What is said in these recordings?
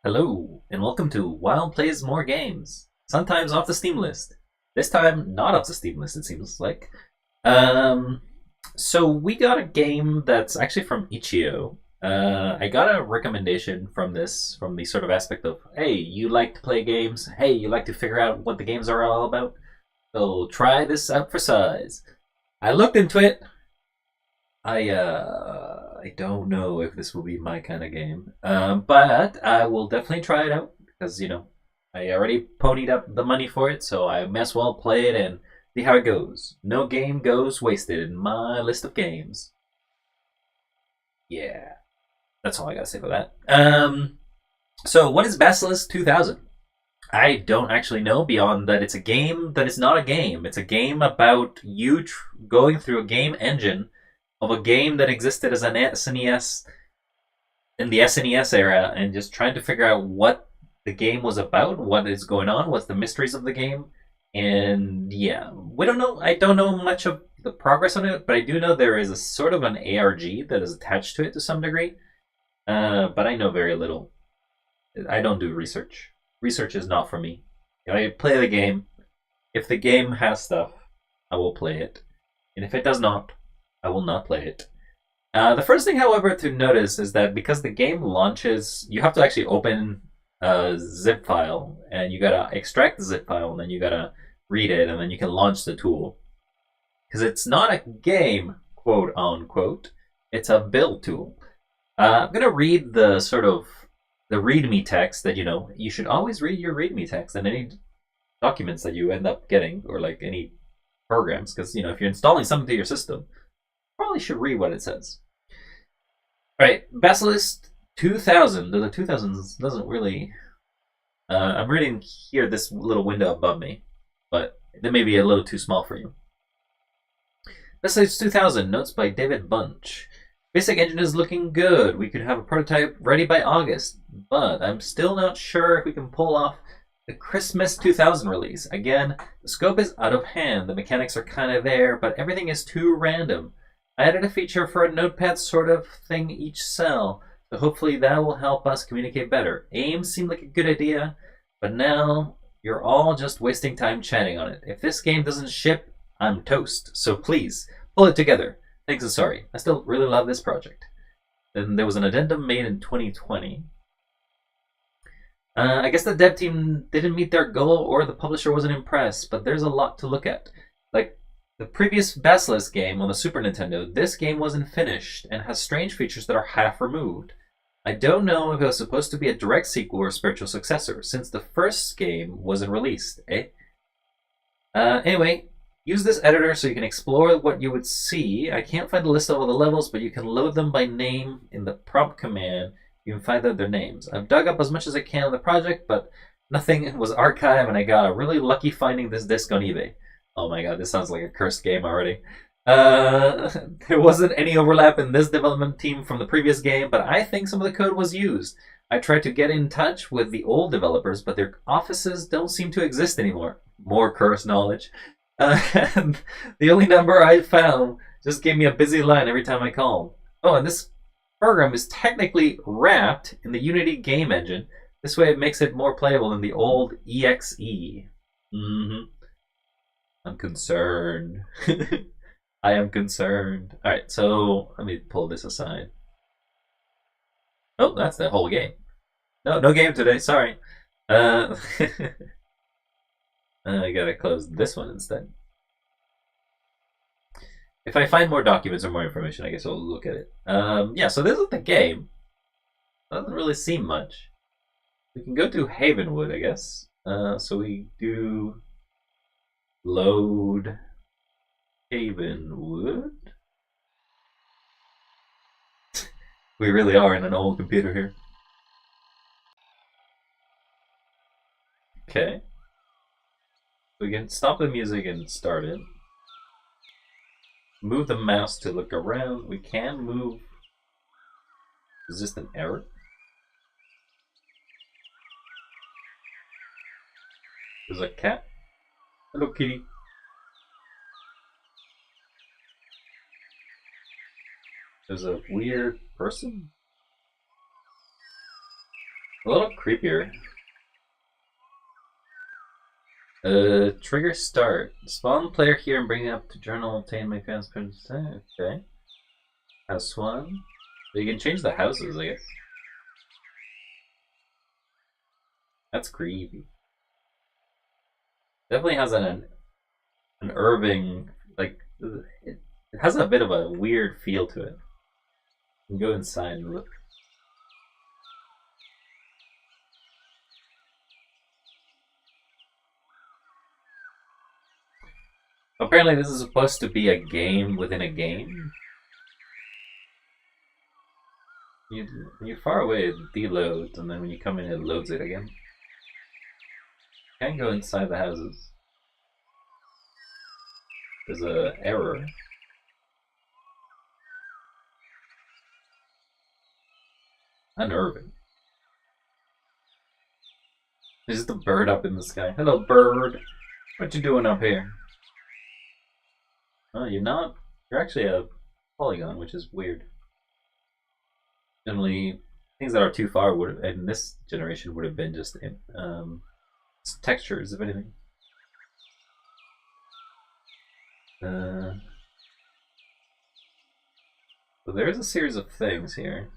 Hello, and welcome to Wild Plays More Games. Sometimes off the Steam list. This time, not off the Steam list, it seems like. Um, so we got a game that's actually from Itch.io. I got a recommendation from from the sort of aspect of, hey, you like to play games? Hey, you like to figure out what the games are all about? So try this out for size. I looked into it. I don't know if this will be my kind of game, but I will definitely try it out because I already ponied up the money for it, so I may as well play it and see how it goes. No game goes wasted in my list of games. Yeah, that's all I gotta say for that. So what is Basilisk 2000? I don't actually know beyond that it's a game that is not a game. It's a game about you going through a game engine of a game that existed as an SNES in the SNES era and just trying to figure out what the game was about, what is going on, what's the mysteries of the game. And yeah, we don't know. I don't know much of the progress on it, but I do know there is a sort of an ARG that is attached to it to some degree. But I know very little. I don't do research. Research is not for me. I play the game. If the game has stuff, I will play it. And if it does not, I will not play it. The first thing, however, to notice is that because the game launches, you have to actually open a zip file, and you gotta extract the zip file, and then you gotta read it, and then you can launch the tool. Because it's not a game, quote unquote, it's a build tool. I'm gonna read the sort of the README text that you should always read your README text and any documents that you end up getting, or like any programs, because if you're installing something to your system, probably should read what it says. All right, Basilisk 2000. The 2000s doesn't really. I'm reading here this little window above me, but that may be a little too small for you. Basilisk 2000. Notes by David Bunch. Basic engine is looking good. We could have a prototype ready by August, but I'm still not sure if we can pull off the Christmas 2000 release. Again, the scope is out of hand. The mechanics are kind of there, but everything is too random. I added a feature for a notepad sort of thing each cell, so hopefully that will help us communicate better. AIM seemed like a good idea, but now you're all just wasting time chatting on it. If this game doesn't ship, I'm toast. So please, pull it together. Thanks and sorry. I still really love this project. Then there was an addendum made in 2020. I guess the dev team didn't meet their goal or the publisher wasn't impressed, but there's a lot to look at. Like, the previous Basilisk game on the Super Nintendo, this game wasn't finished and has strange features that are half removed. I don't know if it was supposed to be a direct sequel or spiritual successor, since the first game wasn't released, eh? Anyway, use this editor so you can explore what you would see. I can't find a list of all the levels, but you can load them by name in the prompt command. You can find out their names. I've dug up as much as I can on the project, but nothing was archived, and I got really lucky finding this disc on eBay. Oh my god, this sounds like a cursed game already. There wasn't any overlap in this development team from the previous game, but I think some of the code was used. I tried to get in touch with the old developers, but their offices don't seem to exist anymore. More cursed knowledge. And the only number I found just gave me a busy line every time I called. Oh, and this program is technically wrapped in the Unity game engine. This way it makes it more playable than the old EXE. Mm-hmm. I'm concerned. I am concerned. Alright, so let me pull this aside. Oh, that's the whole game. No game today, sorry. I gotta close this one instead. If I find more documents or more information, I guess I'll look at it. Yeah, so this is the game. Doesn't really seem much. We can go to Havenwood, I guess. So we do load Havenwood. We really are in an old computer here. Okay. We can stop the music and start it. Move the mouse to look around. We can move. Is this an error? There's a cat. Hello, kitty. There's a weird person. A little creepier. Trigger start. Spawn player here and bring it up to journal. Obtain my fans. Okay. House one. So you can change the houses, I guess. That's creepy. Definitely has an urban, like, it has a bit of a weird feel to it. You can go inside and look. Apparently this is supposed to be a game within a game. When you're far away, it deloads, and then when you come in, it loads it again. You can't go inside the houses. There's a error. Unnerving. There's the bird up in the sky. Hello, bird. What you doing up here? Oh, you're not. You're actually a polygon, which is weird. Generally, things that are too far would, in this generation, would have been just textures, if anything. So there's a series of things here.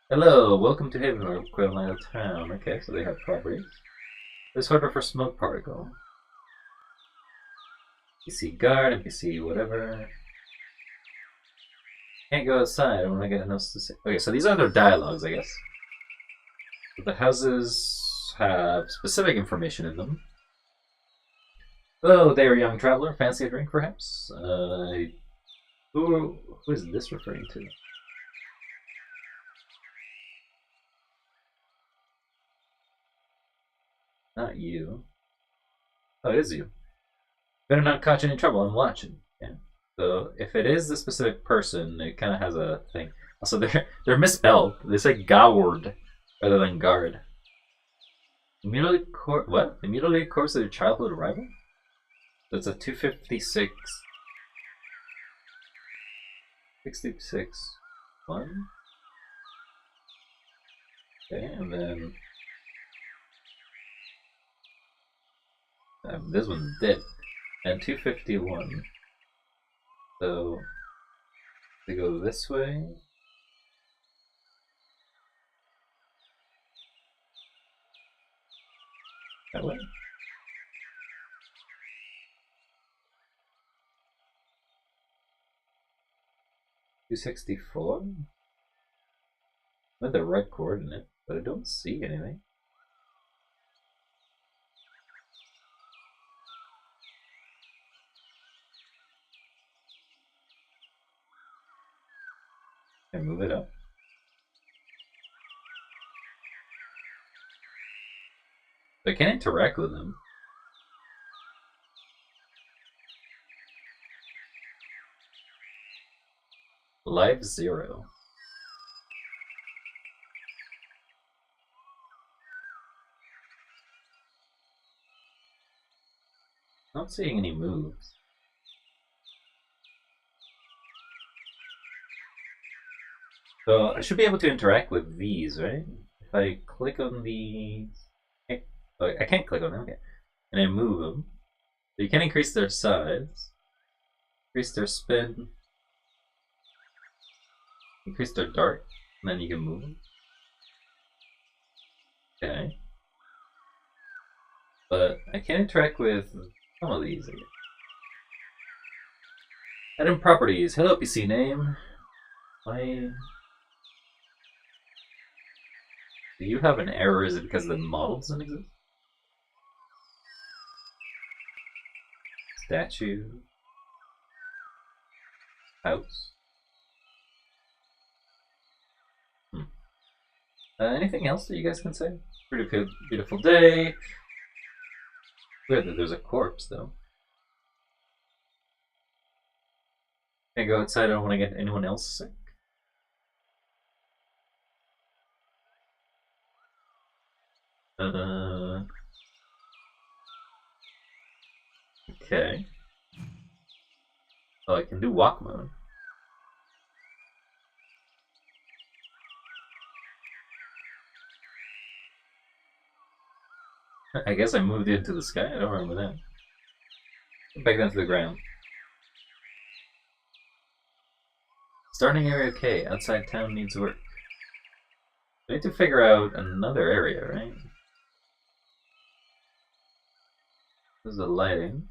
Hello, welcome to Haven or Quail Town. Okay, so they have properties. There's harbor for smoke particle. NPC guard, NPC whatever. Can't go outside, I want to get nothing else to say. Okay, so these are their dialogues, I guess. The houses have specific information in them. Hello there, young traveler. Fancy a drink, perhaps? Who is this referring to? Not you. Oh, it is you. Better not catch any trouble. I'm watching. Yeah. So if it is the specific person, it kind of has a thing. Also, they're misspelled. They say Goward rather than guard. Immediately what? Immediately course of your childhood rival? That's a 256. 66. 1. Okay, and then this one's dead. And 251. So they go this way. That way. $264? With the right coordinate, but I don't see anything. Can I move it up? I can't interact with them. Live 0. Not seeing any moves. So I should be able to interact with these, right? If I click on these, I can't click on them, okay. And I move them. So you can increase their size, increase their spin, increase their dart, and then you can move them. Okay. But I can't interact with some of these. Item properties. Hello, PC name. Why? Do you have an error? Is it because the model doesn't exist? Statue. House. Anything else that you guys can say? Pretty good, beautiful day. Weird that there's a corpse, though. Can't go outside, I don't want to get anyone else sick. Okay. Oh, I can do walk mode. I guess I moved it into the sky. I don't remember that. Back down to the ground. Starting area K. Outside town needs work. We need to figure out another area, right? This is the lighting.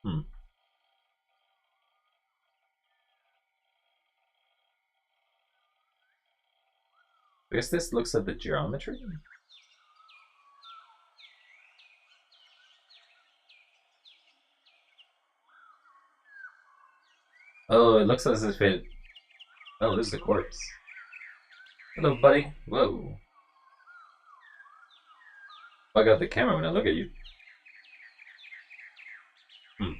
Hmm. I guess this looks at the geometry. Oh, it looks as if it. Oh, this is the corpse. Hello, buddy. Whoa. I got the camera when I look at you. Hmm.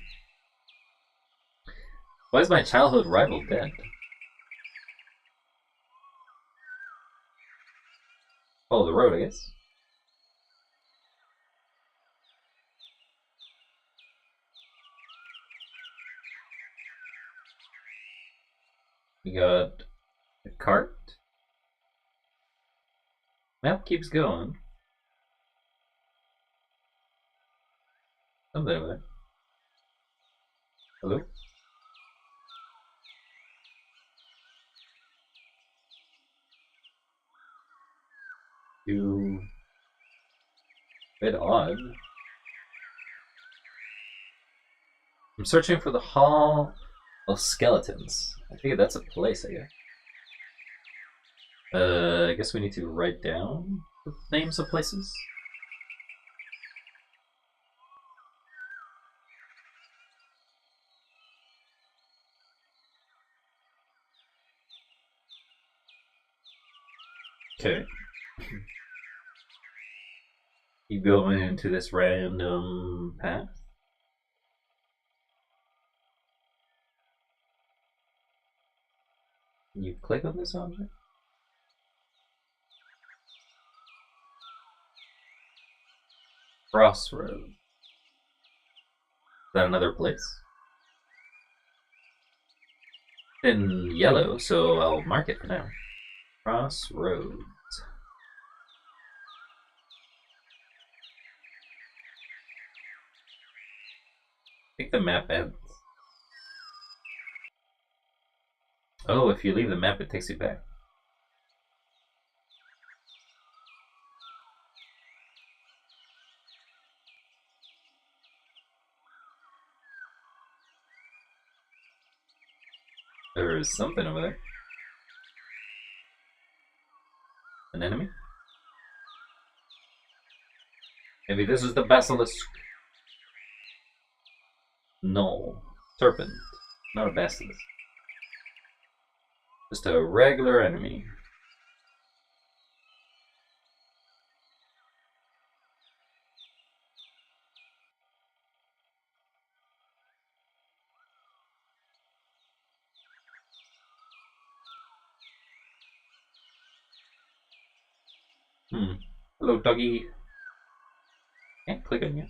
Why is my childhood rival dead? Follow the road, I guess. We got a cart. Map keeps going. Something over there. Hello? You. Bit odd. I'm searching for the Hall of Skeletons. I think that's a place, I guess. I guess we need to write down the names of places. Okay. You go into this random path. You click on this object. Crossroad. Is that another place? In yellow, so I'll mark it for now. Crossroads. I think the map ends. Oh, if you leave the map, it takes you back. There's something over there. An enemy? Maybe this is the basilisk. No. Serpent. Not a basilisk. Just a regular enemy. Hello, doggy. Can't click on you.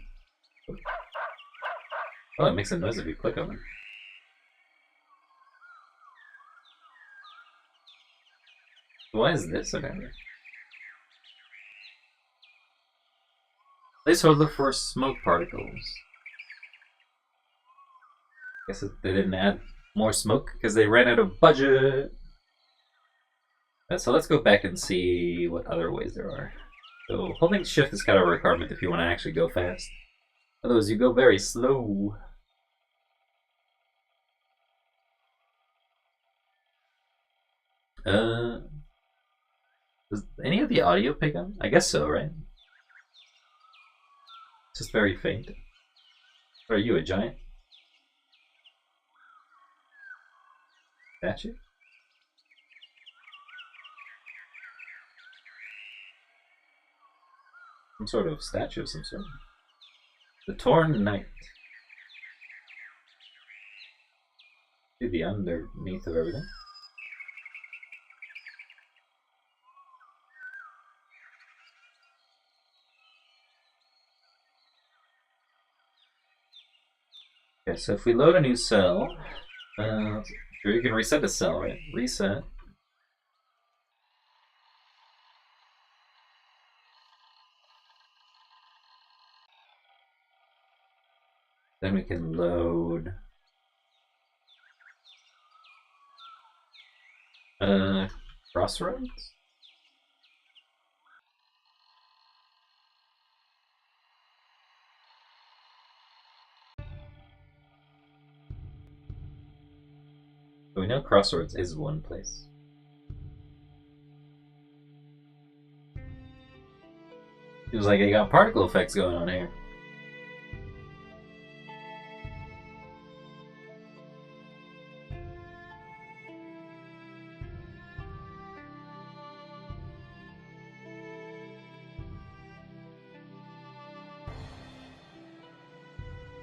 Oh, it makes a noise if you click on it. Why is this okay? Placeholder for smoke particles. Guess they didn't add more smoke because they ran out of budget. So let's go back and see what other ways there are. So holding shift is kind of a requirement if you want to actually go fast. Otherwise you go very slow. Does any of the audio pick up? I guess so, right? It's just very faint. Or are you a giant? Statue? Some sort of statue of some sort. The Torn Knight. See the underneath of everything. Okay, so if we load a new cell, Sure, you can reset the cell, right? Reset. Then we can load. Crossroads? We know Crossroads is one place. Feels like they got particle effects going on here.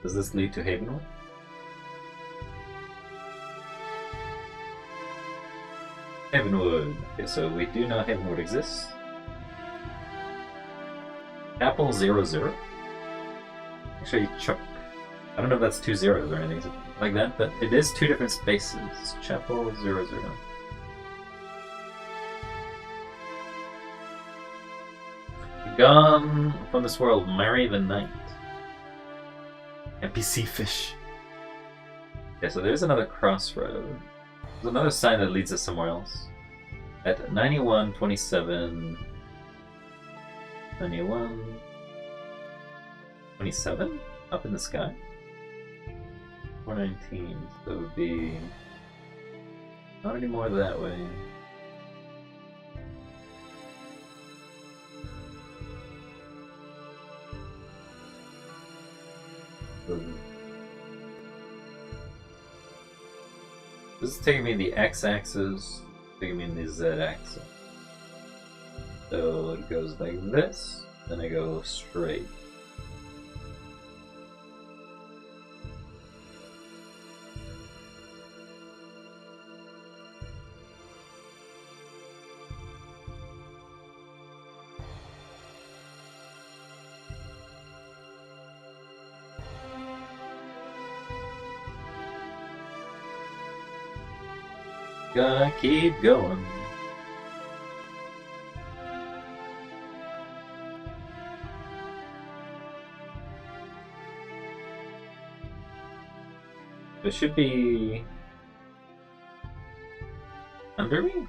Does this lead to Havenwood? Havenwood. Okay, so we do know Havenwood exists. Apple 00. Actually, Chuck. I don't know if that's 2 zeros or anything like that, but it is 2 different spaces. Chapel 00. Gone from this world, marry the night. NPC fish. Okay, so there's another crossroad. There's another sign that leads us somewhere else. At 91:27. 91. 27? Up in the sky? 419. So it would be not any more that way. This is taking me the x-axis, taking me the z-axis. So it goes like this, then I go straight. Gotta keep going. It should be under me?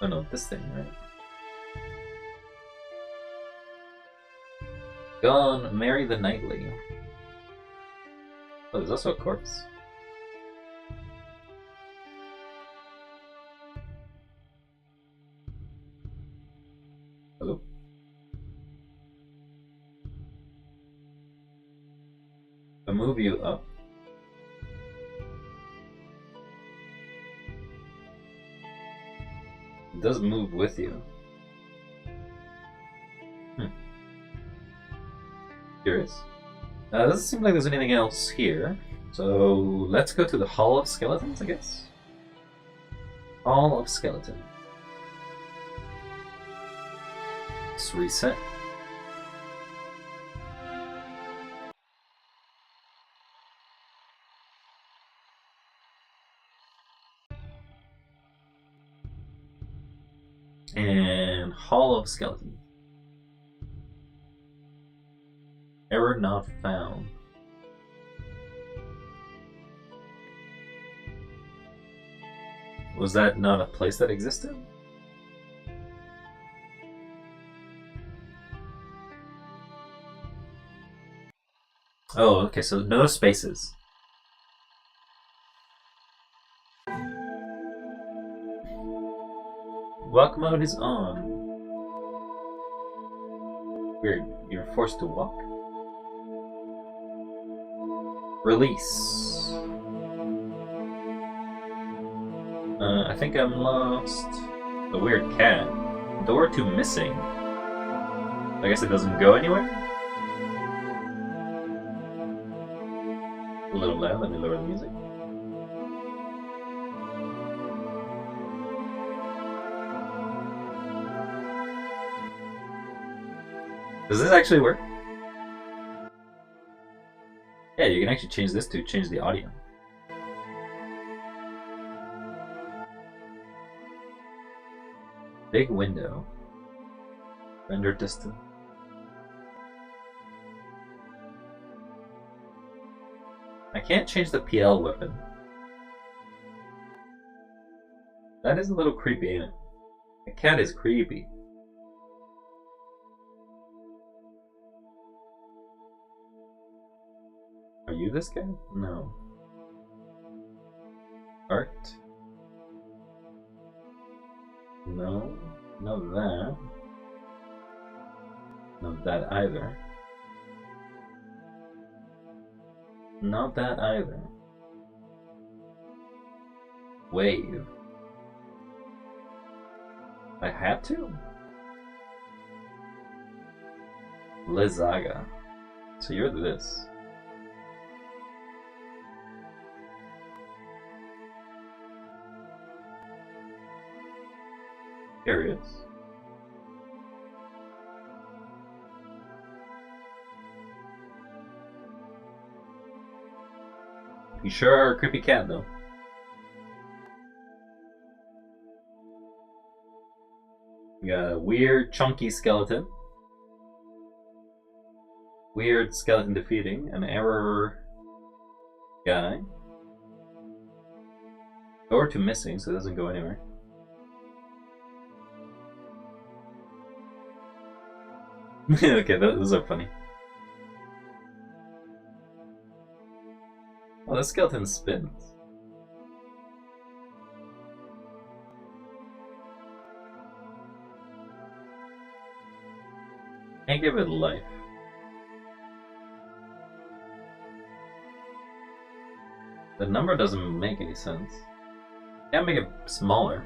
Oh no, this thing, right? Gone, marry the nightly. Oh, there's also a corpse. Hello? I'll move you up. It does move with you. Curious. Doesn't seem like there's anything else here. So let's go to the Hall of Skeletons, I guess. Hall of Skeletons. Let's reset. And Hall of Skeletons. Error not found. Was that not a place that existed? Oh, okay, so no spaces. Walk mode is on. Weird, you're forced to walk. Release. I think I'm lost. A weird cat. Door to missing. I guess it doesn't go anywhere? A little loud, let me lower the music. Does this actually work? Yeah, you can actually change this to change the audio. Big window. Render distant. I can't change the PL weapon. That is a little creepy, ain't it? The cat is creepy. Are you this guy? No. Art? No. No that. No that either. Not that either. Wave. I had to? Lizaga. So you're this. Curious. You sure are a creepy cat, though. We got a weird, chunky skeleton. Weird skeleton defeating an error guy. Door to missing, so it doesn't go anywhere. Okay, those are funny. Oh, the skeleton spins. Can't give it life. The number doesn't make any sense. Can't make it smaller.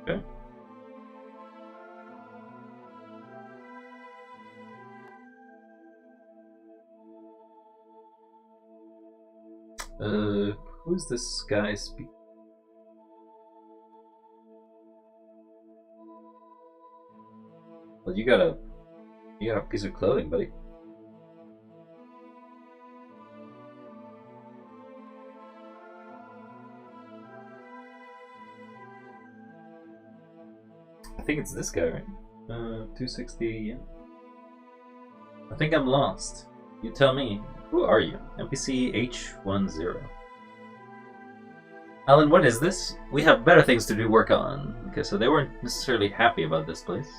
Okay. Who's this guy speaking? Well, you got a piece of clothing, buddy. I think it's this guy, right? 260, yeah. I think I'm lost. You tell me. Who are you? NPC H10. Alan, what is this? We have better things to do work on. Okay, so they weren't necessarily happy about this place.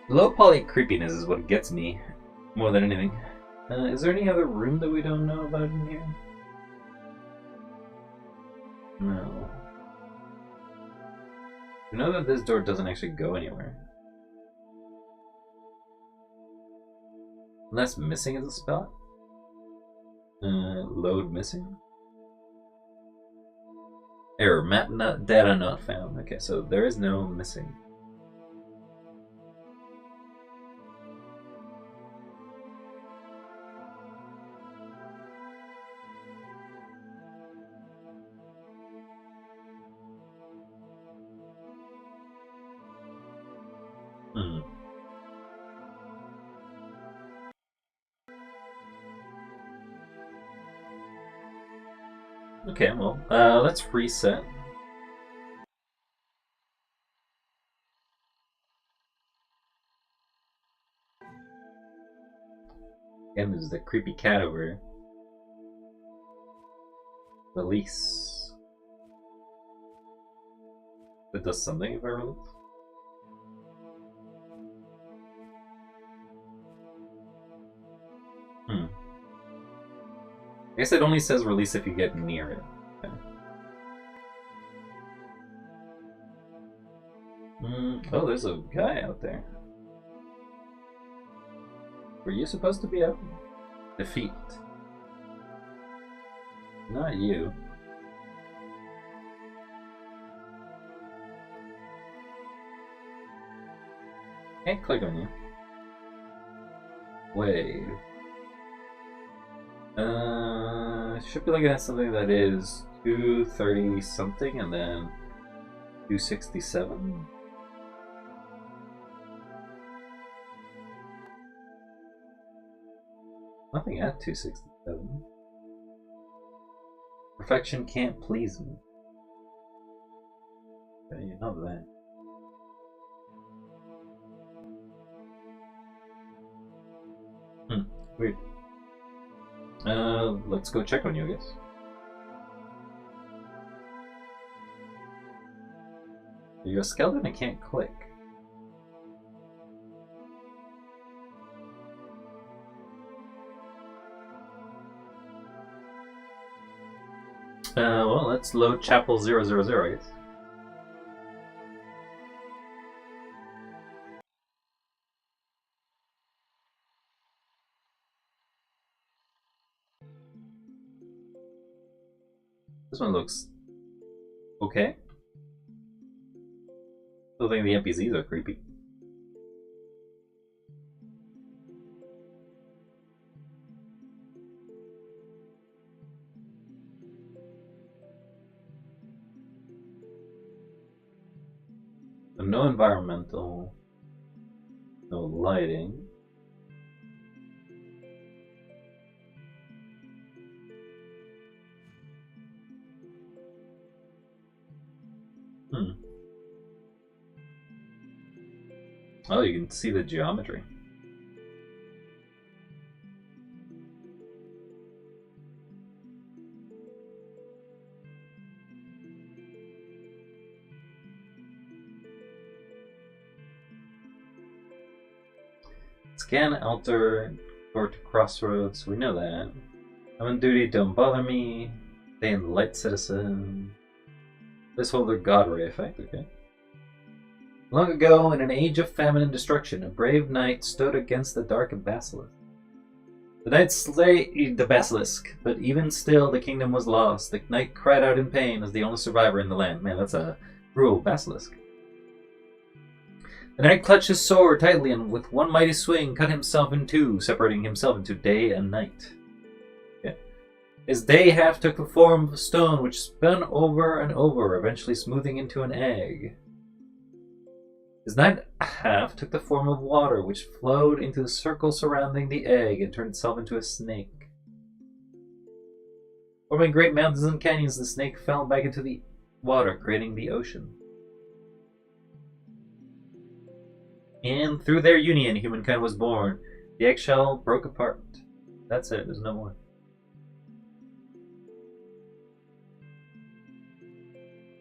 Low poly creepiness is what gets me more than anything. Is there any other room that we don't know about in here? No. You know that this door doesn't actually go anywhere. Unless missing is a spot? Load missing? Error, map data not found. Okay, so there is no missing. Okay, well, let's reset. Again, there's the creepy cat over here. Release. It does something if I release. I guess it only says release if you get near it. Okay. Oh, there's a guy out there. Were you supposed to be out? Defeat. Not you. Can't click on you. Wave. Should be looking at something that is 230 something and then 267. Nothing at 267. Perfection can't please me. Okay, not that. Weird. Let's go check on you, I guess. You're a skeleton, I can't click. Well, let's load Chapel 000, I guess. This one looks okay. Still think the NPCs are creepy. No environmental, no lighting. Oh, you can see the geometry. Scan, altar, door to crossroads. We know that. I'm on duty, don't bother me. Stay in the light, citizen. Placeholder God Ray effect, okay. Long ago, in an age of famine and destruction, a brave knight stood against the dark basilisk. The knight slayed the basilisk, but even still the kingdom was lost. The knight cried out in pain as the only survivor in the land. Man, that's a cruel basilisk. The knight clutched his sword tightly and with one mighty swing cut himself in two, separating himself into day and night. Okay. His day half took the form of a stone which spun over and over, eventually smoothing into an egg. His night half took the form of water which flowed into the circle surrounding the egg and turned itself into a snake. Forming great mountains and canyons, the snake fell back into the water, creating the ocean. And through their union, humankind was born. The eggshell broke apart. That's it, there's no more.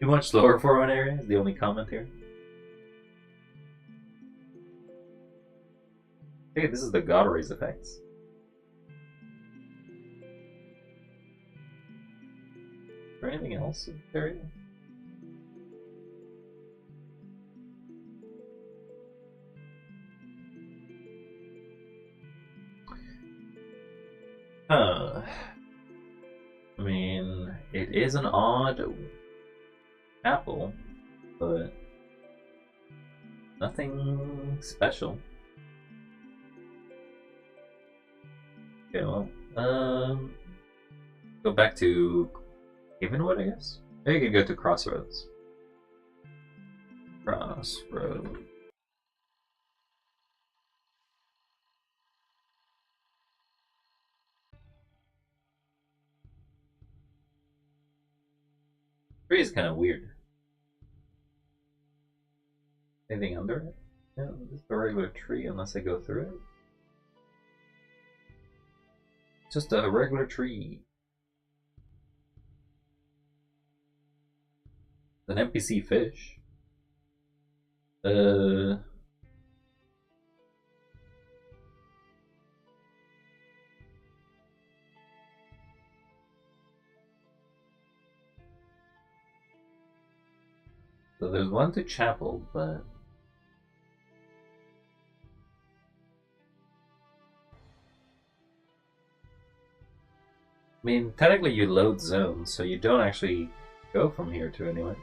Too much slower for one area is the only comment here. Okay, this is the God Rays effects. Is there anything else in this area? I mean, it is an odd apple, but nothing special. Okay, well, go back to Havenwood, I guess? Or you could go to Crossroads. Crossroads. Tree is kind of weird. Anything under it? Yeah, just a regular tree unless I go through it. Just a regular tree. An NPC fish. So there's one to Chapel, but I mean, technically you load zones, so you don't actually go from here to anywhere.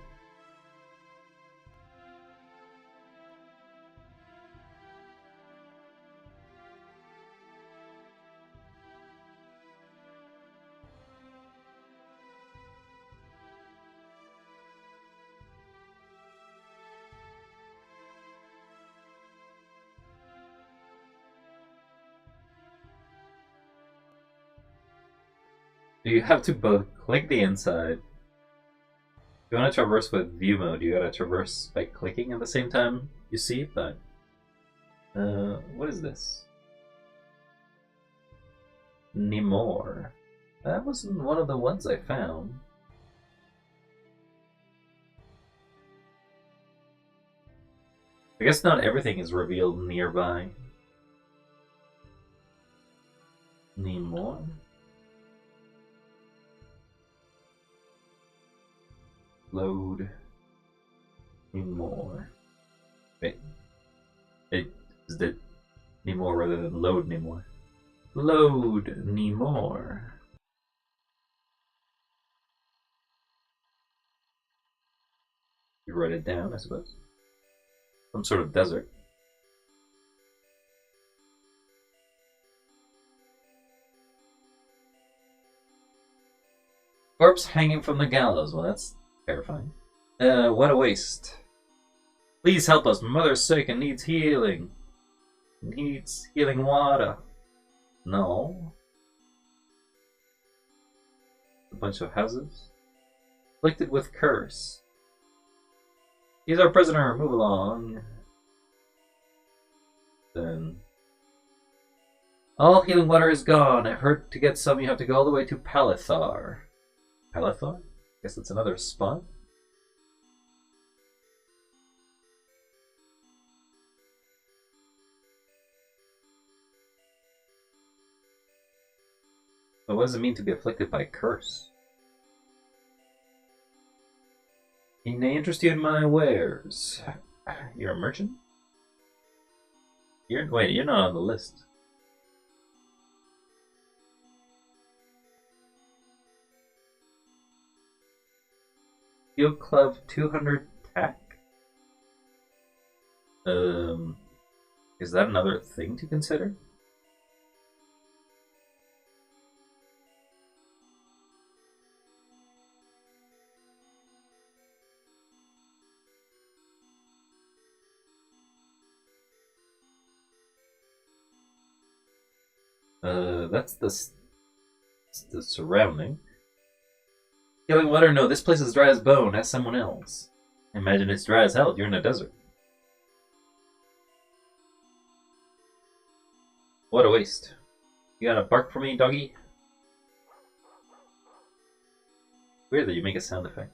You have to both click the inside. If you want to traverse with view mode, you gotta traverse by clicking at the same time you see it, but... what is this? Nemore. That wasn't one of the ones I found. I guess not everything is revealed nearby. Nemore? Load. Nemore. Wait. It is the Nemore rather than load Nemore. Load Nemore. You write it down, I suppose. Some sort of desert. Corpse hanging from the gallows. Well, that's terrifying. What a waste. Please help us. My mother's sick and needs healing. Needs healing water. No. A bunch of houses. Afflicted with curse. He's our prisoner. Move along. Then. All healing water is gone. I've heard to get some you have to go all the way to Palithar. Palithar? Guess that's another spot. But what does it mean to be afflicted by curse? He may interest you in my wares. You're a merchant? Wait, you're not on the list. Field Club 200 tack. Is that another thing to consider? That's the surrounding. Healing water? No, this place is dry as bone. Ask someone else. Imagine it's dry as hell. You're in a desert. What a waste. You got a bark for me, doggy? Weird that you make a sound effect.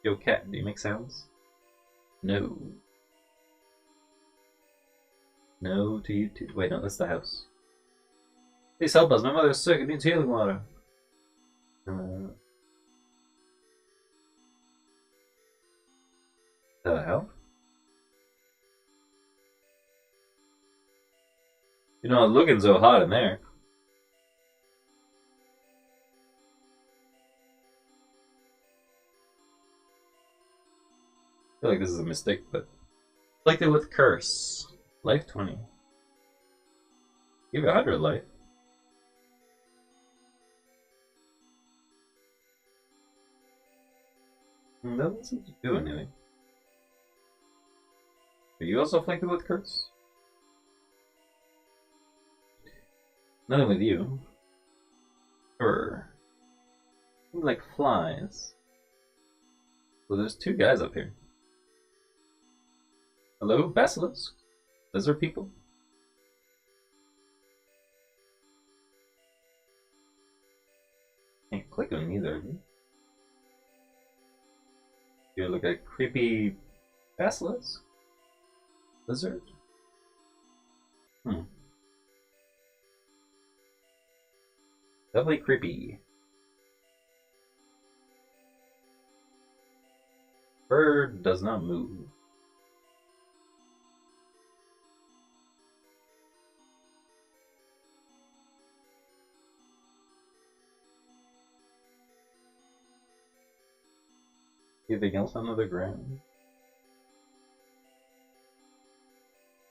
Yo, cat, do you make sounds? No. No to you too. Wait, no, that's the house. Please help us. My mother's sick. It needs healing water. The hell? You know, it's looking so hot in there. I feel like this is a mistake, but... Afflicted with curse. Life 20. Give you 100 life. That doesn't do anything. Are you also afflicted with curse? Nothing with you. Sure. Like flies. So there's two guys up here. Hello, Basilisk? Lizard people? Can't click on either of you. You look like a creepy basilisk? Lizard? Definitely creepy. Bird does not move. Anything else on the ground?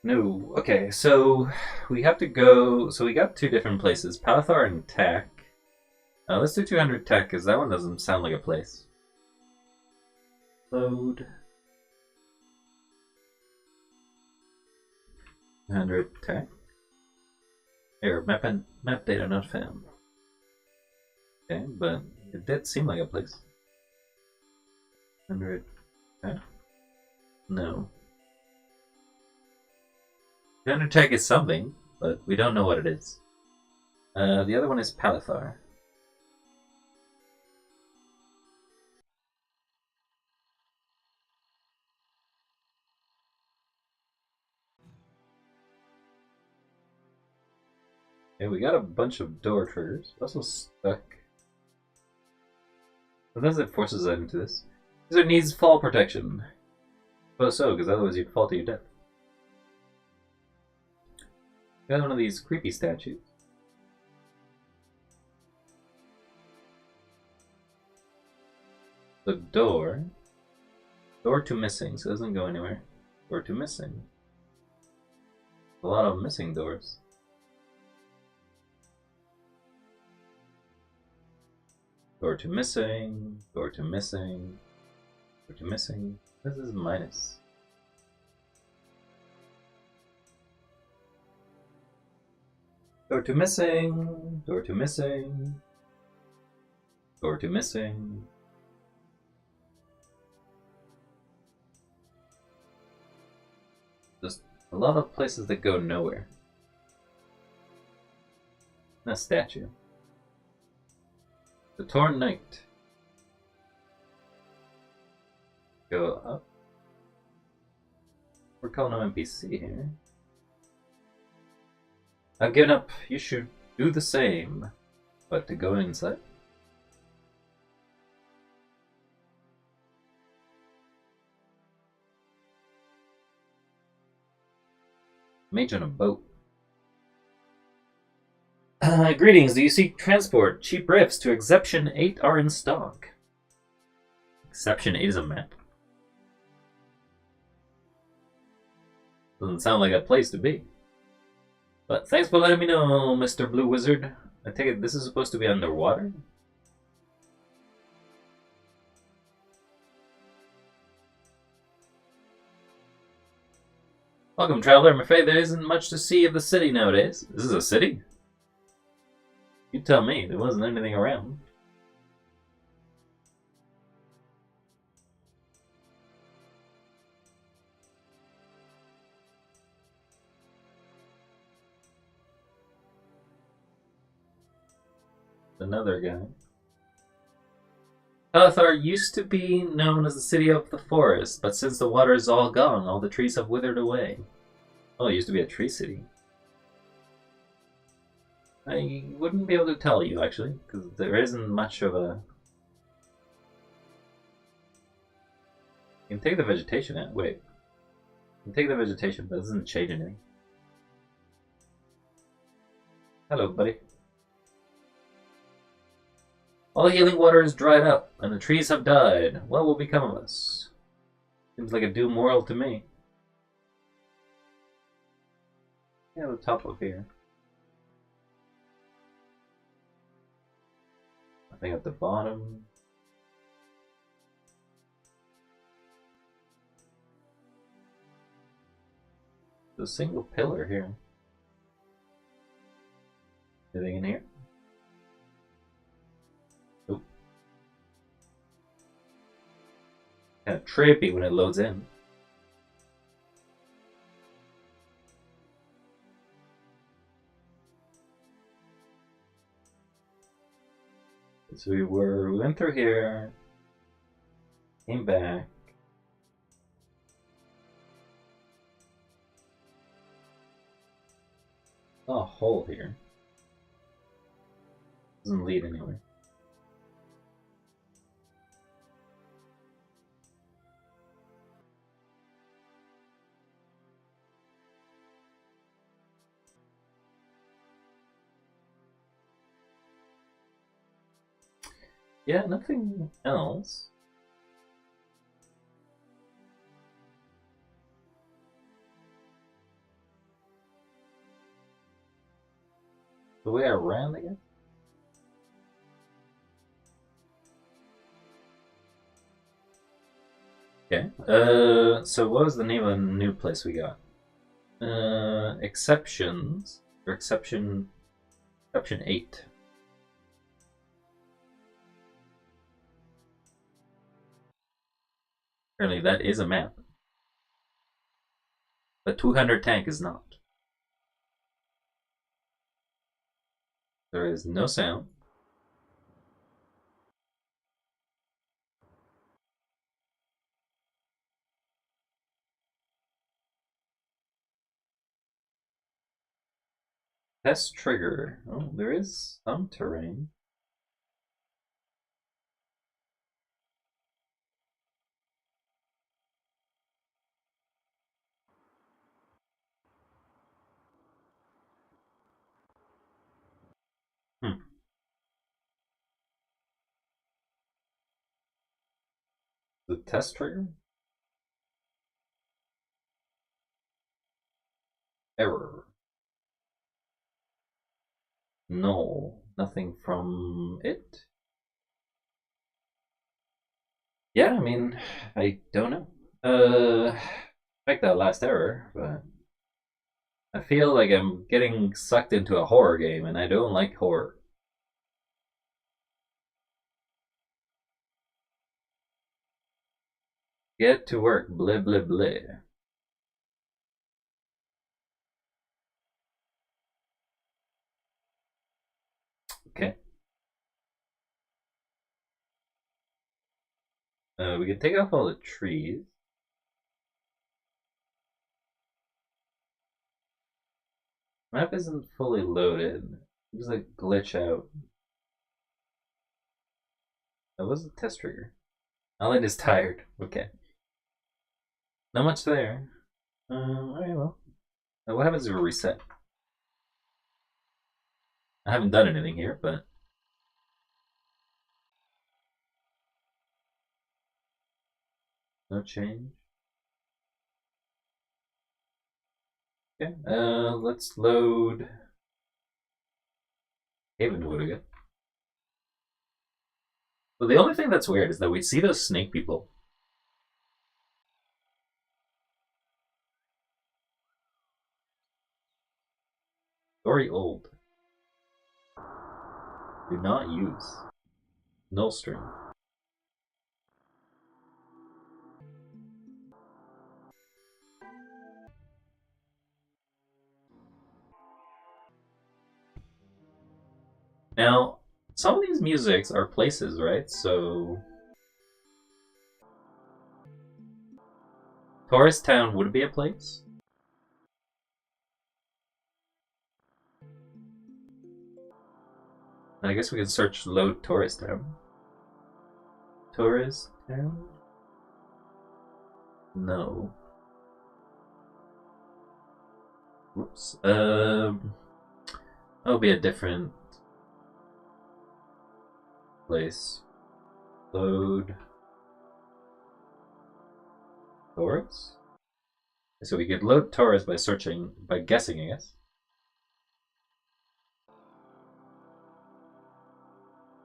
No. Okay, so we have to go. So we got two different places, Palithar and Tech. Let's do 200 Tech because that one doesn't sound like a place. Load. 200 Tech. Here, map data not found. Okay, but it did seem like a place. 100. Okay. No. Countertech is something, but we don't know what it is. The other one is Palithar. Okay, we got a bunch of door triggers. Also stuck. Sometimes it forces us into this. User needs fall protection. Suppose so, because otherwise you'd fall to your death. Got one of these creepy statues. The door. Door to missing, so it doesn't go anywhere. Door to missing. A lot of missing doors. Door to missing. Door to missing. Door to missing. This is minus. Door to missing. Door to missing. Door to missing. Just a lot of places that go nowhere. A statue. The Torn Knight. Go up. We're calling an NPC here. I've given up. You should do the same. But to go inside? Mage on a boat. Greetings, do you seek transport? Cheap riffs to Exception 8 are in stock. Exception 8 is a map. Doesn't sound like a place to be. But thanks for letting me know, Mr. Blue Wizard. I take it this is supposed to be underwater? Welcome, traveler. I'm afraid there isn't much to see of the city nowadays. This is a city? You tell me, there wasn't anything around. Another guy. Palithar used to be known as the city of the forest, but since the water is all gone, all the trees have withered away. Oh, it used to be a tree city. I wouldn't be able to tell you, actually, because there isn't much of a... You can take the vegetation out. Wait. You can take the vegetation, but it doesn't change anything. Hello, buddy. All the healing water is dried up, and the trees have died. What will become of us? Seems like a doom world to me. Yeah, the top up here. Nothing at the bottom. There's a single pillar here. Anything in here? Nope. Kind of trippy when it loads in. So we went through here, came back. Oh, a hole here. Doesn't lead anywhere. Yeah, nothing else. The way I ran again? Okay. So what was the name of the new place we got? Exceptions or exception 8. Apparently that is a map. But 200 tank is not. There is no sound. Test trigger. Oh, there is some terrain. The test trigger? Error. No, nothing from it. Yeah, I mean, I don't know. Like that last error, but I feel like I'm getting sucked into a horror game, and I don't like horror. Get to work, blah blah blah. Okay. We can take off all the trees. Map isn't fully loaded. There's a glitch out. That was a test trigger. Alan is tired. Okay. Not much there. Alright, well. What happens if we reset? I haven't done anything here, but. No change. Okay. Let's load Havenwood again. Well, the only thing that's weird is that we see those snake people. Story old. Do not use. Null string. Now, some of these musics are places, right? So, Tourist Town would be a place. I guess we can search load Tourist Town. Tourist Town? No. Whoops. That'll be a different place. Load Taurus? So we could load Taurus by searching, by guessing, I guess.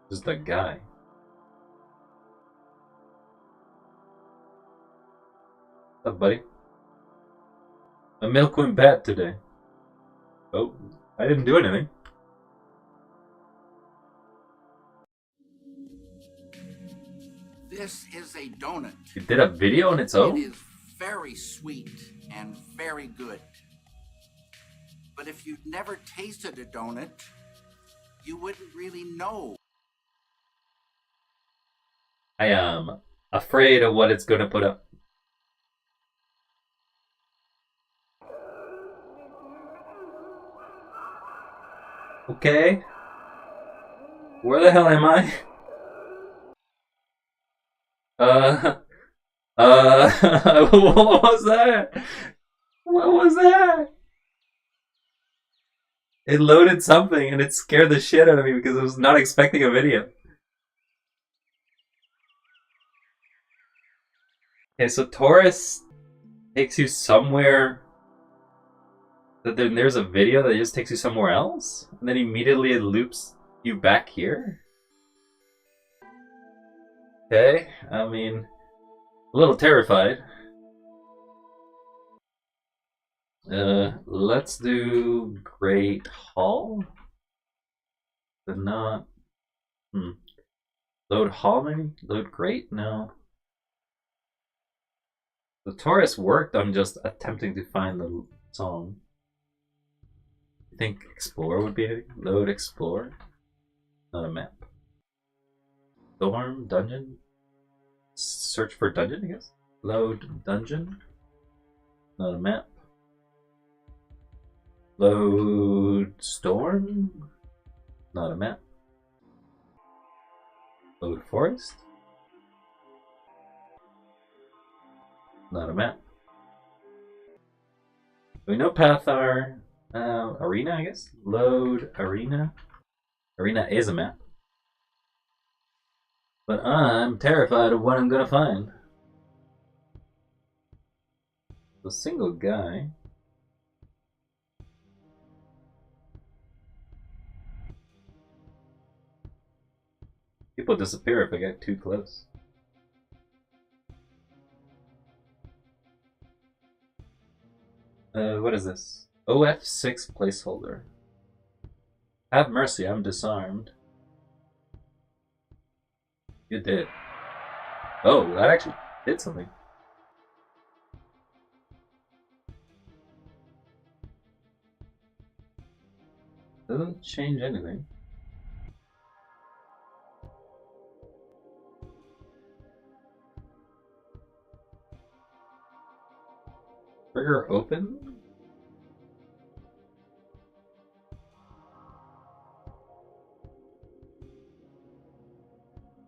Just the guy. What's up, buddy? A milk went bad today. Oh, I didn't do anything. This is a donut. You did a video on its own? It is very sweet and very good. But if you'd never tasted a donut, you wouldn't really know. I am afraid of what it's going to put up. Okay. Where the hell am I? What was that? What was that? It loaded something and it scared the shit out of me because I was not expecting a video. Okay, so Taurus takes you somewhere. Then there's a video that just takes you somewhere else, and then immediately it loops you back here. Okay, I mean, a little terrified. Let's do Great Hall. But not. Load Hall maybe? Load Great? No. The Taurus worked on just attempting to find the song. You think Explore would be a load Explore? Not a map. Storm, dungeon? Search for dungeon, I guess? Load dungeon? Not a map. Load storm? Not a map. Load forest? Not a map. We know Pathar. Arena, I guess? Load arena. Arena is a map. But I'm terrified of what I'm gonna find. The single guy. People disappear if I get too close. What is this? OF6 placeholder. Have mercy, I'm disarmed. You did. Oh, that actually did something. Doesn't change anything. Trigger open?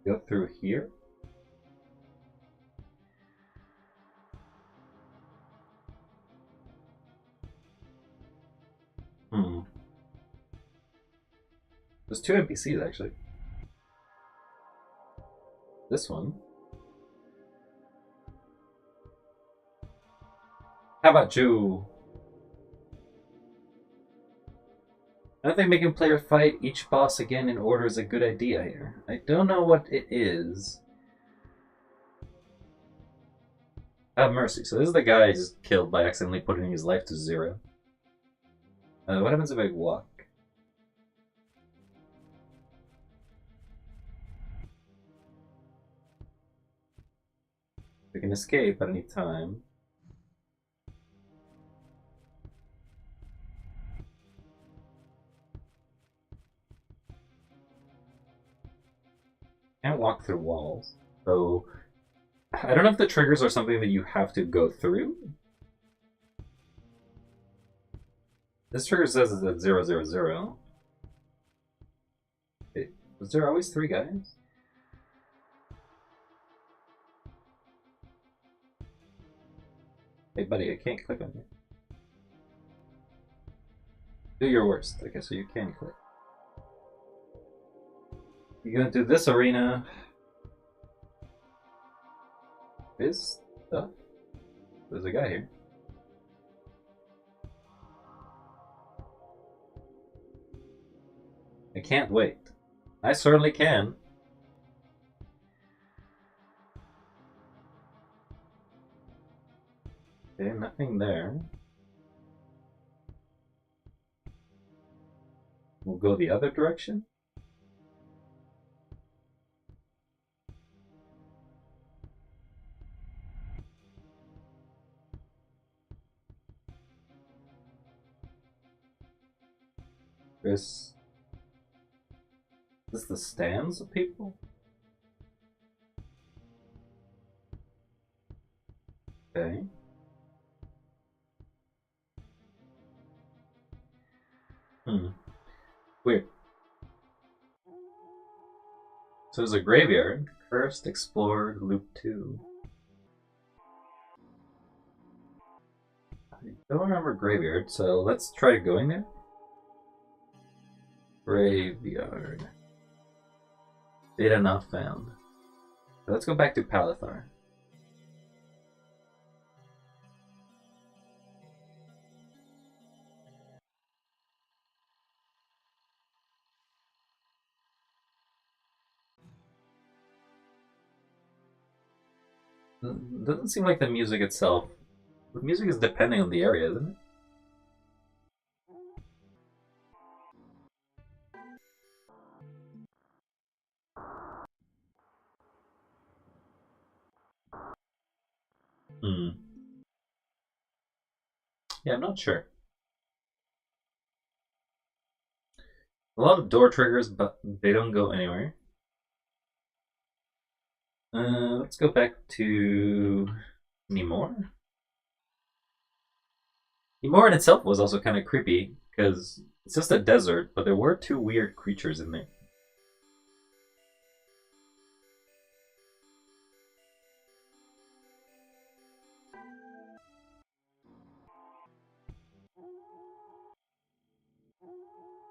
Go through here? There's two NPCs actually. This one. How about you? I don't think making players fight each boss again in order is a good idea here. I don't know what it is. Have mercy. So this is the guy I just killed by accidentally putting his life to 0. What happens if I walk? We can escape at any time. Can't walk through walls. So I don't know if the triggers are something that you have to go through. This trigger says it's at 0, 0, 0. Was there always 3 guys? Hey buddy, I can't click on you. Do your worst. Okay, so you can click. You gonna do this arena? This stuff? There's a guy here. I can't wait. I certainly can. Okay, nothing there. We'll go the other direction. Is this the stands of people? Okay. Weird. So there's a graveyard. First explored loop 2. I don't remember graveyard, so let's try going there. Graveyard. Data not found. So let's go back to Palathar. Doesn't seem like the music itself. The music is depending on the area, isn't it? Yeah, I'm not sure. A lot of door triggers, but they don't go anywhere. Let's go back to Nimor. Nimor in itself was also kind of creepy because it's just a desert, but there were two weird creatures in there.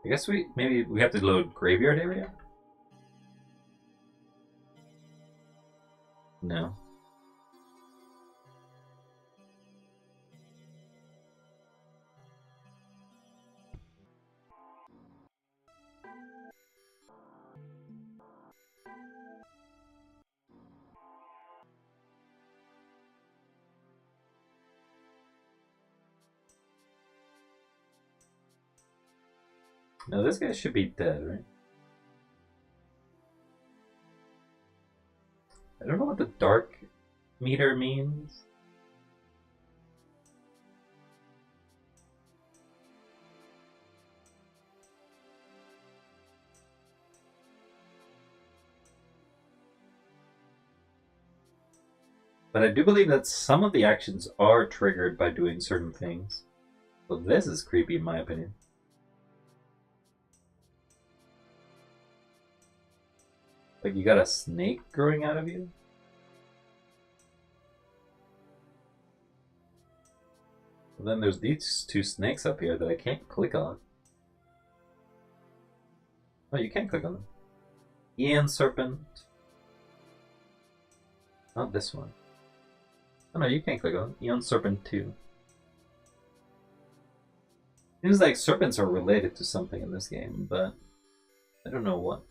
I guess maybe we have to load graveyard area? No. No, this guy should be dead, right? I don't know what the dark meter means. But I do believe that some of the actions are triggered by doing certain things. So this is creepy in my opinion. Like you got a snake growing out of you? And then there's these two snakes up here that I can't click on. Oh, you can click on them. Ian Serpent. Not this one. Oh no, you can't click on Eon Serpent 2. Seems like serpents are related to something in this game, but I don't know what.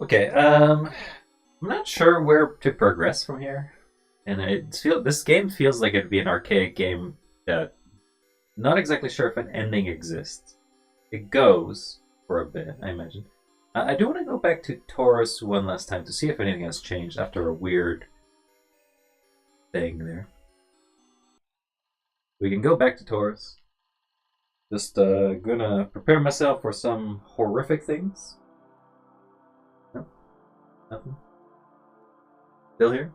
Okay, I'm not sure where to progress from here. And this game feels like it'd be an archaic game that not exactly sure if an ending exists. It goes for a bit, I imagine. I do want to go back to Taurus one last time to see if anything has changed after a weird thing there. We can go back to Taurus. Just gonna prepare myself for some horrific things. No, nothing. Still here?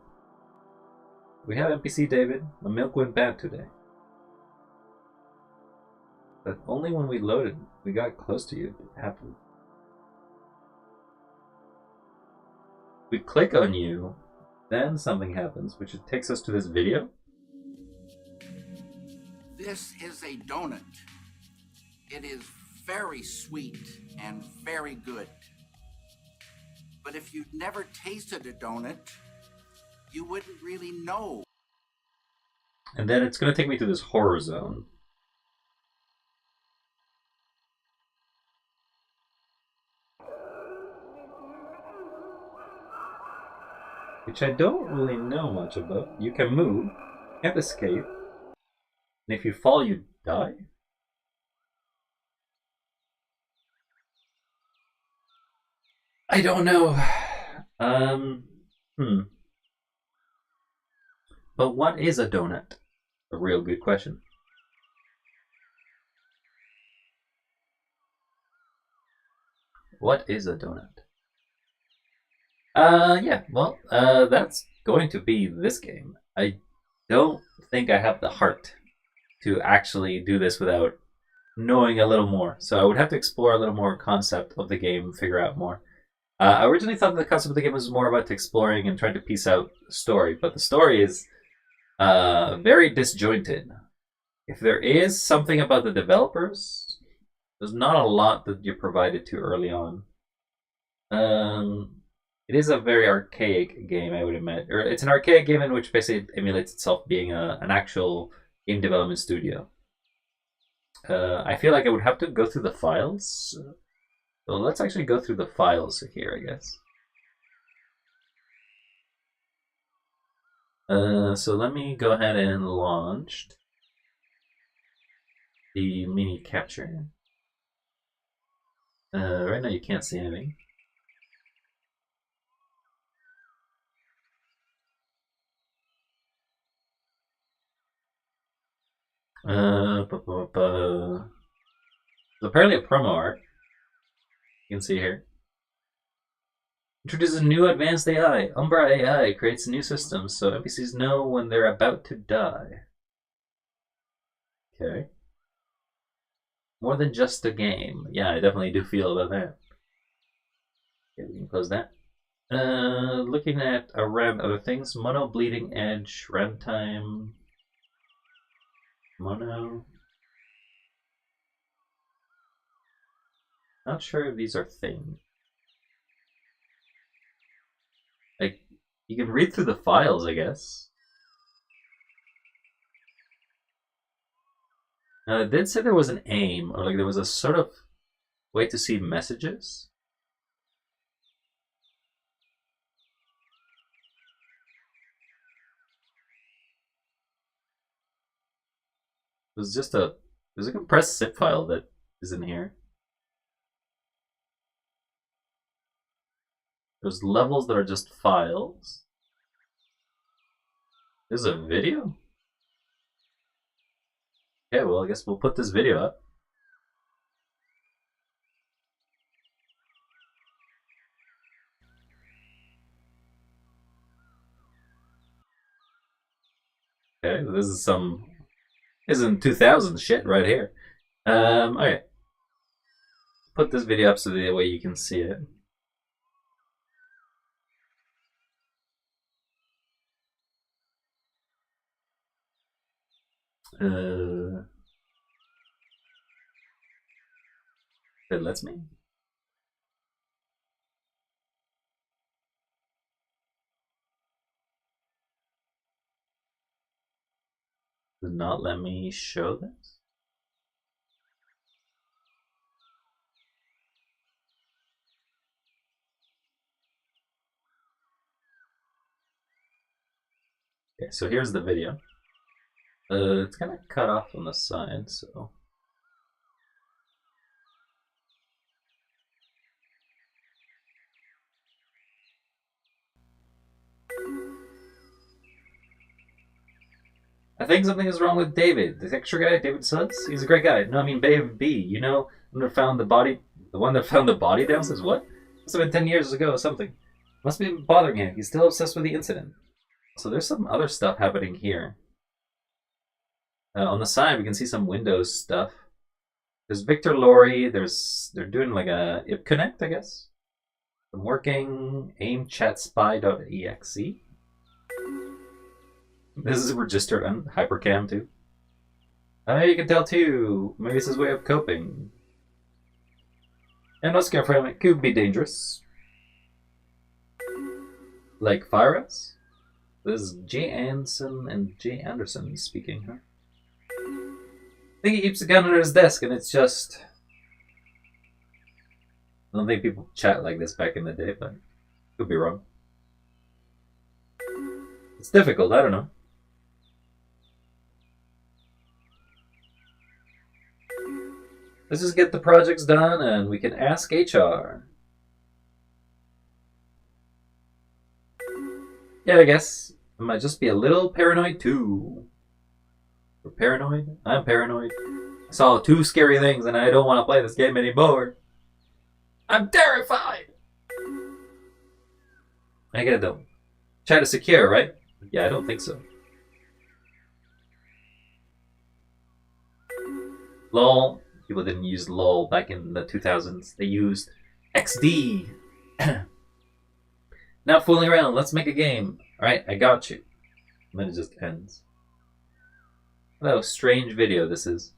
We have NPC David. My milk went bad today. But only when we loaded, we got close to you, it happened. We click on you, then something happens, which takes us to this video. This is a donut. It is very sweet and very good. But if you'd never tasted a donut, you wouldn't really know. And then it's going to take me to this horror zone. Which I don't really know much about. You can move, can't escape, and if you fall, you die. I don't know. But what is a donut? A real good question. What is a donut? Yeah, well, that's going to be this game. I don't think I have the heart to actually do this without knowing a little more. So I would have to explore a little more concept of the game, figure out more. I originally thought the concept of the game was more about exploring and trying to piece out the story, but the story is very disjointed. If there is something about the developers, there's not a lot that you're provided to early on. It is a very archaic game, I would admit. Or it's an archaic game in which basically emulates itself being an actual game development studio. I feel like I would have to go through the files. So let's actually go through the files here, I guess. So let me go ahead and launch the mini capture. Right now you can't see anything. There's apparently a promo art. You can see here. Introduces a new advanced AI. Umbra AI creates new systems so NPCs know when they're about to die. Okay. More than just a game. Yeah, I definitely do feel about that. Okay, we can close that. Looking at around other things. Mono, Bleeding Edge, Runtime. Mono. Not sure if these are things. Like, you can read through the files, I guess. Now, it did say there was an aim, or like there was a sort of way to see messages. It was just a there's a compressed zip file that is in here. There's levels that are just files. There's a video? Okay, well, I guess we'll put this video up. Okay, this is some isn't 2000 shit right here. Okay. Put this video up so that way you can see it. It lets me. Does not let me show this. Okay, so here's the video. It's kind of cut off on the side, so. I think something is wrong with David. The extra guy, David Suds? He's a great guy. No, I mean, Babe B. You know, when they found the body, the one that found the body downstairs? What? Must have been 10 years ago or something. Must be bothering him. He's still obsessed with the incident. So there's some other stuff happening here. On the side, we can see some Windows stuff. There's Victor Laurie. They're doing like a IP Connect, I guess. I'm working aimchatspy.exe. This is registered on Hypercam too. You can tell too. Maybe it's his way of coping. And not scare from it could be dangerous. Like virus. This is J. Anson and J. Anderson speaking here. I think he keeps the gun under his desk and it's just. I don't think people chat like this back in the day, but could be wrong. It's difficult, I don't know. Let's just get the projects done and we can ask HR. Yeah, I guess I might just be a little paranoid too. We're paranoid? I'm paranoid. I saw 2 scary things and I don't want to play this game anymore. I'm terrified! I get it though. Chat is secure, right? Yeah, I don't think so. LOL. People didn't use LOL back in the 2000s. They used XD. Not fooling around. Let's make a game. Alright, I got you. And then it just ends. What a strange video this is.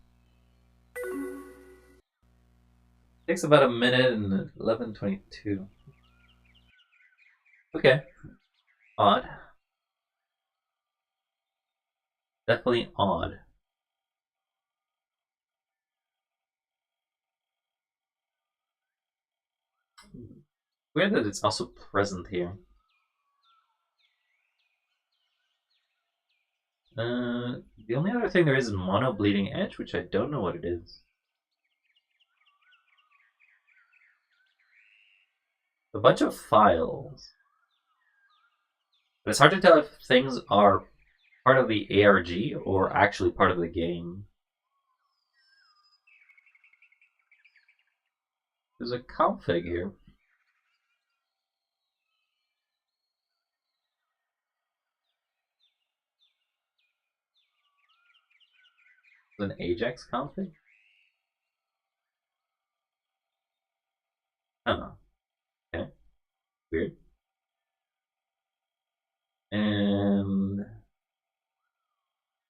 Takes about a minute and 11:22. Okay. Odd. Definitely odd. Weird that it's also present here. The only other thing there is Mono Bleeding Edge, which I don't know what it is. A bunch of files. But it's hard to tell if things are part of the ARG or actually part of the game. There's a config here. An Ajax config? Oh, okay. Weird. And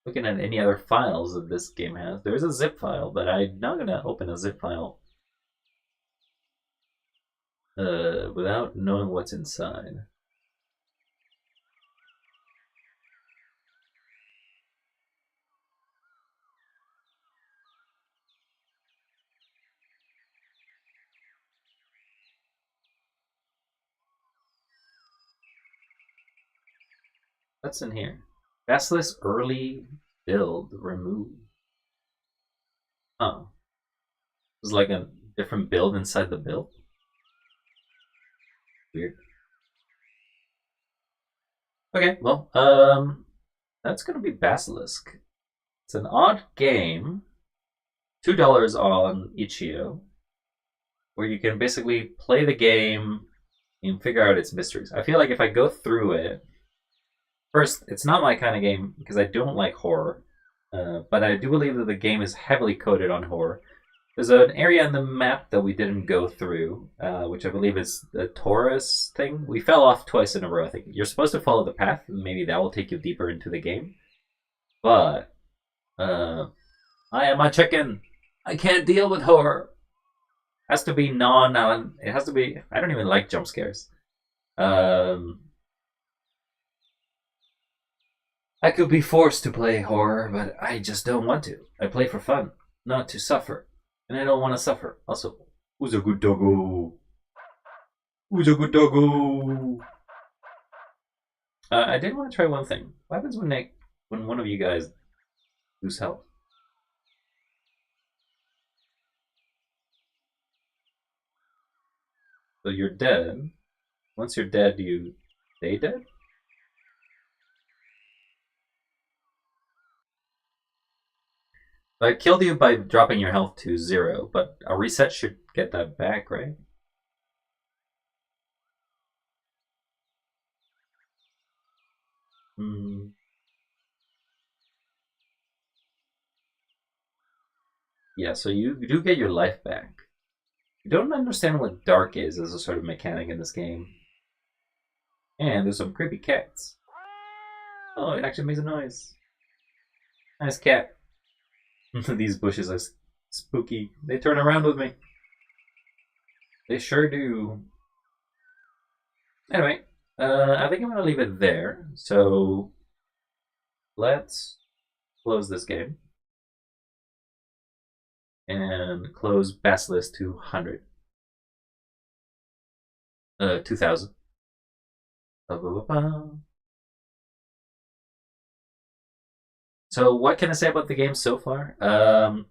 looking at any other files that this game has, there's a zip file, but I'm not gonna open a zip file without knowing what's inside. What's in here? Basilisk early build removed. Oh. There's like a different build inside the build? Weird. Okay, well, that's gonna be Basilisk. It's an odd game. $2 on itch.io, where you can basically play the game and figure out its mysteries. I feel like if I go through it, first, it's not my kind of game because I don't like horror, but I do believe that the game is heavily coded on horror. There's an area in the map that we didn't go through, which I believe is the Taurus thing. We fell off twice in a row, I think. You're supposed to follow the path, and maybe that will take you deeper into the game. But, I am a chicken. I can't deal with horror. It has to be it has to be, I don't even like jump scares. I could be forced to play horror, but I just don't want to. I play for fun, not to suffer. And I don't want to suffer. Also, who's a good doggo? Who's a good doggo? I did want to try one thing. What happens when one of you guys lose health? So you're dead. Once you're dead, do you stay dead? I killed you by dropping your health to 0, but a reset should get that back, right? Hmm. Yeah, so you do get your life back. You don't understand what dark is as a sort of mechanic in this game. And there's some creepy cats. Oh, it actually makes a noise. Nice cat. These bushes are spooky. They turn around with me. They sure do. Anyway, I think I'm going to leave it there. So let's close this game. And close Basilisk to 100. 2000. So what can I say about the game so far? I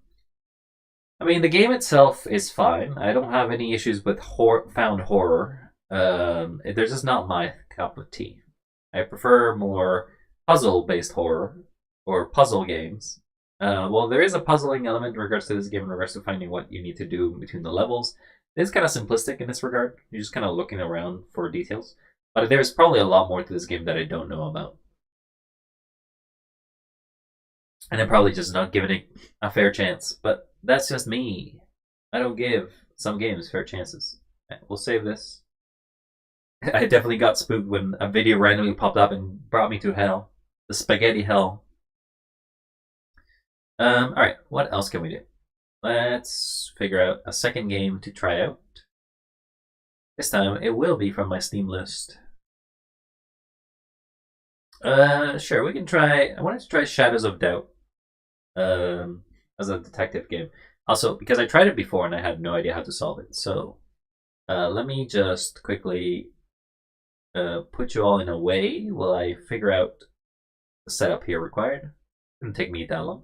mean, the game itself is fine. I don't have any issues with found horror. They're just not my cup of tea. I prefer more puzzle-based horror or puzzle games. Well, there is a puzzling element in regards to this game in regards to finding what you need to do between the levels. It's kind of simplistic in this regard. You're just kind of looking around for details. But there's probably a lot more to this game that I don't know about. And I'm probably just not giving it a fair chance. But that's just me. I don't give some games fair chances. We'll save this. I definitely got spooked when a video randomly popped up and brought me to hell. The spaghetti hell. Alright, what else can we do? Let's figure out a second game to try out. This time it will be from my Steam list. Sure, we can try. I wanted to try Shadows of Doubt as a detective game. Also, because I tried it before and I had no idea how to solve it. So let me just quickly put you all in a way while I figure out the setup here required. It didn't take me that long.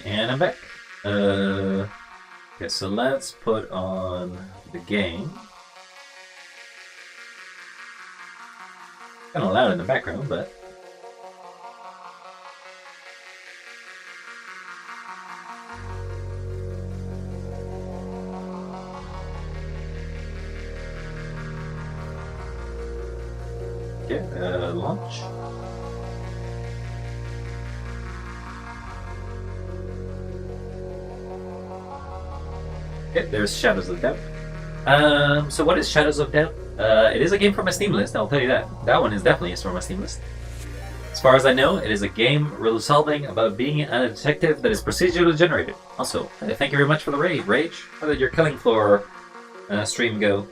And I'm back. Okay, so let's put on the game. Kind of loud in the background, but okay. Launch. Okay, there's Shadows of Doubt. So what is Shadows of Doubt? It is a game for my Steam list, I'll tell you that. That one is definitely for my Steam list. As far as I know, it is a game riddle solving about being a detective that is procedurally generated. Also, thank you very much for the raid, Rage. How did your Killing Floor stream go?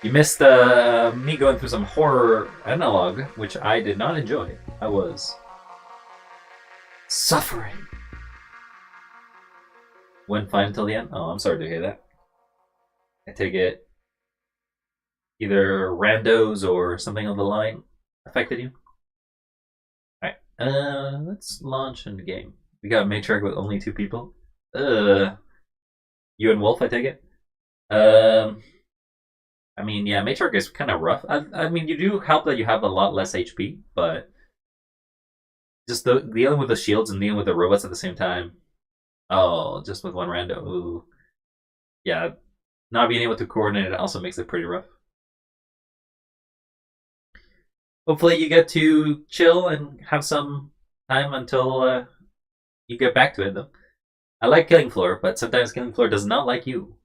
You missed me going through some horror analog, which I did not enjoy. I was suffering. Went fine until the end? Oh, I'm sorry to hear that. I take it either randos or something on the line affected you? Alright, let's launch into game. We got a matriarch with only 2 people. You and Wolf, I take it? I mean, yeah, matriarch is kind of rough. I mean, you do help that you have a lot less HP, but just dealing with the shields and dealing with the robots at the same time. Oh, just with one rando. Ooh. Yeah, not being able to coordinate it also makes it pretty rough. Hopefully you get to chill and have some time until you get back to it, though. I like Killing Floor, but sometimes Killing Floor does not like you.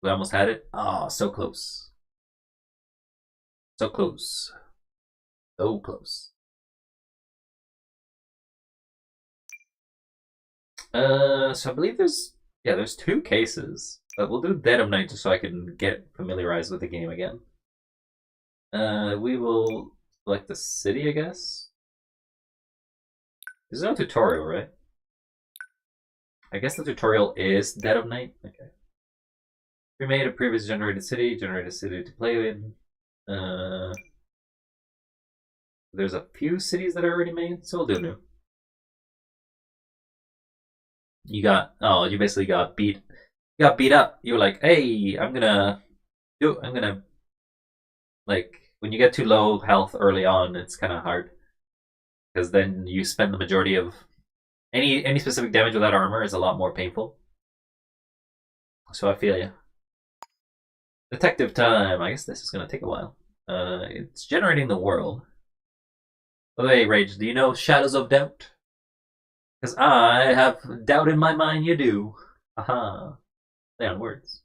We almost had it. Oh, so close. So close. So close. So I believe there's 2 cases. But we'll do Dead of Night just so I can get familiarized with the game again. We will select the city, I guess. There's no tutorial, right? I guess the tutorial is Dead of Night. Okay. We made a previous generated city to play in. There's a few cities that are already made, so we'll do new. You basically got beat up. You were like, hey, I'm gonna like, when you get too low health early on, it's kind of hard because then you spend the majority of any specific damage without armor is a lot more painful. So I feel you. Detective time. I guess this is gonna take a while. It's generating the world. By the way, Rage, do you know Shadows of Doubt? Because I have doubt in my mind you do. Aha. Play on words.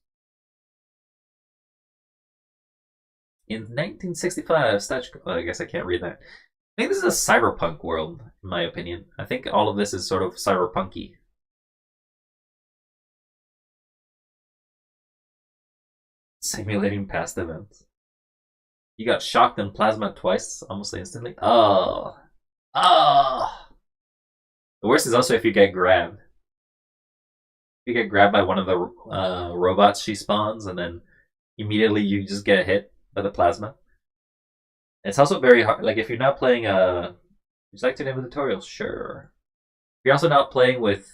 In 1965, I guess I can't read that. I think this is a cyberpunk world, in my opinion. I think all of this is sort of cyberpunky. Simulating past events. You got shocked in plasma twice, almost instantly. Oh. Oh. The worst is also if you get grabbed. If you get grabbed by one of the robots she spawns, and then immediately you just get hit by the plasma. It's also very hard. Like, if you're not playing would you like to name a tutorial? Sure. If you're also not playing with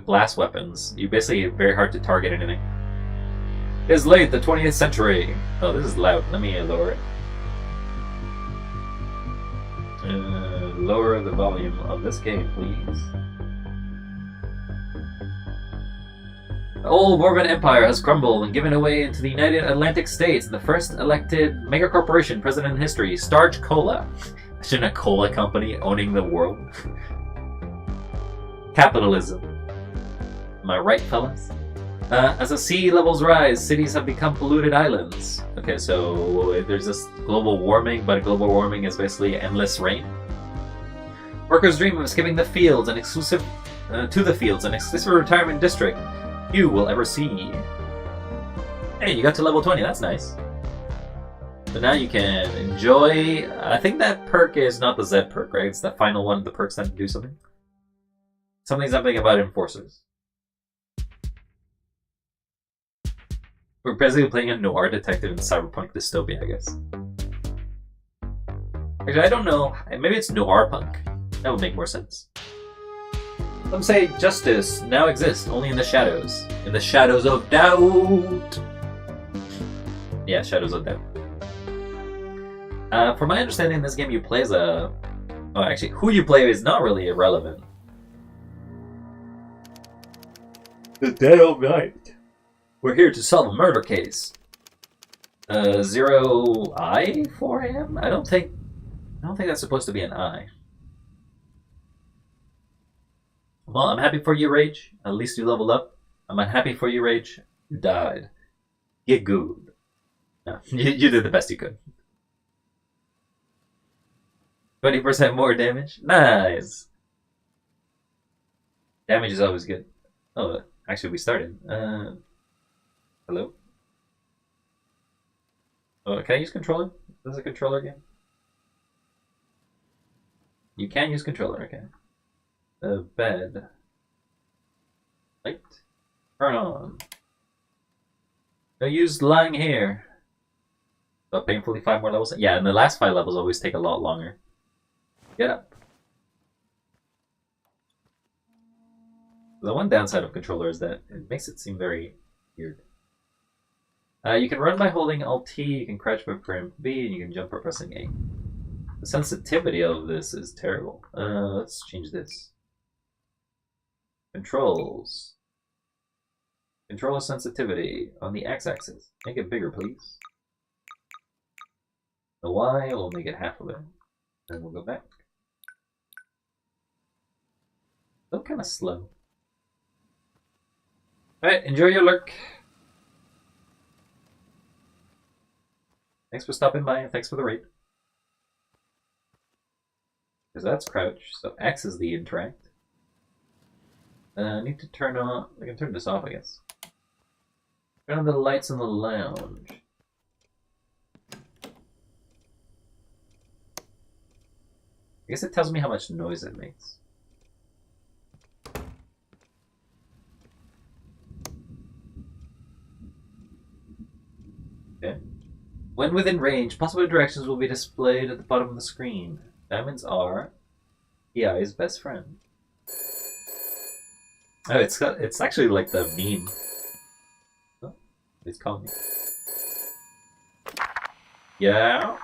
blast weapons, you basically very hard to target anything. It's late, the 20th century. Oh, this is loud. Let me lower it. Lower the volume of this game, please. The old Mormon Empire has crumbled and given away into the United Atlantic States, the first elected megacorporation president in history, Starch Cola. Imagine a cola company owning the world. Capitalism. Am I right, fellas? As the sea levels rise, cities have become polluted islands. Okay, so there's this global warming, but global warming is basically endless rain. Workers dream of escaping the fields and exclusive retirement district you will ever see. Hey, you got to level 20. That's nice. So now you can enjoy. I think that perk is not the Z perk, right? It's the final one of the perks that do something. Something about enforcers. We're basically playing a noir detective in cyberpunk dystopia, I guess. Actually, I don't know. Maybe it's noir punk. That would make more sense. Some say justice now exists only in the shadows. In the shadows of doubt. Yeah, shadows of doubt. From my understanding, in this game you play as a... Oh, actually, who you play is not really irrelevant. The dead of night. We're here to solve a murder case. 0I 4am? I don't think that's supposed to be an I. Well, I'm happy for you, Rage. At least you leveled up. I'm unhappy for you, Rage. You died. Get good. No, you did the best you could. 20% more damage? Nice! Damage is always good. Oh, actually we started. Hello? Oh, can I use controller? This is a controller game? You can use controller, okay. Bed. Light. Turn on. I used lying here. But painfully 5 more levels? Yeah, and the last 5 levels always take a lot longer. Get up. The one downside of controller is that it makes it seem very weird. You can run by holding Alt T, you can crouch by pressing B, and you can jump by pressing A. The sensitivity of this is terrible. Let's change this. Controls. Controller sensitivity on the x-axis. Make it bigger, please. The y will make it half of it. Then we'll go back. Still kind of slow. Alright, enjoy your lurk. Thanks for stopping by and thanks for the raid. Because that's crouch, so X is the interact. I need to turn on... I can turn this off, I guess. Turn on the lights in the lounge. I guess it tells me how much noise it makes. Okay. When within range, possible directions will be displayed at the bottom of the screen. Diamonds are EI's best friend. Oh, it's actually like the meme. Oh, it's calling me. Yeah?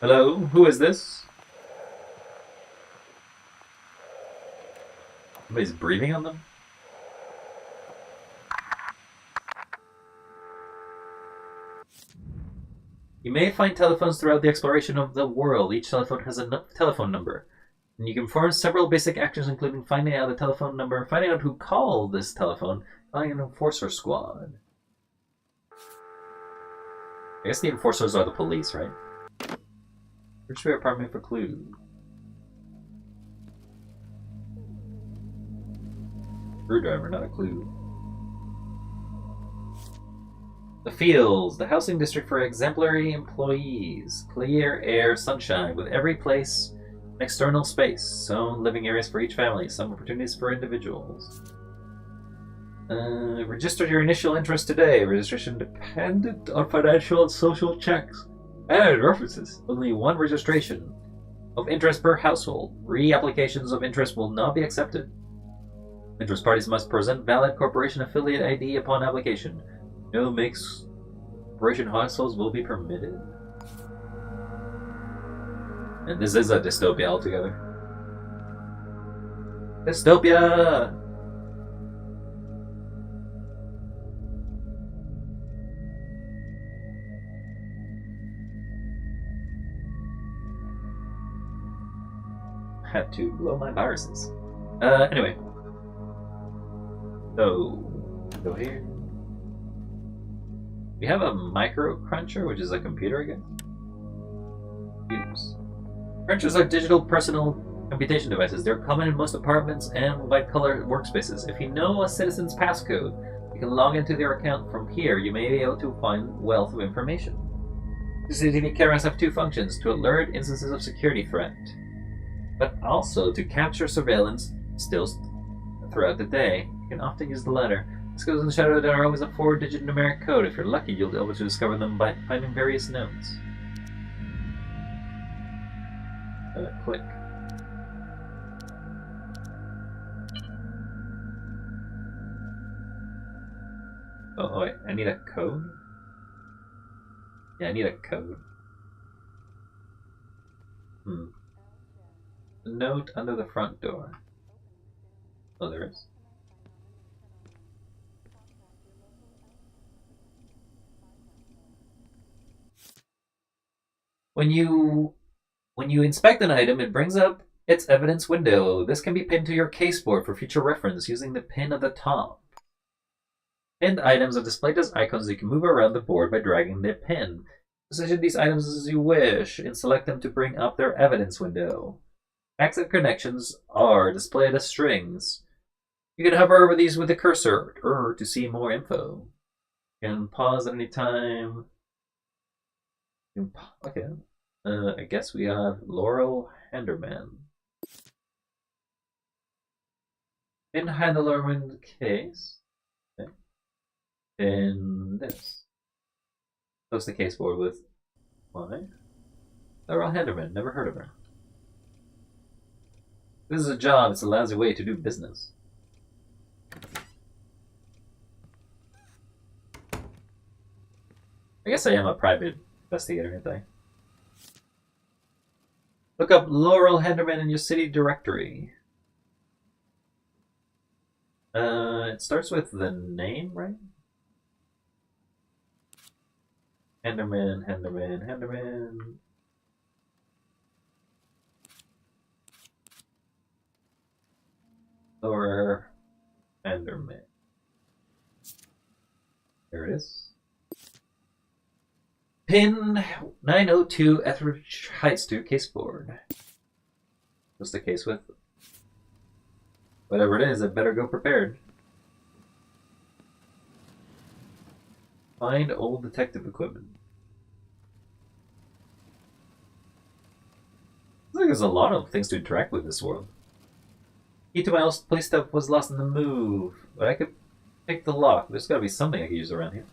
Hello? Who is this? Somebody's breathing on them? You may find telephones throughout the exploration of the world. Each telephone has a telephone number. And you can perform several basic actions, including finding out the telephone number, finding out who called this telephone, calling an enforcer squad. I guess the enforcers are the police, right? Search for your apartment for clues. Screwdriver, not a clue. The fields, the housing district for exemplary employees. Clear air, sunshine, with every place an external space. Zone living areas for each family. Some opportunities for individuals. Register your initial interest today. Registration dependent on financial and social checks. And references. Only one registration of interest per household. Re-applications of interest will not be accepted. Interest parties must present valid corporation affiliate ID upon application. No mixed corporation households will be permitted. And this is a dystopia altogether. Dystopia! I had to blow my viruses. Anyway. So, go here. We have a micro cruncher, which is a computer, I guess. Use. Crunchers are digital personal computation devices. They're common in most apartments and white-collar workspaces. If you know a citizen's passcode, you can log into their account from here. You may be able to find wealth of information. CCTV cameras have two functions: to alert instances of security threat, but also to capture surveillance stills throughout the day. You can often use the latter. This goes in the shadow that are always a 4-digit numeric code. If you're lucky, you'll be able to discover them by finding various notes. Click. Oh, wait, I need a code? Yeah, I need a code. Note under the front door. Oh, there is. When you inspect an item, it brings up its evidence window. This can be pinned to your caseboard for future reference using the pin at the top. Pinned items are displayed as icons you can move around the board by dragging the pin. Position these items as you wish and select them to bring up their evidence window. Facts and connections are displayed as strings. You can hover over these with the cursor or to see more info. You can pause at any time. Okay. I guess we have Laurel Henderman. In Henderman case. Okay. In this. Post the case board with why? Laurel Henderman, never heard of her. This is a job, it's a lousy way to do business. I guess I am a private investigator, aren't I? Look up Laurel Henderman in your city directory. It starts with the name, right? Henderman, Henderman, Henderman. Laurel Henderman. There it is. Pin 902 Etheridge Heights to caseboard. What's the case with? Whatever it is, it better go prepared. Find old detective equipment. Looks like there's a lot of things to interact with this world. Key to my place stuff was lost in the move, but I could pick the lock. There's gotta be something I can use around here.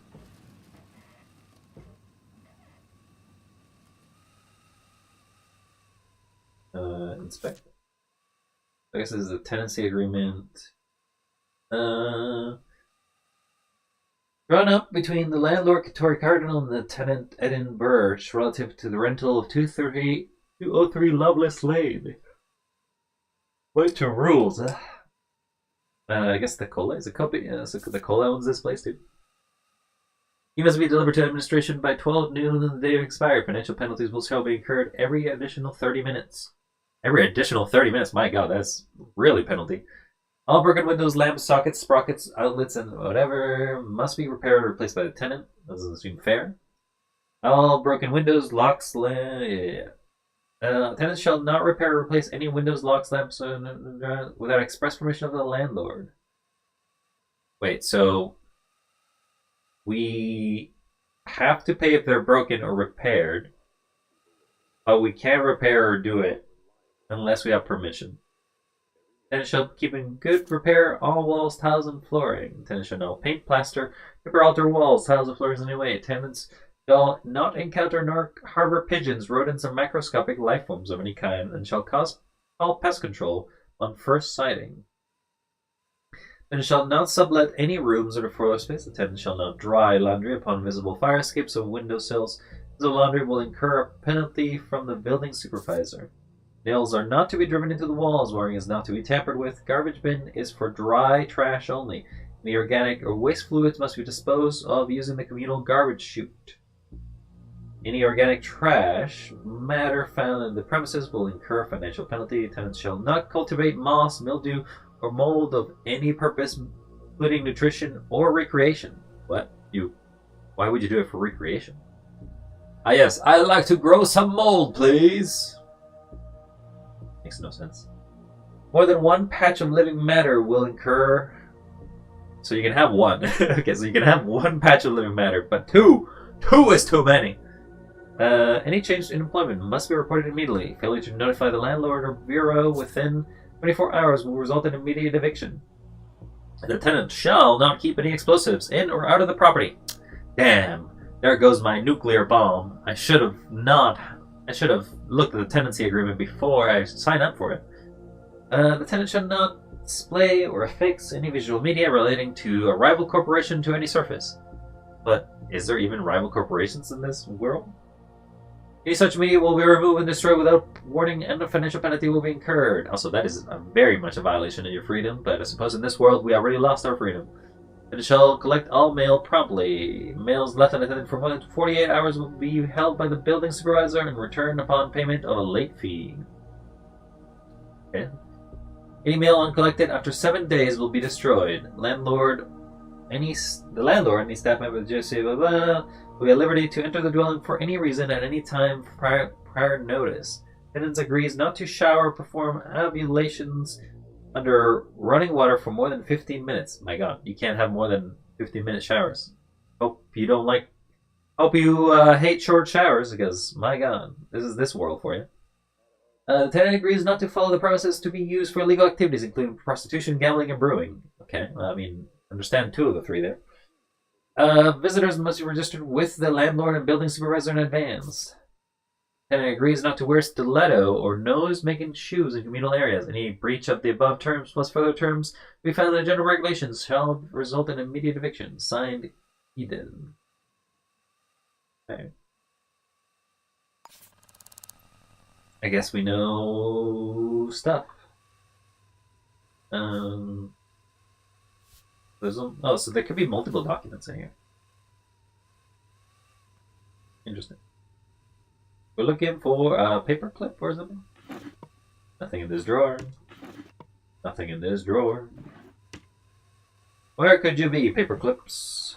Inspect. I guess this is a tenancy agreement. Drawn up between the landlord Tori Cardinal and the tenant Eden Birch relative to the rental of 203 Loveless Lane. Wait to rules. I guess the Cola is a company. So the Cola owns this place too. He must be delivered to administration by 12 noon on the day of expiry. Financial penalties shall be incurred every additional 30 minutes. Every additional 30 minutes? My god, that's really penalty. All broken windows, lamps, sockets, sprockets, outlets, and whatever must be repaired or replaced by the tenant. That doesn't seem fair. All broken windows, locks, tenants shall not repair or replace any windows, locks, lamps, without express permission of the landlord. Wait, so we have to pay if they're broken or repaired, but we can't repair or do it unless we have permission. Tenants shall keep in good repair all walls, tiles, and flooring. Tenants shall not paint, plaster, or alter walls, tiles, or floors in any way. Tenants shall not encounter nor harbor pigeons, rodents, or macroscopic life forms of any kind, and shall call pest control on first sighting. Tenants shall not sublet any rooms or floor space. The tenant shall not dry laundry upon visible fire escapes or windowsills. The laundry will incur a penalty from the building supervisor. Nails are not to be driven into the walls. Wiring is not to be tampered with. Garbage bin is for dry trash only. Any organic or waste fluids must be disposed of using the communal garbage chute. Any organic trash matter found in the premises will incur a financial penalty. Tenants shall not cultivate moss, mildew, or mold of any purpose, including nutrition or recreation. What? Why would you do it for recreation? Ah yes, I'd like to grow some mold, please. Makes no sense. More than one patch of living matter will incur... So you can have one. Okay, so you can have one patch of living matter, but two is too many. Any change in employment must be reported immediately. Failure to notify the landlord or bureau within 24 hours will result in immediate eviction. The tenant shall not keep any explosives in or out of the property. Damn, there goes my nuclear bomb. I should have not I should have looked at the tenancy agreement before I signed up for it. The tenant should not display or affix any visual media relating to a rival corporation to any surface. But is there even rival corporations in this world? Any such media will be removed and destroyed without warning, and a financial penalty will be incurred. Also, that is very much a violation of your freedom, but I suppose in this world we already lost our freedom. And it shall collect all mail promptly. Mails left unattended for more than 48 hours will be held by the building supervisor and returned upon payment of a late fee. Okay. Any mail uncollected after 7 days will be destroyed. The landlord, any staff member of the GSC, blah, blah, will be at liberty to enter the dwelling for any reason at any time prior notice. Tenants agrees not to shower or perform ablutions under running water for more than 15 minutes. My God, you can't have more than 15-minute showers. Hope you hate short showers, because my God, this is this world for you. The tenant agrees not to follow the premises to be used for illegal activities, including prostitution, gambling, and brewing. Okay, well, I mean, understand 2 of the 3 there. Visitors must be registered with the landlord and building supervisor in advance. Tenant agrees not to wear stiletto or nose-making shoes in communal areas. Any breach of the above terms plus further terms to be found in the general regulations shall result in immediate eviction. Signed, Eden. Okay. I guess we know stuff. So there could be multiple documents in here. Interesting. We're looking for a paperclip or something. Nothing in this drawer. Nothing in this drawer. Where could you be, paperclips?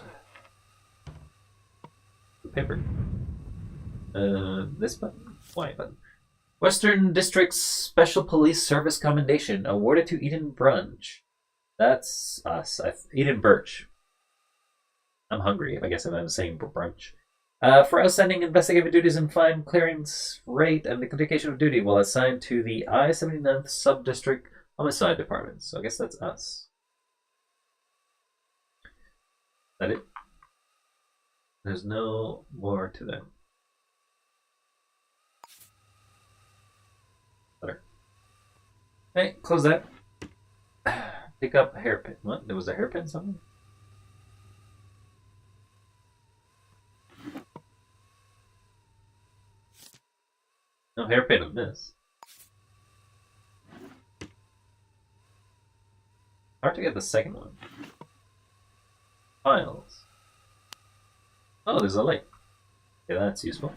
Paper. This button? Why button? Western District's Special Police Service Commendation awarded to Eden Brunch. That's us. Eden Birch. I'm hungry, I guess, if I'm saying brunch. For outstanding investigative duties and fine clearance rate and the communication of duty while assigned to the I-79th Sub-District Homicide Department. So I guess that's us. Is that it? There's no more to that. Better. Okay, close that. Pick up a hairpin. What? There was a hairpin somewhere? No hairpin of this. Hard to get the second one. Files. Oh, there's a light. Okay, that's useful.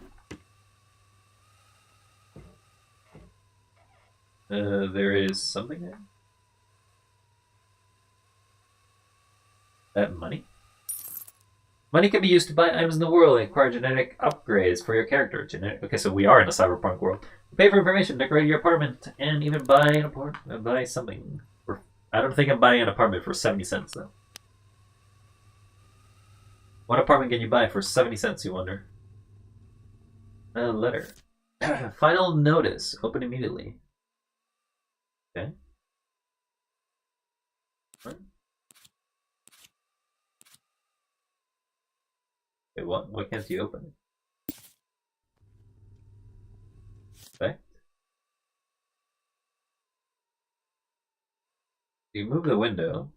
There is something there. That money? Money can be used to buy items in the world and acquire genetic upgrades for your character. Okay, so we are in a cyberpunk world. Pay for information, decorate your apartment, and even buy something. I don't think I'm buying an apartment for 70 cents, though. What apartment can you buy for 70 cents, you wonder? A letter. Final notice. Open immediately. Okay. What? Okay, why can't you open it? Okay. You move the window.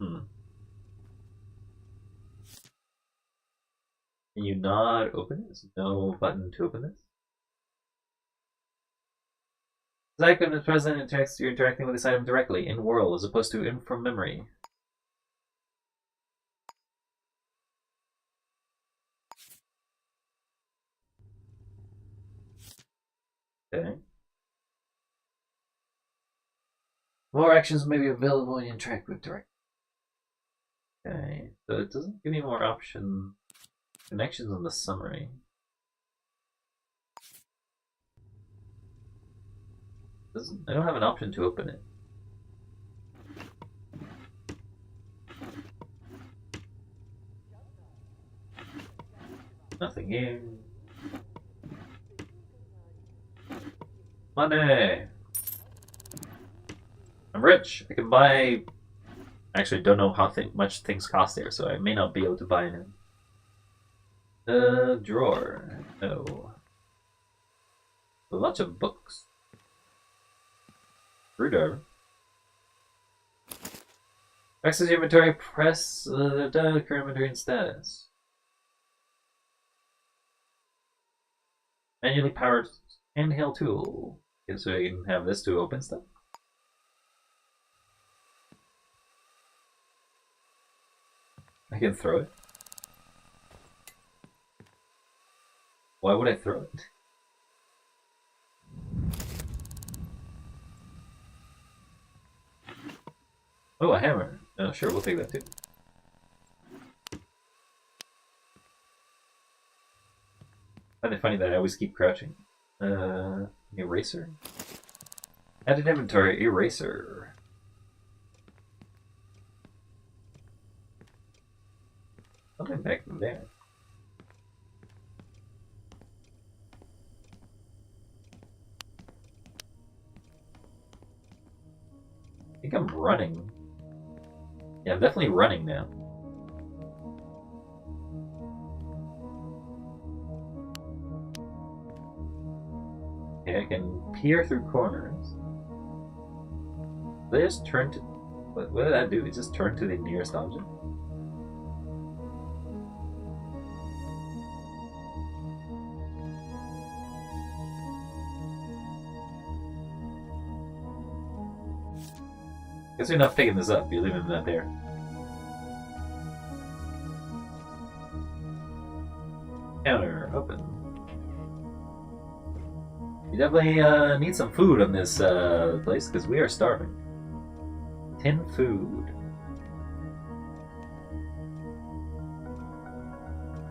Can you not open this? No button to open this? This icon is present in text. You're interacting with this item directly, in world, as opposed to in from memory. Okay. More actions may be available when you interact with direct. Okay, so it doesn't give me more options. Connections on the summary. I don't have an option to open it. Nothing here. Money! I'm rich. I can buy Actually, don't know how much things cost there, so I may not be able to buy any. Drawer. No. Lots of books. Screwdriver. Access your inventory, press the current inventory and status. Manually powered handheld tool. Okay, so you can have this to open stuff. I can throw it. Why would I throw it? Oh, a hammer. Oh, sure, we'll take that too. I find it funny that I always keep crouching. Eraser. Added inventory, eraser. Something back there. I think I'm running. Yeah, I'm definitely running now. Okay, I can peer through corners. Did I just turn to... What did that do? It just turned to the nearest object? Guess you're not picking this up, you're leaving that there. Counter, open. We definitely need some food on this place, because we are starving. 10 food.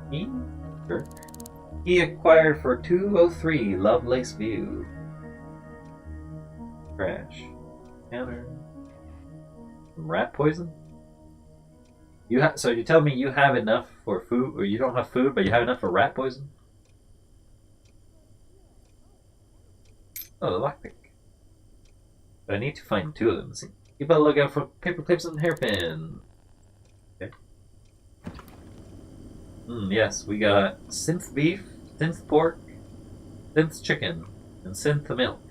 Key? Sure. Key acquired for 203, Lovelace View. Trash. Counter. Rat poison? So you tell me you have enough for food, or you don't have food, but you have enough for rat poison? Oh, the lockpick. But I need to find 2 of them. See, keep a lookout for paper clips and hairpin. Okay. Yes, we got synth beef, synth pork, synth chicken, and synth milk.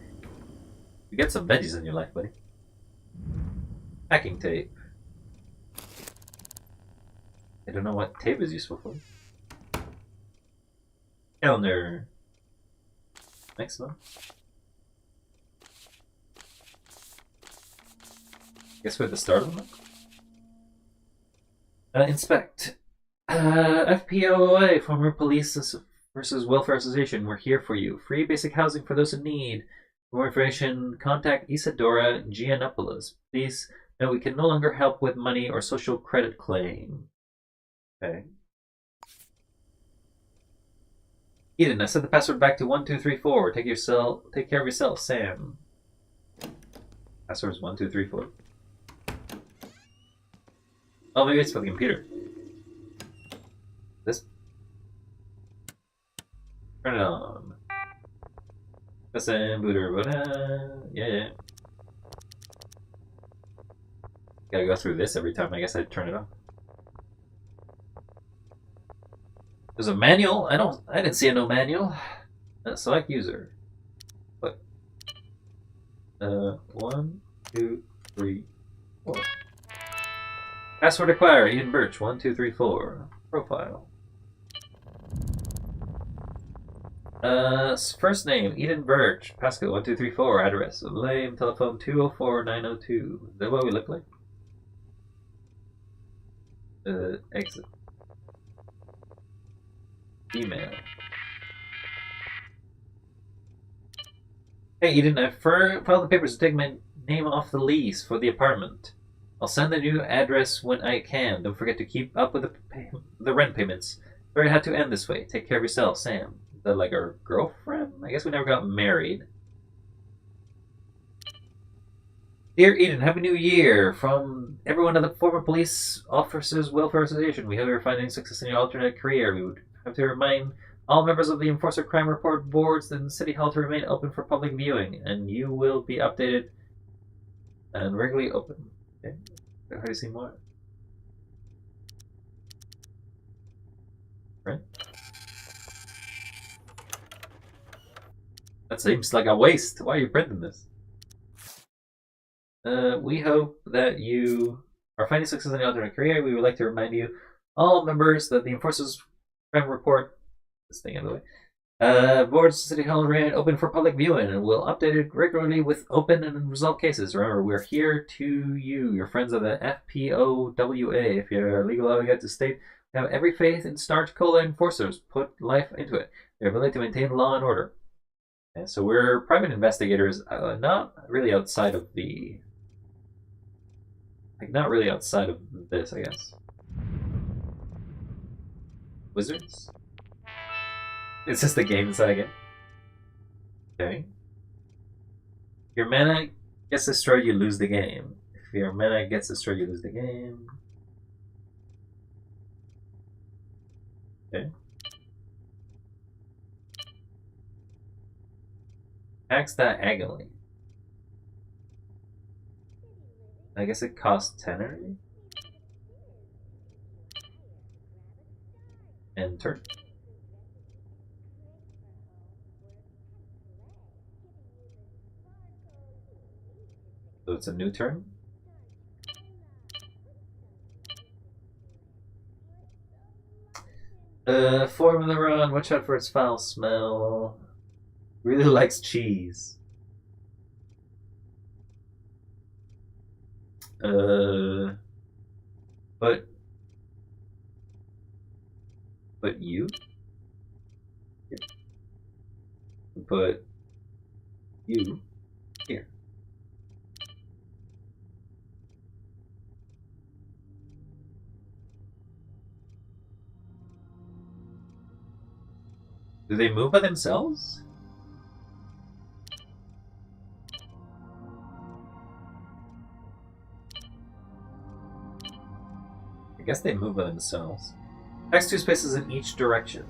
You get some veggies in your life, buddy. Packing tape. I don't know what tape is useful for. Calendar. Next one. Guess we're at the start of them. Inspect. FPOA, former police versus welfare association. We're here for you. Free basic housing for those in need. For more information, contact Isadora Giannopoulos. Please note we can no longer help with money or social credit claim. Okay. Eden, I set the password back to 1234. Take care of yourself, Sam. Password is 1234. Oh, maybe it's for the computer. This. Turn it on. Listen, booter, yeah. Gotta go through this every time. I guess I'd turn it on. There's a manual. I didn't see no manual. Select user. What? 1, 2, 3, 4. Password acquired. Eden Birch. 1, 2, 3, 4. Profile. First name Eden Birch. Passcode 1, 2, 3, 4. Address. Name. Telephone 204-902. Is that what we look like? Exit. Email. Hey Eden, I filed the papers to take my name off the lease for the apartment. I'll send the new address when I can. Don't forget to keep up with the rent payments. Sorry I had to end this way. Take care of yourself, Sam. Is that like our girlfriend? I guess we never got married. Dear Eden, Happy New Year! From everyone at the former police officers welfare association, we hope you're finding success in your alternate career. We would have to remind all members of the Enforcer Crime Report boards in City Hall to remain open for public viewing, and you will be updated and regularly open. Okay. Have you seen more? Right? That seems like a waste. Why are you printing this? We hope that you are finding success in the alternate career. We would like to remind you, all members, that the Enforcers Crime Report, this thing out of the way, boards City Hall ran open for public viewing and will update it regularly with open and resolved cases. Remember, we're here to you, your friends of the FPOWA. If you're legally obligated to state, have every faith in Star Cola Enforcers. Put life into it. Their ability to maintain law and order. And so we're private investigators, not really outside of the... Like, not really outside of this, I guess. Wizards? It's just the game inside again. Okay. If your mana gets destroyed, you lose the game. If your mana gets destroyed, you lose the game. Okay. Tax diagonally. I guess it costs 10 energy. And turn. So it's a new turn. Formula Run, watch out for its foul smell. Really likes cheese. But you? Here. But you here. Do they move by themselves? I guess they move by themselves. X 2 spaces in each direction.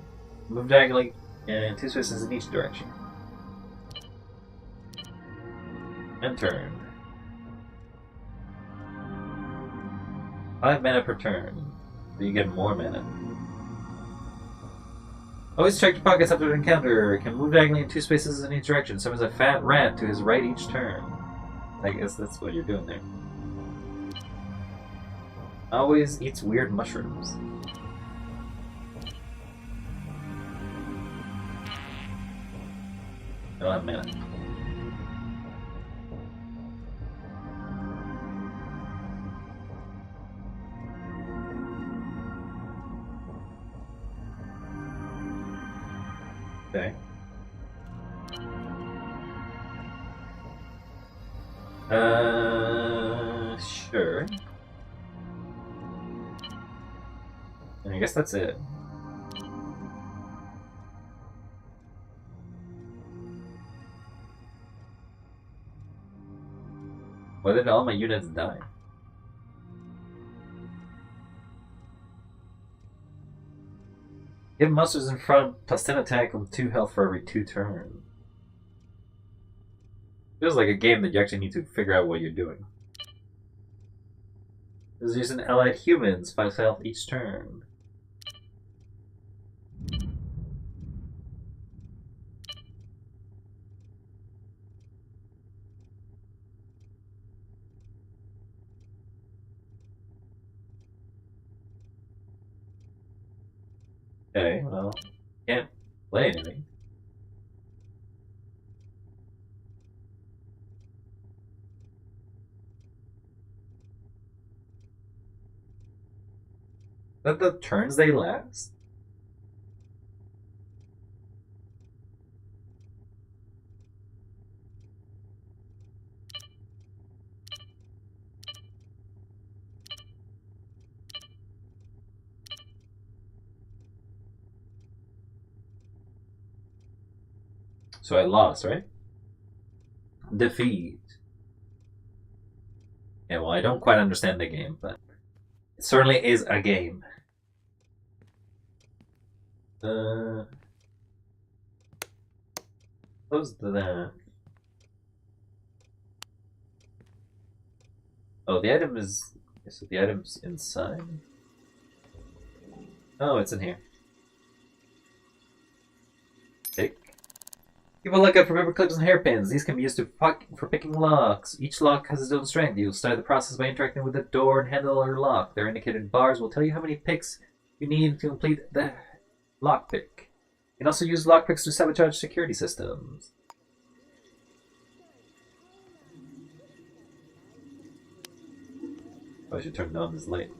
Move diagonally and 2 spaces in each direction. And turn. 5 mana per turn. So you get more mana. Always check your pockets after an encounter. Can move diagonally in 2 spaces in each direction. Summons a fat rat to his right each turn. I guess that's what you're doing there. Always eats weird mushrooms. I don't have mana. Okay. Sure. And I guess that's it. Why did all my units die? Give monsters in front plus 10 attack with 2 health for every 2 turns. Feels like a game that you actually need to figure out what you're doing. This is using allied humans, 5 health each turn. Okay, well, can't play anything. Is that the turns they last? So I lost, right? Defeat. Yeah, well, I don't quite understand the game, but it certainly is a game. Close that. Oh, the item is So the item's inside. Oh, it's in here. Take. Keep a lookout for paper clips and hairpins. These can be used for picking locks. Each lock has its own strength. You'll start the process by interacting with the door and handle or lock. Their indicated bars will tell you how many picks you need to complete the lockpick. You can also use lockpicks to sabotage security systems. Oh, I should turn on this light.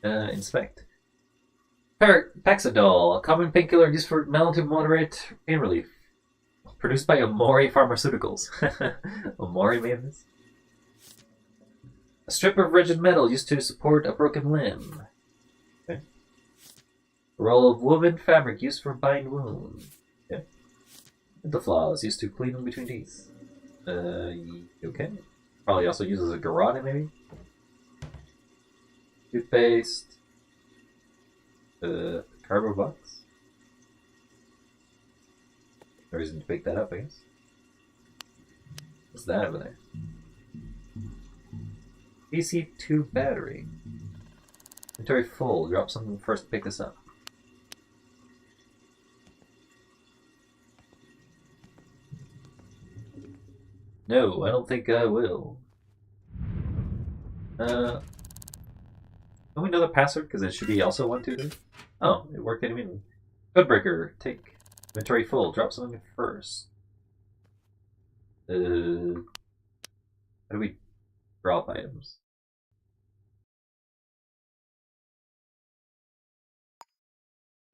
Inspect. Paxidol, a common painkiller used for mild to moderate pain relief. Produced by Omori Pharmaceuticals. Omori made this? A strip of rigid metal used to support a broken limb. Okay. A roll of woven fabric used for bind wound. Okay. Dental floss used to clean in between teeth. Okay. Probably also uses a garrote, maybe? Toothpaste. Cardboard box. No reason to pick that up, I guess. What's that over there? PC2 battery. Inventory full. Drop something first to pick this up. No, I don't think I will. Can we know the password? Because it should be also 1, 2, 3. Oh, it worked anyway. Codebreaker. Take inventory full. Drop something first. How do we drop items?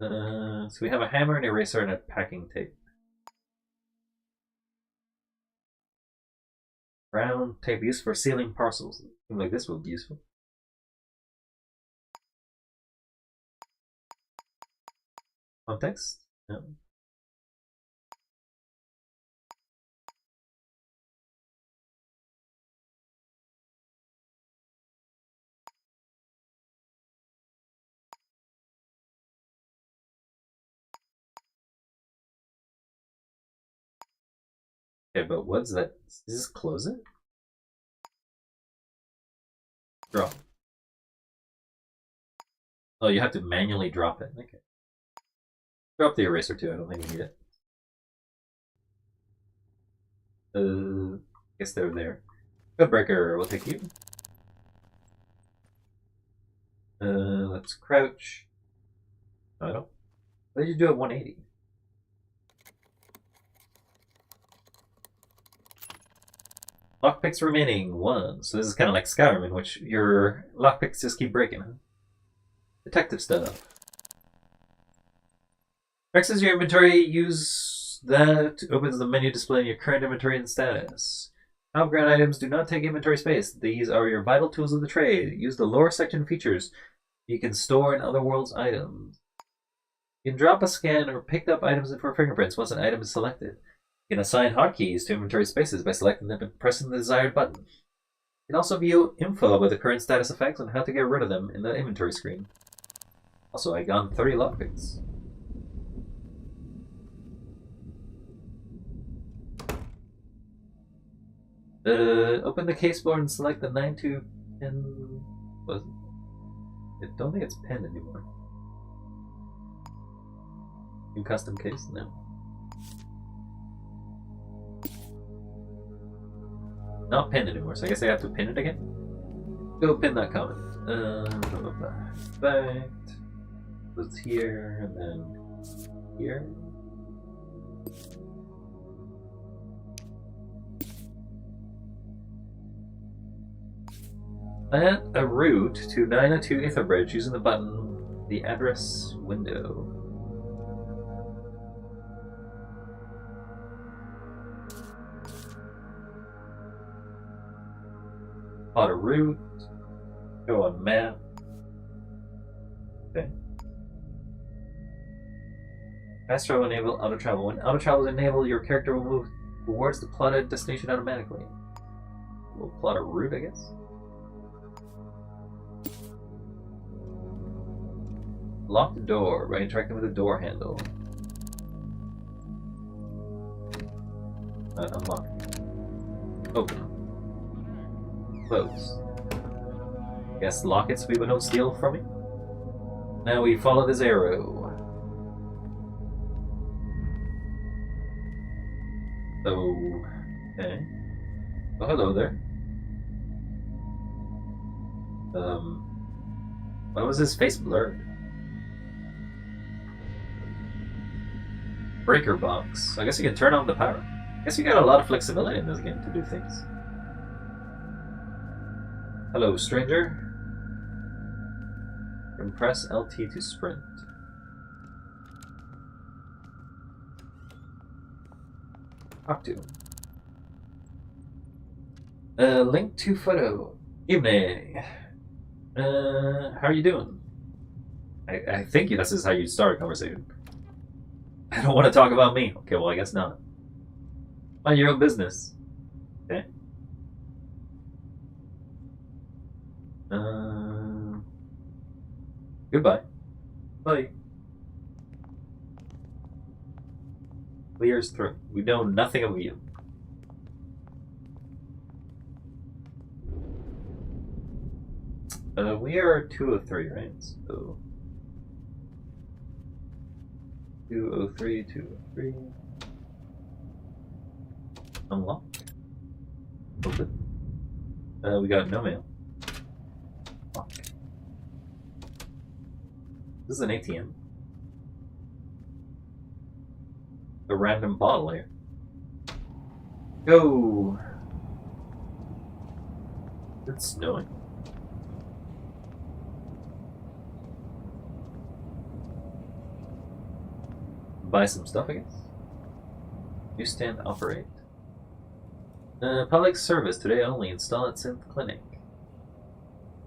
So we have a hammer, an eraser, and a packing tape. Brown tape used for sealing parcels. Something like this would be useful. Context? No. Okay, but what's that? Does this close it? Drop. Oh, you have to manually drop it. Okay. Drop the eraser too. I don't think we need it. Guess they're there. Codebreaker, we'll take you. Let's crouch. No, I don't. What did you do at 180? Lockpicks remaining 1. So this is kind of like Skyrim, in which your lockpicks just keep breaking. Huh? Detective stuff. Access your inventory. Use that. Opens the menu displaying your current inventory and status. Outground items do not take inventory space. These are your vital tools of the trade. Use the lower section features. You can store in other worlds items. You can drop a scan or pick up items for fingerprints once an item is selected. You can assign hotkeys to inventory spaces by selecting them and pressing the desired button. You can also view info about the current status effects and how to get rid of them in the inventory screen. Also, I got 30 lockpicks. Open the case board and select the 9-2 pin. I don't think it's pinned anymore. New custom case? No. Not pinned anymore, so I guess I have to pin it again? Go pin that comment. Fact. Was here, and then here. Add a route to 902 Etherbridge using the button, the address window. Plot a route. Go on map. Okay. Fast travel enable auto travel. When auto travel is enabled, your character will move towards the plotted destination automatically. We'll plot a route, I guess. Lock the door by interacting with the door handle. Unlock. Open. Close. Guess lockets we don't steal from you. Now we follow this arrow. Okay. Oh, hello there. Why was his face blurred? Breaker box. I guess you can turn on the power. I guess you got a lot of flexibility in this game to do things. Hello, stranger. You can press LT to sprint. Talk to him. Link to photo. Evening. How are you doing? I think this is how you start a conversation. I don't want to talk about me. Okay, well, I guess not. Mind your own business. Okay. Goodbye. Bye. Clears through. We know nothing of you. We are 203, right? So 203, 203. Unlock. Open. We got no mail. Lock. This is an ATM. A random bottle here. Go! It's snowing. Buy some stuff, I guess. Newsstand operate. Public service today only. Install at Synth Clinic.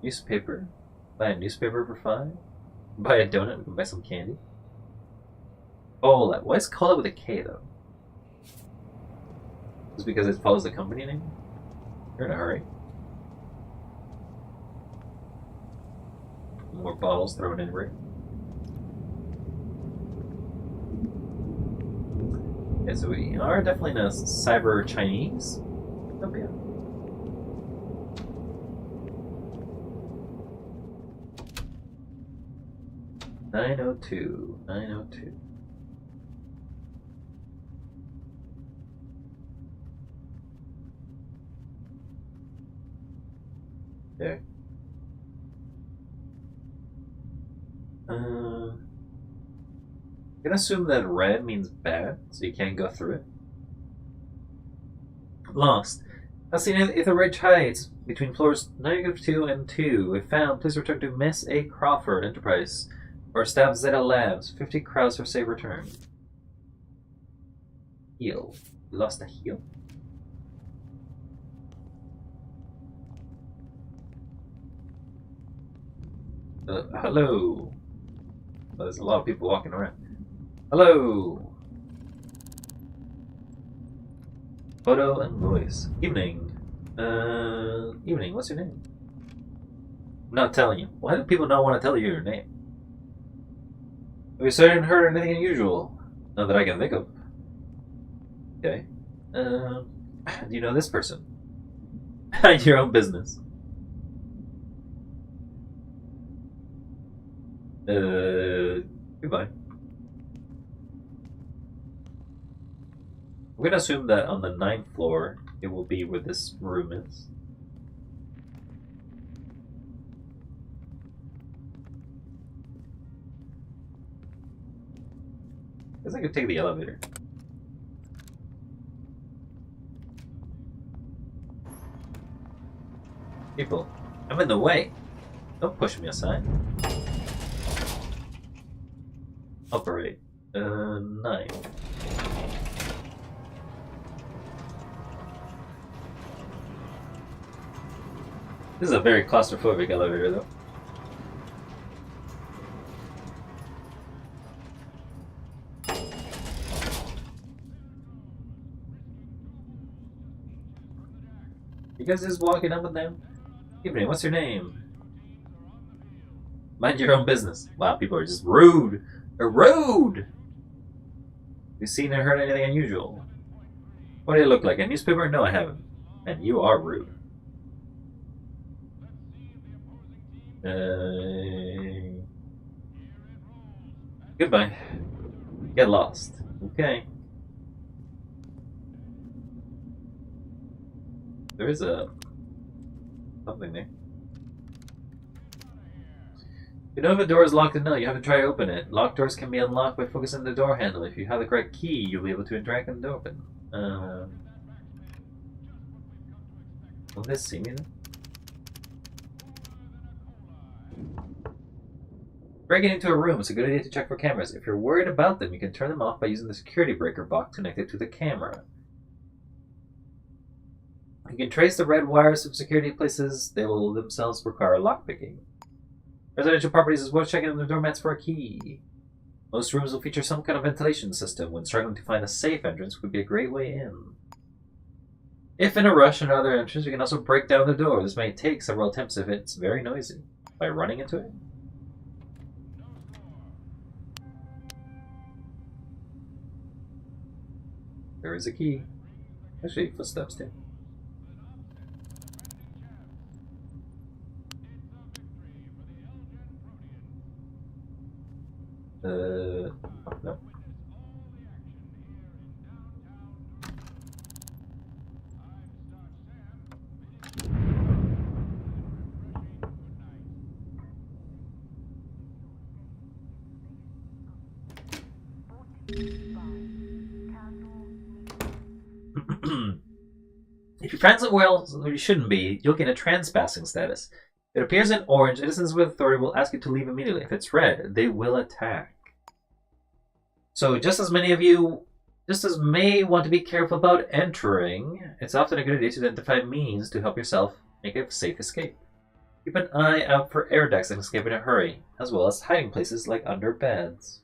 Newspaper. Buy a newspaper for 5. Buy a donut. We can buy some candy. Cola. Why is Cola with a K though? Is it because it follows the company name? You're in a hurry. More bottles thrown in right. Okay, so we are definitely in a cyber Chinese. Oh, yeah. $902. $902. Okay. I'm gonna assume that red means bad, so you can't go through it. Lost. I've seen Ether Ridge Heights between floors -2 and 2. If found, please return to Miss A. Crawford Enterprise or Stab Zeta Labs. 50 crowns for safe return. Heal. Lost a heal? Hello. Well, there's a lot of people walking around. Hello. Photo and voice. Evening. Evening. What's your name? I'm not telling you. Why do people not want to tell you your name? Have you seen or heard anything unusual? Not that I can think of. Okay. Do you know this person? Mind your own business. Goodbye. We're gonna assume that on the 9th floor, it will be where this room is. Guess I could take the elevator. People, I'm in the way. Don't push me aside. Operate. 9. This is a very claustrophobic elevator, though. You guys just walking up and down? Evening, what's your name? Mind your own business. Wow, people are just rude. They're rude! You seen or heard anything unusual? What do you look like? A newspaper? No, I haven't. And you are rude. Goodbye. Get lost. Okay. There is a something there. You know if a door is locked or not, you have to try to open it. Locked doors can be unlocked by focusing on the door handle. If you have the correct key, you'll be able to interact with the door open. Will this see me then? Breaking into a room is a good idea to check for cameras. If you're worried about them, you can turn them off by using the security breaker box connected to the camera. You can trace the red wires of security places. They will themselves require lockpicking. Residential properties is worth checking on the doormats for a key. Most rooms will feature some kind of ventilation system. When struggling to find a safe entrance would be a great way in. If in a rush or other entrance, you can also break down the door. This may take several attempts if it's very noisy. By running into it? There is a key. Actually, footsteps too. No. If your friends are well, you shouldn't be, you'll get a trespassing status. If it appears in orange, citizens with authority will ask you to leave immediately. If it's red, they will attack. So just as many of you may want to be careful about entering, it's often a good idea to identify means to help yourself make a safe escape. Keep an eye out for air ducts and escape in a hurry, as well as hiding places like under beds.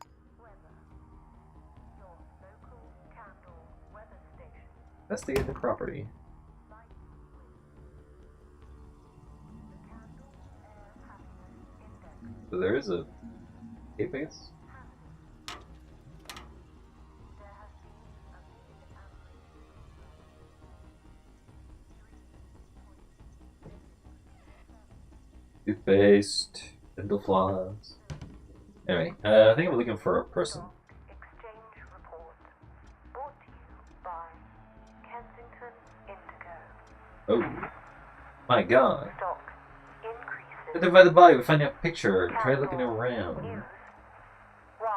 Investigate the property. So there is a cape, I guess. Toothpaste, dental floss. Anyway, I think I'm looking for a person. Exchange report brought to you by Kensington Indigo. Oh, my God. Stock increases. Identify the body. We find a picture. Try looking around. News 1.90%.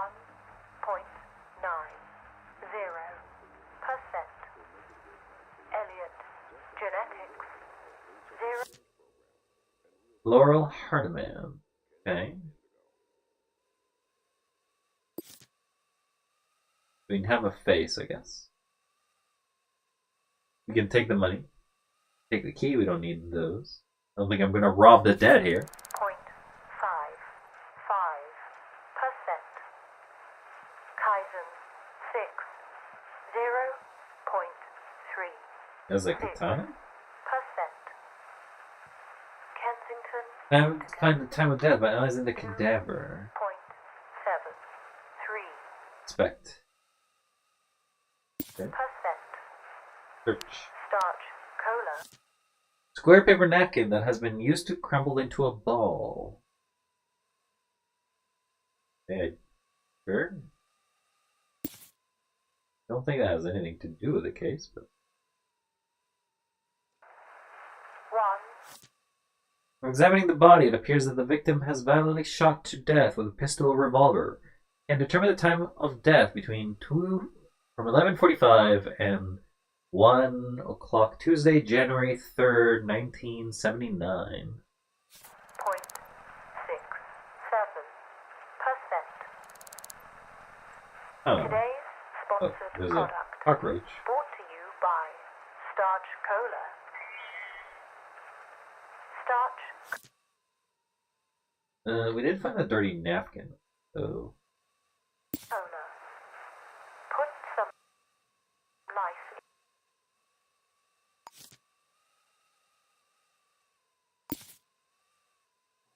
Elliot genetics 0. Laurel Hardiman. Okay. We can have a face, I guess. We can take the money. Take the key. We don't need those. I don't think I'm going to rob the dead here. 0.55%. Kaizen 6 0.3. That's like katana? Kensington. I find the time of death. My eyes in the cadaver. 0.73. Inspect. Okay. Search. Starch cola. Square paper napkin that has been used to crumble into a ball. Okay. Sure. Don't think that has anything to do with the case, but. 1. From examining the body, it appears that the victim has violently shot to death with a pistol or revolver, and determine the time of death between 11:45 and 1 o'clock Tuesday, January 3rd, 1979. 0.67%. Oh, Today's sponsored there's a product cockroach. brought to you by Starch Cola. Starch We did find a dirty napkin, so. Cola. Put some life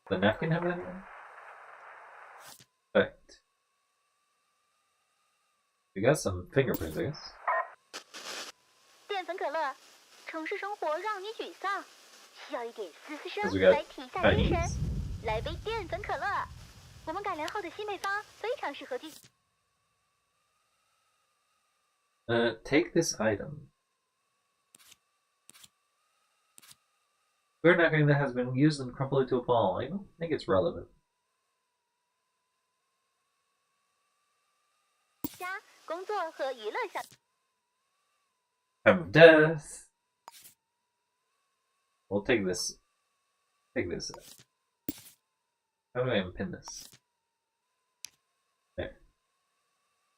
The napkin have anything? Perfect. We got some fingerprints, I guess. 粉可乐。城市生活让你沮丧，需要一点嘶嘶声 Because we got 来提下精神。 Chinese. 来杯淀粉可乐，我们改良后的新配方非常适合居。 Take this item. We're not going that has been used and crumpled into a ball. I don't think it's relevant. 家、工作和娱乐小。 Time of death. We'll take this. Take this. How do I unpin this? There.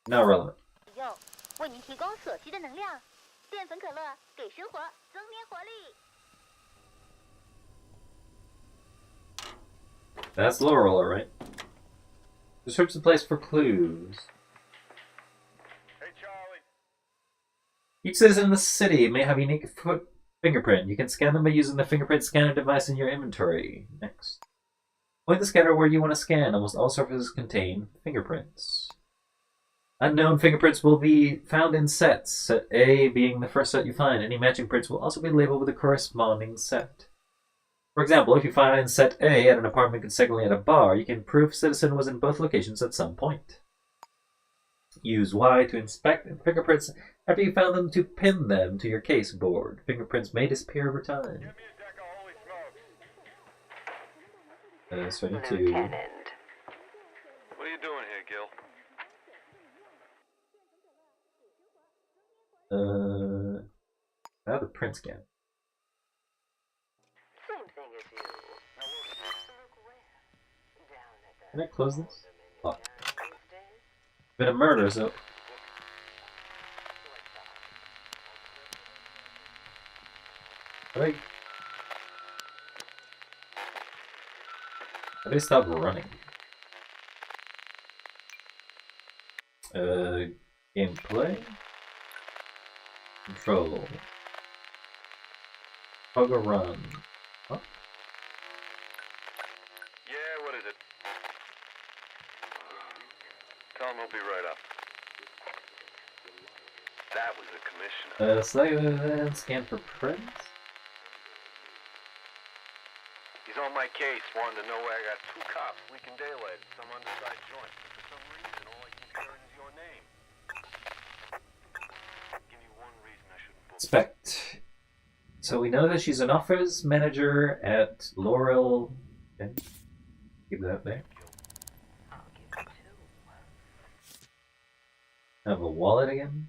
Not relevant. 用，为您提供所需的能量。淀粉可乐给生活增添活力。 That's Laurel, alright. Search the place for clues. Hey, Charlie. Each citizen in the city may have a unique fingerprint. You can scan them by using the fingerprint scanner device in your inventory. Next. Point the scanner where you want to scan. Almost all surfaces contain fingerprints. Unknown fingerprints will be found in sets. Set A being the first set you find. Any matching prints will also be labeled with a corresponding set. For example, if you find set A at an apartment consecutively at a bar, you can prove citizen was in both locations at some point. Use Y to inspect fingerprints after you found them to pin them to your case board. Fingerprints may disappear over time. Get me a deck of holy smokes. So I need to... Lieutenant. What are you doing here, Gil? Now the print scan. Same thing as you. Look where? Down at the Can I close this? Lock. these days? Been a murder, so... How do I stop running? Gameplay? Control. Toggle run. Huh? Yeah, what is it? Tell him I'll be right up. That was the commissioner. Select and scan for prints. He's on my case, wanting to know where I got 2 cops leaking daylight at some undersized joint. But for some reason, all I keep hearing is your name. Give me one reason I shouldn't book. Inspect. So we know that she's an office manager at Laurel. Okay. Keep that there. I'll give you 2. Have a wallet again.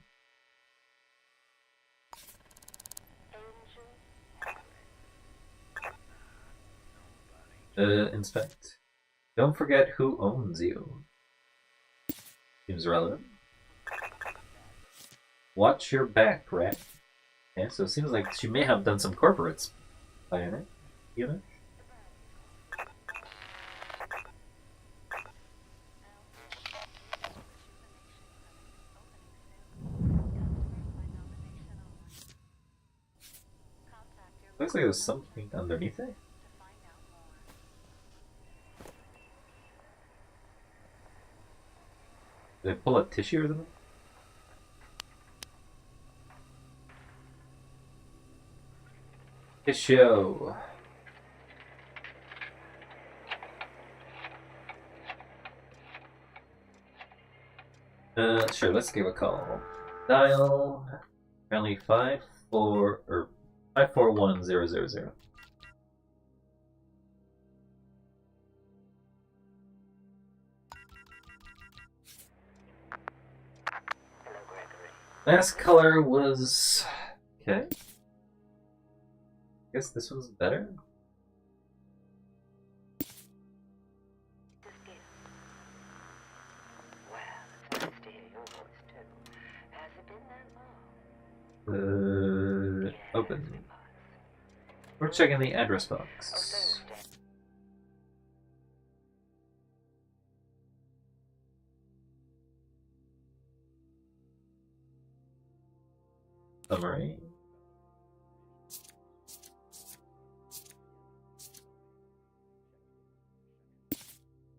Inspect. Don't forget who owns you. Seems relevant. Watch your back, rat. Yeah, so it seems like she may have done some corporates. Pioneer? You know? Looks like there's something underneath it. Did I pull a tissue or something? Tissue. Sure, let's give a call. Dial apparently 541000. Hello, Gregory. Last color was okay. Guess this one's better. This gift. Well, it's nice to hear your voice, too. Has it been that long? Yes, Open. it was. We're checking the address Oh, box. Thursday. Summary.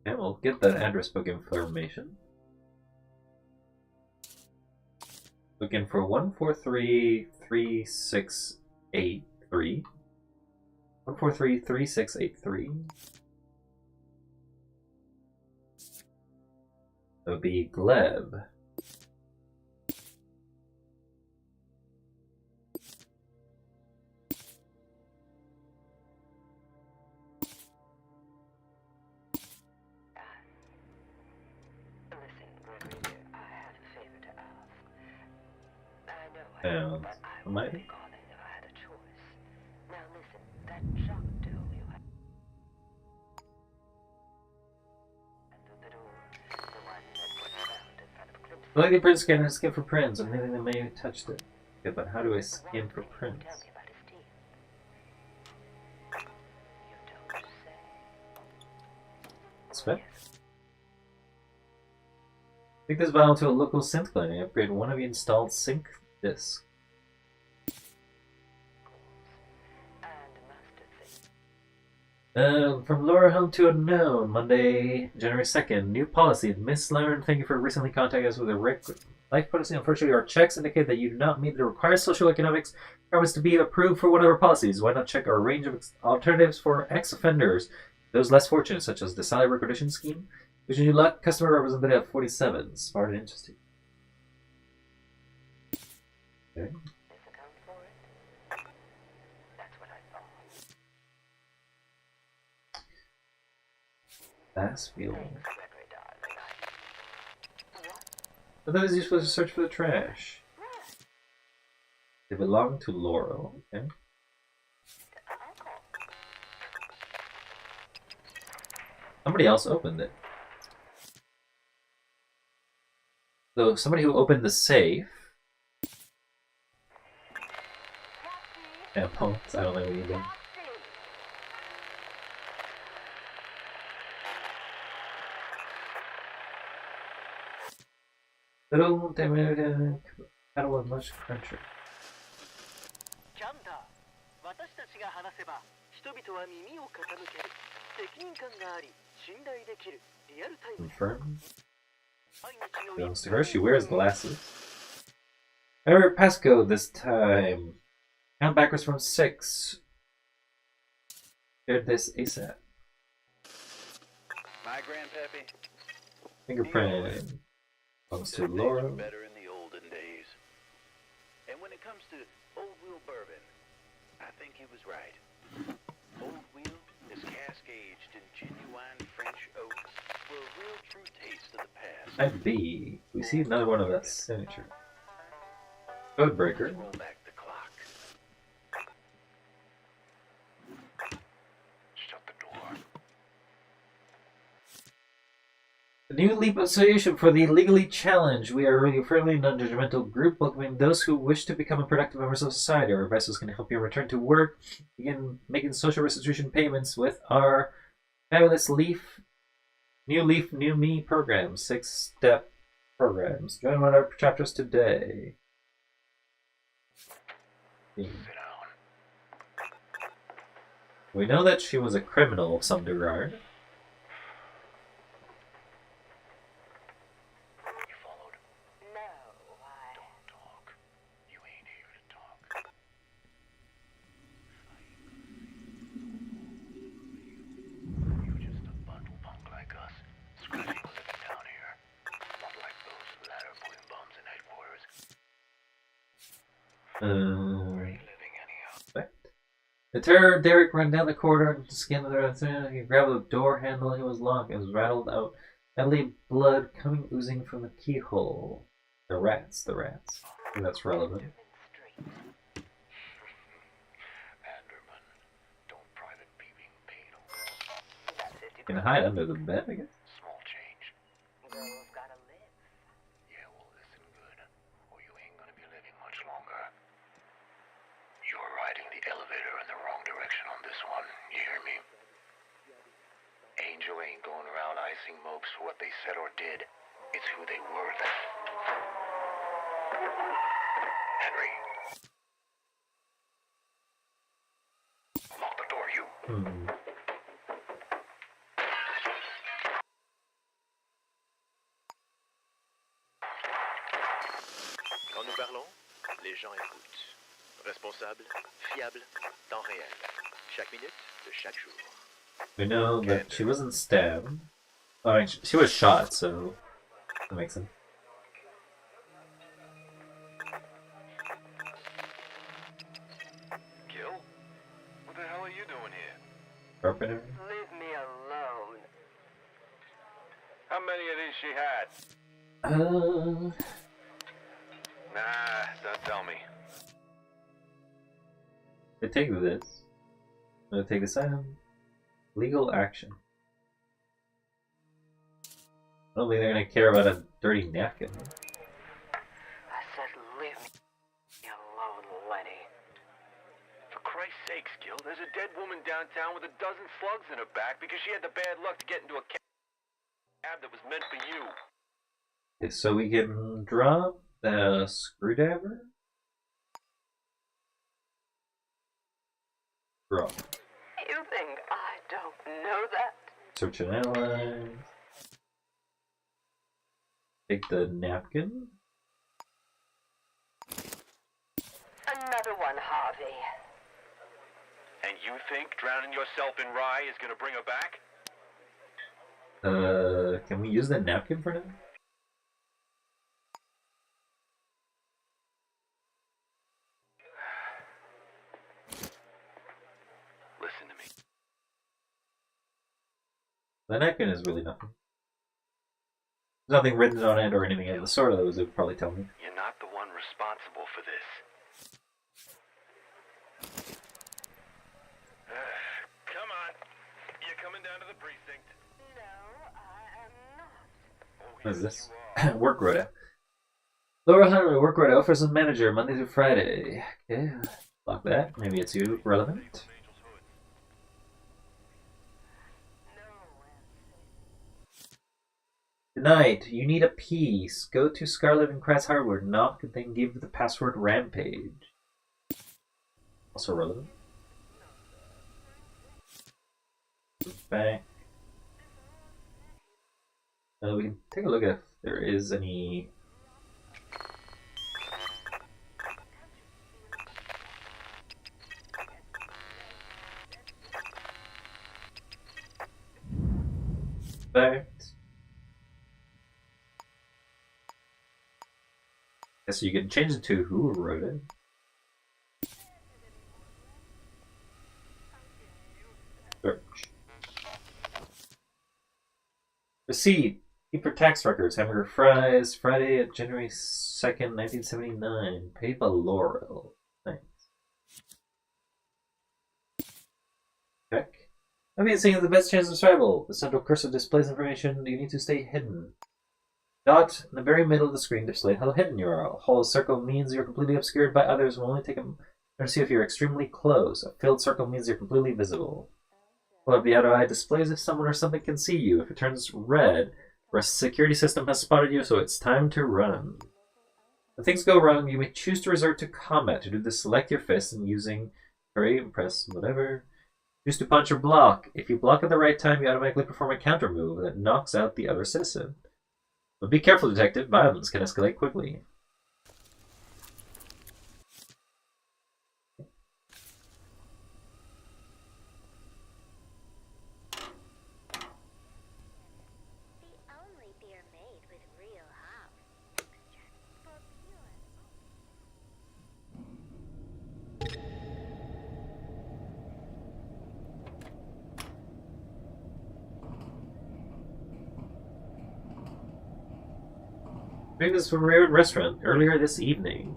Okay, we'll get that address book information. Looking for 143 3683. 1433683. That would be Gleb. Listen, Gregory dear, I have a favor to ask. I know, And but I am would I? be calling if I had a choice. Now listen, that Jocto you have. The little, the one that was found in front of Clip's. I like the print scanner skin for prints. I'm thinking they may have touched it. Okay, but how do I skin for prints? Tell me about his team. You don't say. Spec? Take this vial to a local synth clinic and upgrade one of the installed sync discs. And mustard thing. From Laura Home to Unknown, Monday, January 2nd. New policy. Miss Lemon, thank you for recently contacting us with a life policy. Unfortunately, our checks indicate that you do not meet the required social economics requirements to be approved for one of our policies. Why not check our range of alternatives for ex-offenders, those less fortunate, such as the salary recognition scheme? Which you luck customer representative at 47. Smart and interesting. Okay. This account for it? That's what I thought. Bassfield. Thanks, Gregory darling. What? I thought it was useful to search for the trash. They belong to Laurel. Okay. Somebody else opened it. So somebody who opened the safe. Tampons. I don't know what you do. Little paddle with much cruncher. キャンター、私たちが話せば人々は耳を傾ける。責任感があり、信頼できる。リアルタイム。 Confirm. 毎日の Belongs to her. She wears glasses. However, Pasco this time. Count backwards from 6. Shared this ASAP. My grandpappy. Fingerprint. Belongs to Things were Laura. better in the olden days. And when it comes to Old Wheel bourbon, I think he was right. Old Wheel is cask-aged in genuine French oak for a real true taste of the past. At B, we see another one of that signature. Codebreaker. Roll back the clock. Shut the door. The new Leap Association for the Legally Challenged. We are a fairly non-judgmental group welcoming those who wish to become a productive members of society. Our advice is going to help you return to work, begin making social restitution payments with our fabulous New Me program, 6-step programs. Join one of our chapters today. Sit down. We know that she was a criminal of some regard. You followed. No, why? Don't talk. You ain't here to talk. You're just a bundle punk like us, scratching a living down here. Not like those ladder-pulling bums in headquarters. Where are you living anyhow? The terror Derek ran down the corridor and scanned the door. He grabbed the door handle. It was locked. It was rattled out. Deadly blood coming oozing from the keyhole. The rats. I think that's relevant. Vanderman, don't private peeping paid over. You can hide under the bed, I guess. Small change. Girls gotta live. Yeah, well, listen good, or you ain't gonna be living much longer. You're riding the elevator in the wrong direction on this one, you hear me? Angel ain't going around icing mopes for what they said or did. It's who they were that... Henry. Lock the door, you. Quand nous parlons, les gens écoutent. Responsable, fiable, temps réel. Chaque minute de chaque jour. We know that she wasn't stabbed. Oh, I mean, she was shot, so that makes sense. Gil? What the hell are you doing here? Carpenter? Leave me alone. How many of these she had? Nah, don't tell me. I take this. I'm gonna take this item. Legal action. I don't think they're gonna care about a dirty napkin. I said leave me alone, Lenny. For Christ's sakes, Gil, there's a dead woman downtown with a dozen slugs in her back because she had the bad luck to get into a cab that was meant for you. Okay, so we can drop the screwdriver. Drop. You think I don't know that? Search and analyze. Take the napkin. Another one, Harvey. And you think drowning yourself in rye is gonna bring her back? Can we use the napkin for now? Listen to me. The napkin is really nothing. There's nothing written on it or anything of the sort of those it would probably tell me. You're not the one responsible for this. Come on. You're coming down to the precinct. No, I am not. What is this? Work rota. Lower Highway Work rota offers a manager Monday through Friday. Okay, lock that. Maybe it's you relevant. Tonight, you need a piece. Go to Scarlet and Crass Hardware, knock, and then give the password Rampage. Also relevant. Back. We can take a look at if there is any. Fact. So you can change it to who wrote it. Search. Receipt. Keep your tax records. Hamburger fries. Friday at January 2nd, 1979. Paid by Laurel. Thanks. Check. I've been seeing the best chance of survival. The central cursor displays information. You need to stay hidden. Dot in the very middle of the screen displays how hidden you are. A whole circle means you're completely obscured by others. Will only take a minute to see if you're extremely close. A filled circle means you're completely visible. Well, the outer eye displays if someone or something can see you. If it turns red, a security system has spotted you, so it's time to run. When things go wrong, you may choose to resort to combat. To do this, select your fist and using parry and press whatever. Choose to punch or block. If you block at the right time, you automatically perform a counter move that knocks out the other citizen. But be careful, detective. Violence can escalate quickly. The only beer made with real hops. Extract for pure. Bring this from a restaurant earlier this evening.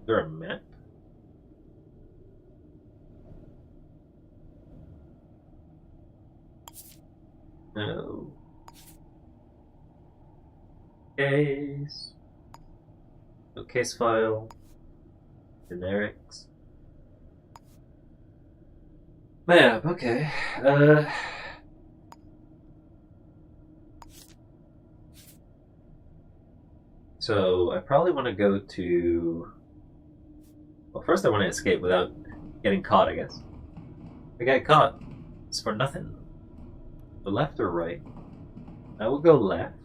Is there a map? No. Case. No case file. Generics. Map, okay. So I probably want to go to. Well, first I want to escape without getting caught, I guess. If I get caught, it's for nothing. The left or right? I will go left.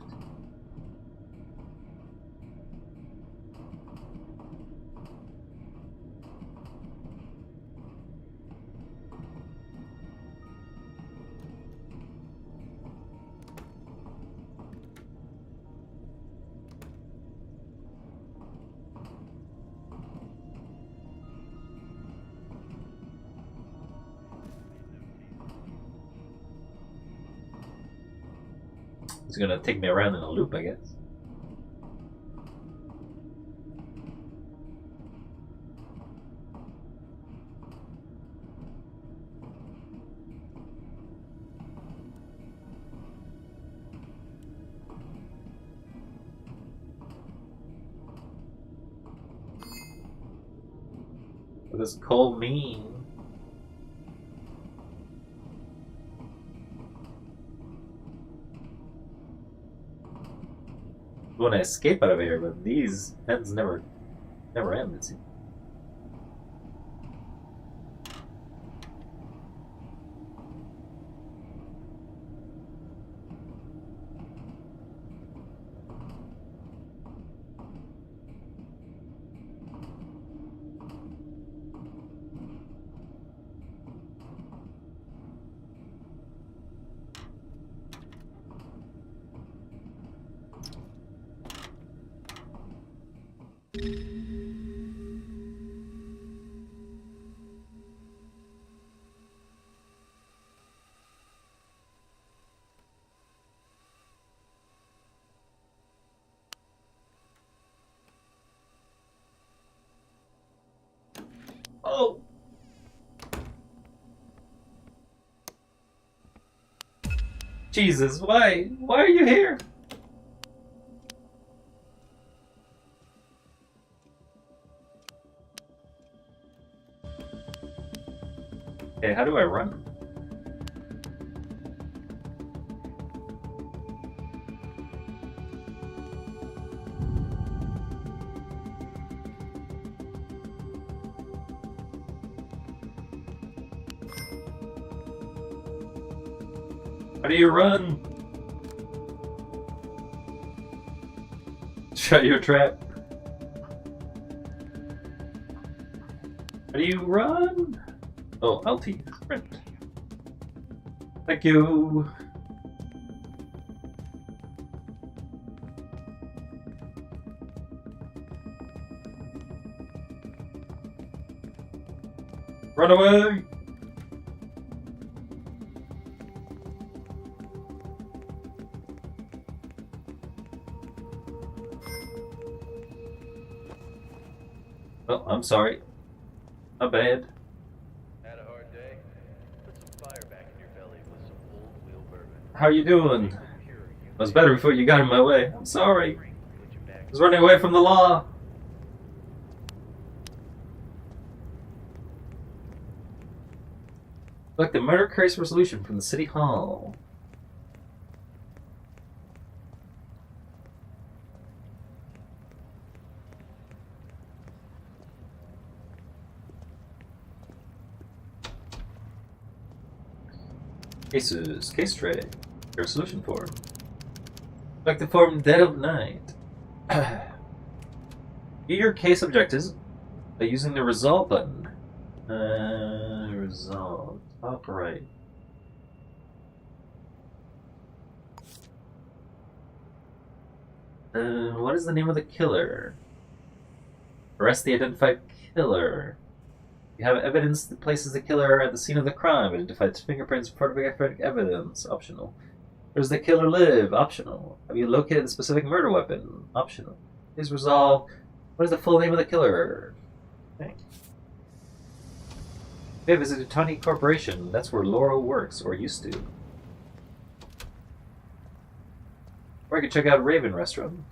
It's gonna take me around in a loop, I guess. What does coal mean? I want to escape out of here, but these ends never end, it seems. Oh! Jesus, why? Why are you here? Okay, how do I run? How do you run? Shut your trap. How do you run? Oh, LT. Sprint. Thank you. Run away! Oh, I'm sorry. My bad. Had a hard day? Put some fire back in your belly with some old wheel bourbon. How you doing? I was better before you got in my way. I'm sorry. Put you back. I was running away from the law. Collect the murder case resolution from the city hall. Cases, case tray, your solution form. Collect the form dead of night. View your case objectives by using the resolve button. Resolve. Top right. What is the name of the killer? Arrest the identified killer. You have evidence that places the killer at the scene of the crime. Identified fingerprints, photographic evidence. Optional. Where does the killer live? Optional. Have you located the specific murder weapon? Optional. Please resolve. What is the full name of the killer? Okay. We have visited Tawny Corporation. That's where Laurel works, or used to. Or I could check out Raven Restaurant.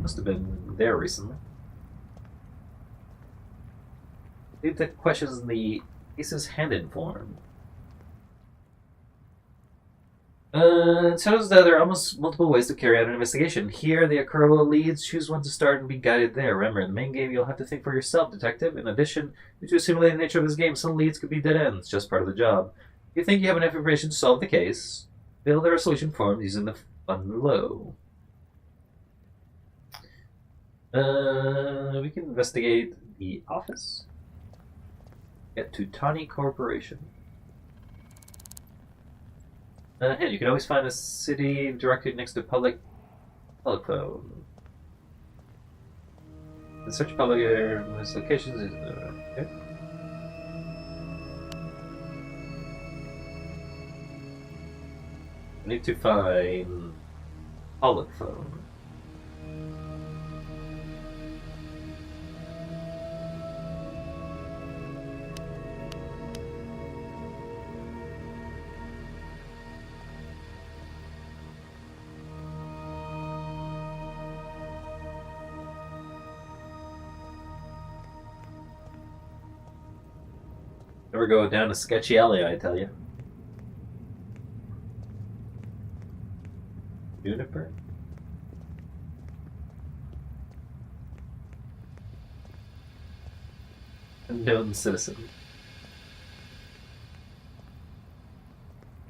Must have been there recently. Leave the questions in the cases handed form. It shows that there are almost multiple ways to carry out an investigation. Here, the Akuro leads. Choose one to start and be guided there. Remember, in the main game, you'll have to think for yourself, detective. In addition, due to the simulated nature of this game, some leads could be dead ends, just part of the job. If you think you have enough information to solve the case, fill the resolution forms using the button below. We can investigate the office. Get to Tawny Corporation. Here, you can always find a city directory next to public telephone. In search public locations is okay. I need to find public phone. Never go down a sketchy alley, I tell you. Juniper? Unknown citizen.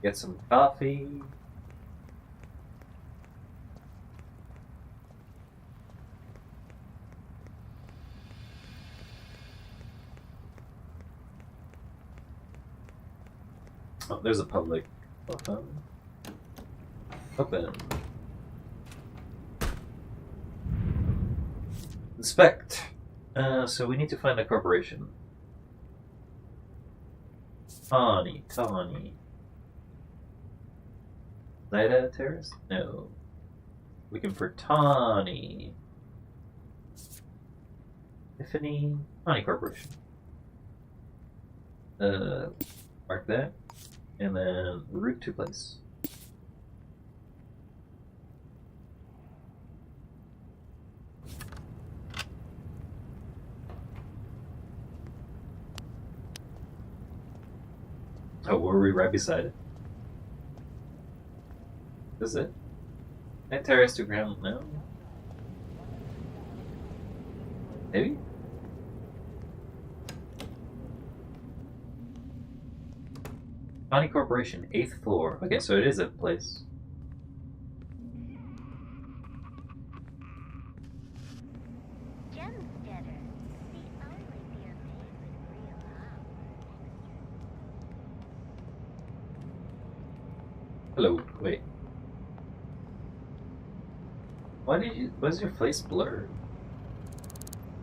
Get some coffee. Oh, there's a public phone. Open. Inspect. So we need to find a corporation. Tawny. Zeta Terrace? No. Looking for Tawny. Tiffany. Tawny Corporation. Mark that. And then route to place. Oh, were we right beside it? Is it? Night terrace to ground? No. Maybe? Tawny Corporation, 8th floor. Okay, so it is a place. Gemsteader, the only beer made with real hop. Hello, wait. Why is your face blurred?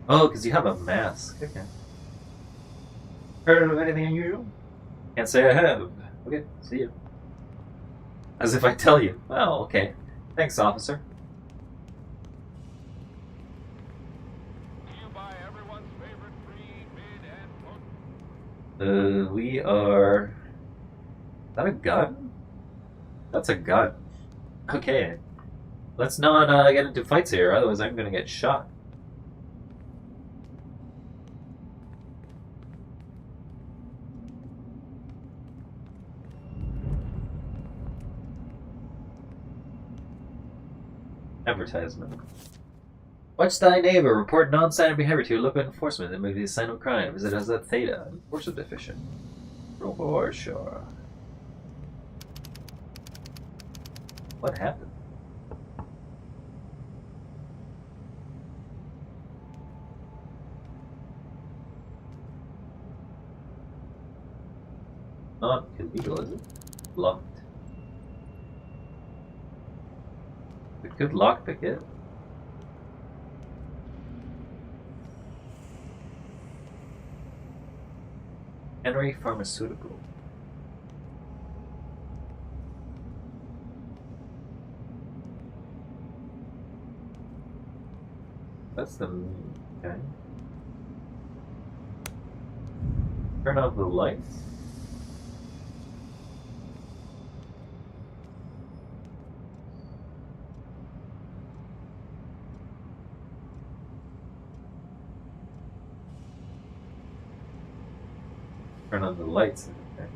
Oh, because you have a mask. Okay. Heard of anything unusual? Can't say I have. Okay, see you. As if I tell you. Well, okay. Thanks, officer. We are... Is that a gun? That's a gun. Okay. Let's not get into fights here, otherwise I'm gonna get shot. Advertisement. Watch thy neighbor. Report non-standard behavior to your local enforcement. That may be a sign of crime. Visit us at Theta. Enforcer deficient. For sure. What happened? Not illegal, is it? Locked. We could lockpick it. Henry Pharmaceutical. That's the okay. Turn off the lights. Turn on the lights. Okay.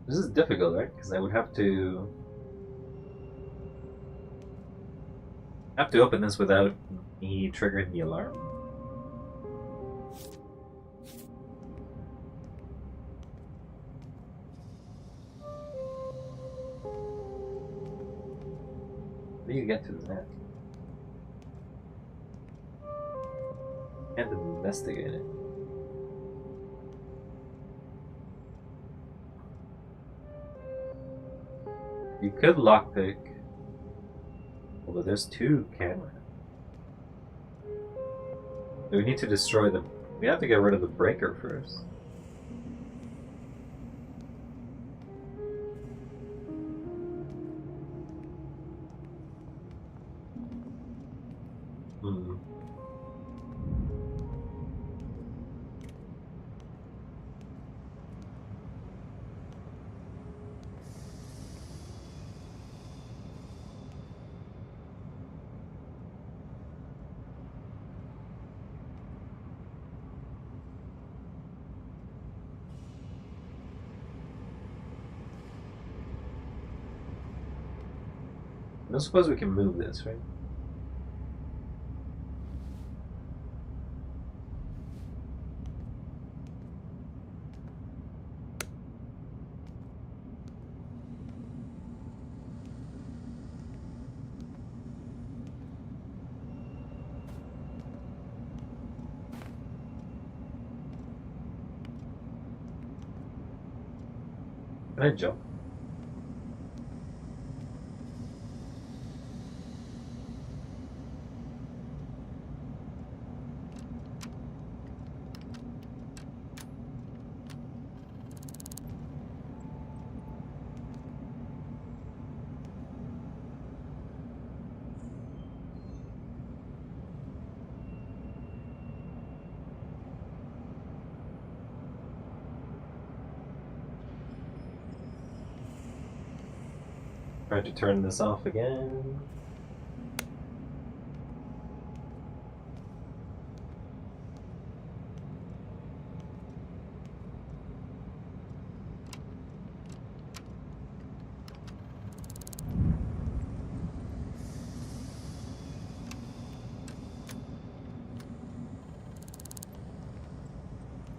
This is difficult, right? Because I would have to open this without me triggering the alarm. How do you get to that? Can't investigate it. You could lockpick. Although there's 2 cameras. So we need to destroy them. We have to get rid of the breaker first. Hmm. I don't suppose we can move this, right? Can I jump? Try to turn this off again.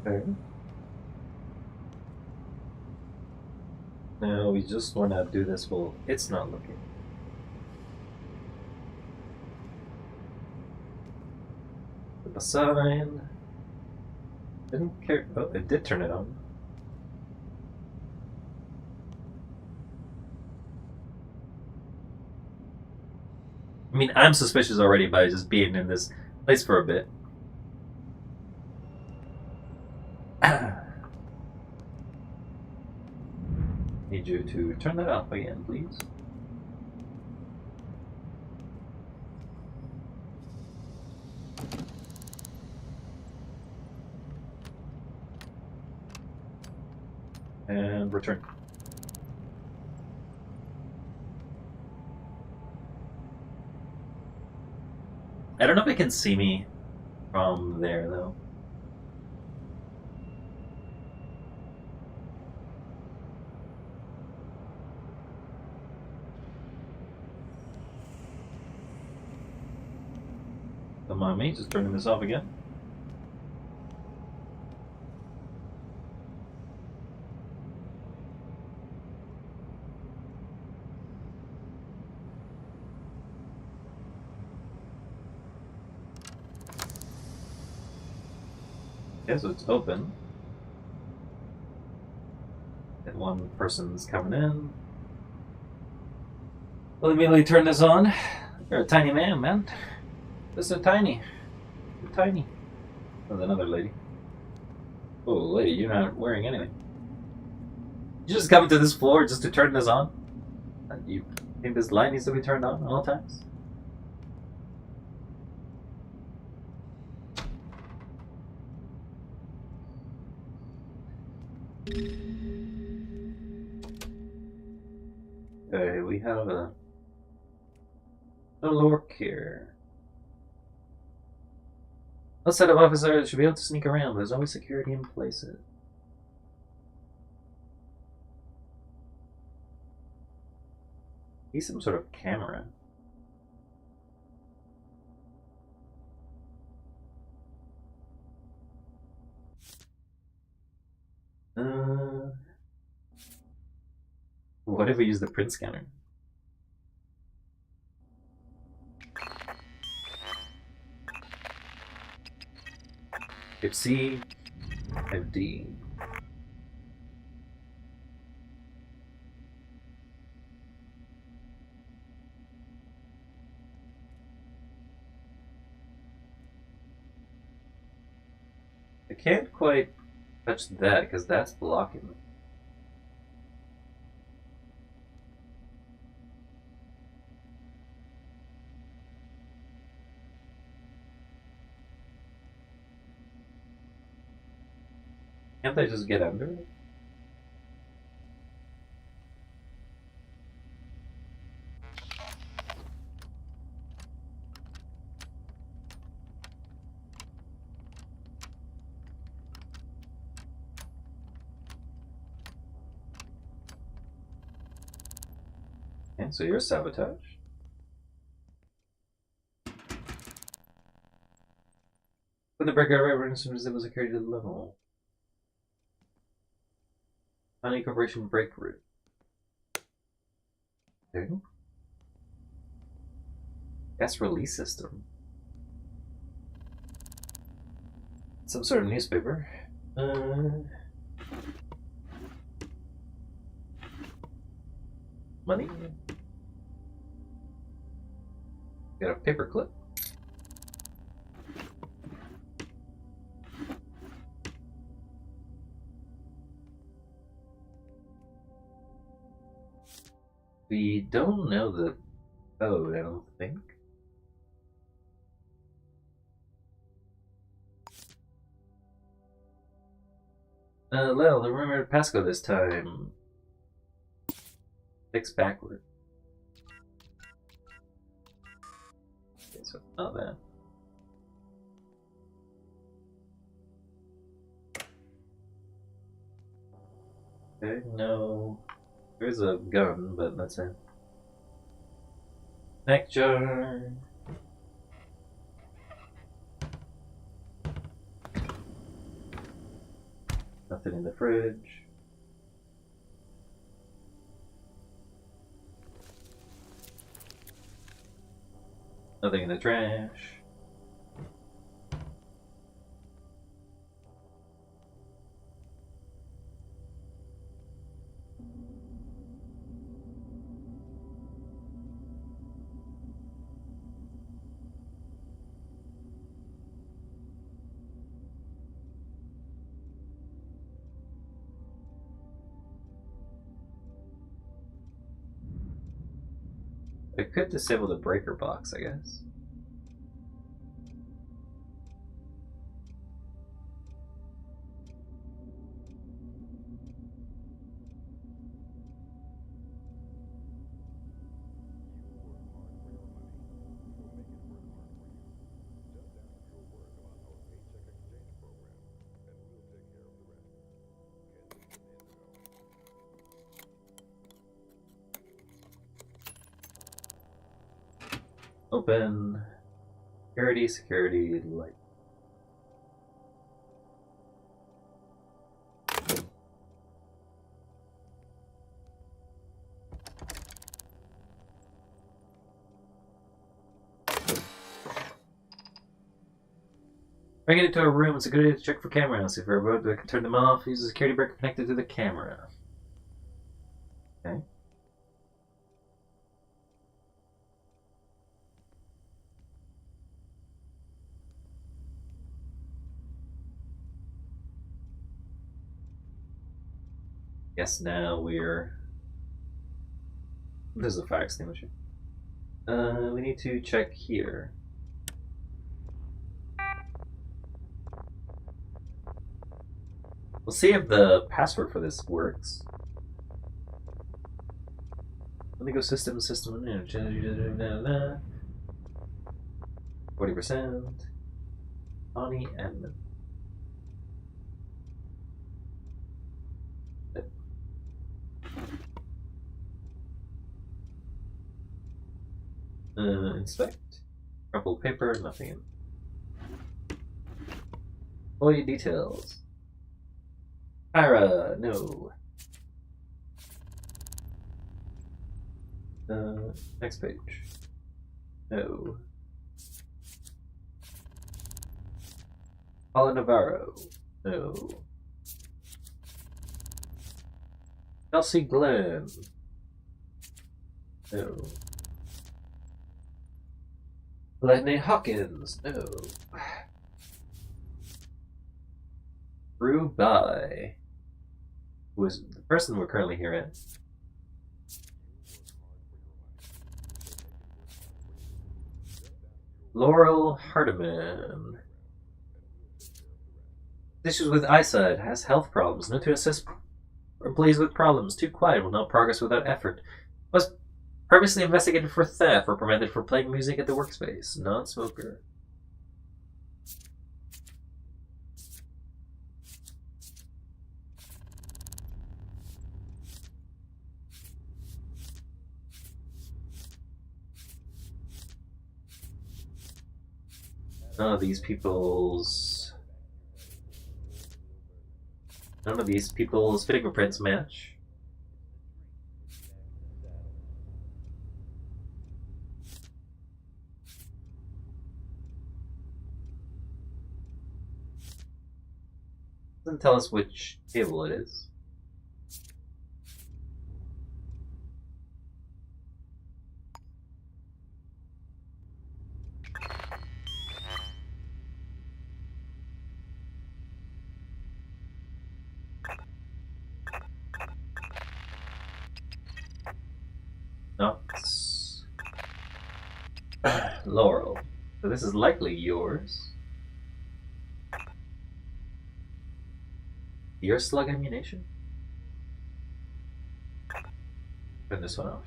Okay. Now we just want to do this while it's not looking. Put the sign. Didn't care. Oh, it did turn it on. I mean, I'm suspicious already by just being in this place for a bit. Need you to turn that off again, please. And return. I don't know if it can see me from there, though. Come on, me, just turning this off again. Okay, so it's open. And one person's coming in. We'll immediately turn this on. You're a tiny man. This is tiny. You're tiny. There's another lady. Oh, lady, you're not wearing anything. You just come to this floor just to turn this on? You think this light needs to be turned on at all times? Okay, we have a look here. Outside of officers should be able to sneak around, but there's always security in places. He's some sort of camera. What if we use the print scanner? Type C, type D. I can't quite touch that because that's blocking me. Can't I just get under it? Okay, so you're sabotage. Put the breaker right as soon as it was carried to the level. Honey Corporation break route. Okay. Gas release system. Some sort of newspaper. Money. Got a paper clip. We don't know the code, I don't think. Lel, remember Pasco this time. Fix backward. Okay, so not bad. Okay, no. There's a gun, but that's it. Neck jar. Nothing in the fridge. Nothing in the trash. I could disable the breaker box, I guess. Open. Security, light. Bring it into a room. It's a good idea to check for cameras. If you're about to turn them off, use a security breaker connected to the camera. Okay. Yes, now we're... There's a fire extinguisher. We need to check here. We'll see if the password for this works. Let me go system, 40%. Bonnie admin. Inspect. Crumpled paper, nothing. Employee details. Ira, no. Next page. No. Paula Navarro. No. Chelsea Glenn. No. Lenny Hawkins. No. Brew by. Who is the person we're currently hearing? Laurel Hardiman. Issues with eyesight, has health problems, no to assist employees with problems, too quiet, will not progress without effort. Was previously investigated for theft or prevented from playing music at the workspace. Non-smoker. None of these people's fingerprints match. Doesn't tell us which table it is. Knox. Laurel. So this is likely yours. Your slug ammunition? Turn this one off.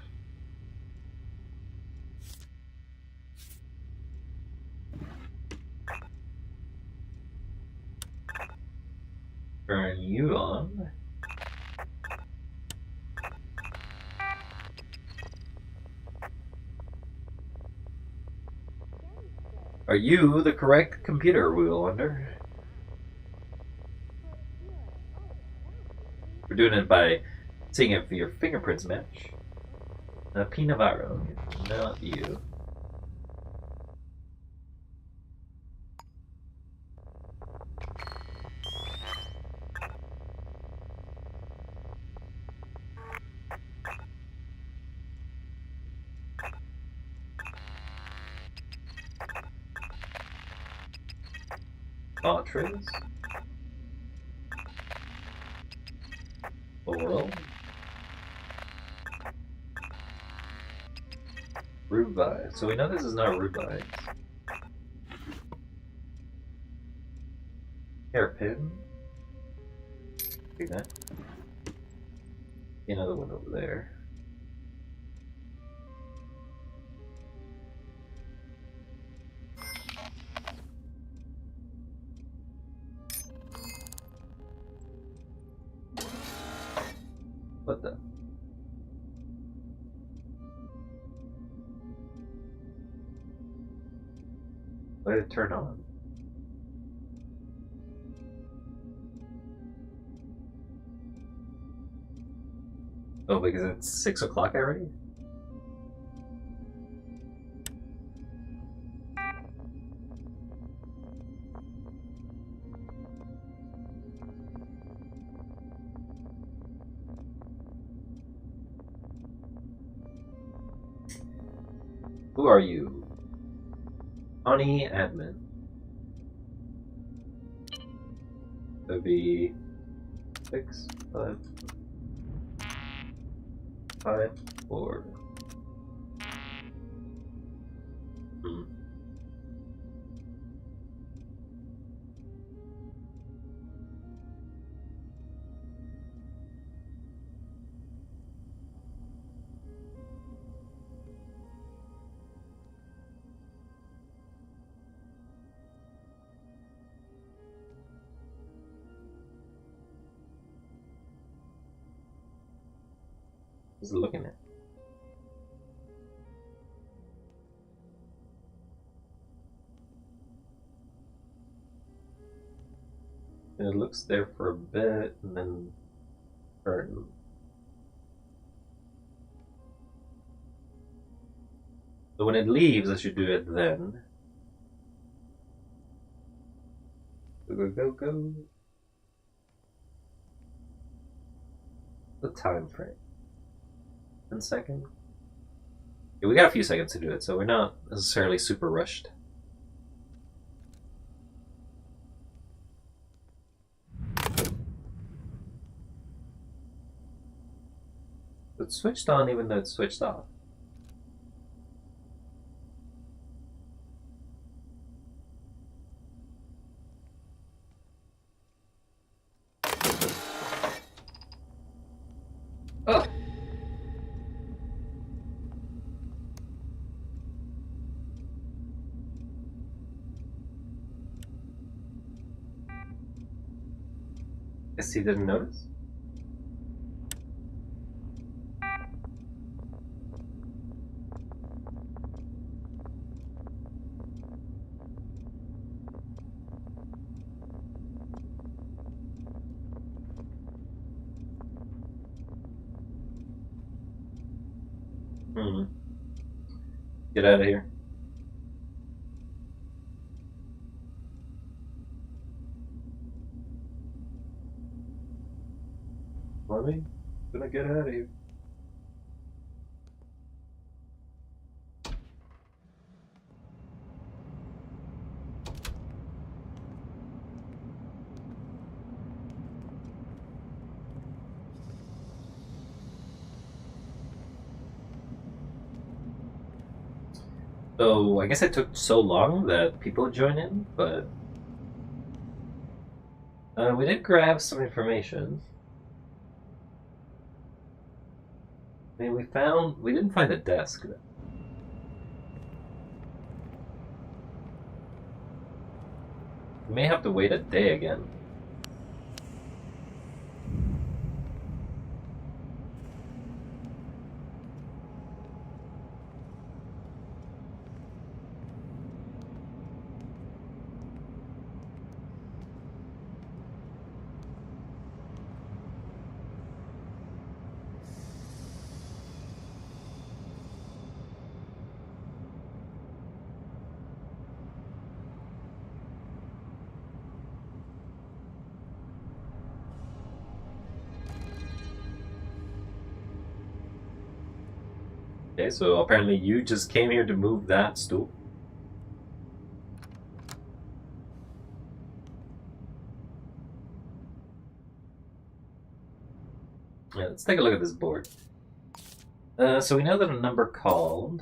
Turn you on. Are you the correct computer, we will wonder? We're doing it by seeing if your fingerprints match. P. Navarro, not you. Montrez. Oral. Rubai. So we know this is not Rubai. Hairpin. See that? Another one over there. What the? Why did it turn on? Oh, because it's 6 o'clock already? Who are you? Honey admin. That would be 6, 5, 5, 4. What's it looking at? And it looks there for a bit, and then turn. So when it leaves, I should do it then. Go, go, go, go. The time frame. 1 second. Yeah, we got a few seconds to do it, so we're not necessarily super rushed. It's switched on even though it's switched off. Oh! Guess he didn't notice. Get out of here. Let me. Gonna get out of here. So I guess it took so long that people join in, but we did grab some information. I mean, we didn't find a desk. We may have to wait a day again. Okay, so apparently you just came here to move that stool. Yeah, let's take a look at this board. So we know that a number called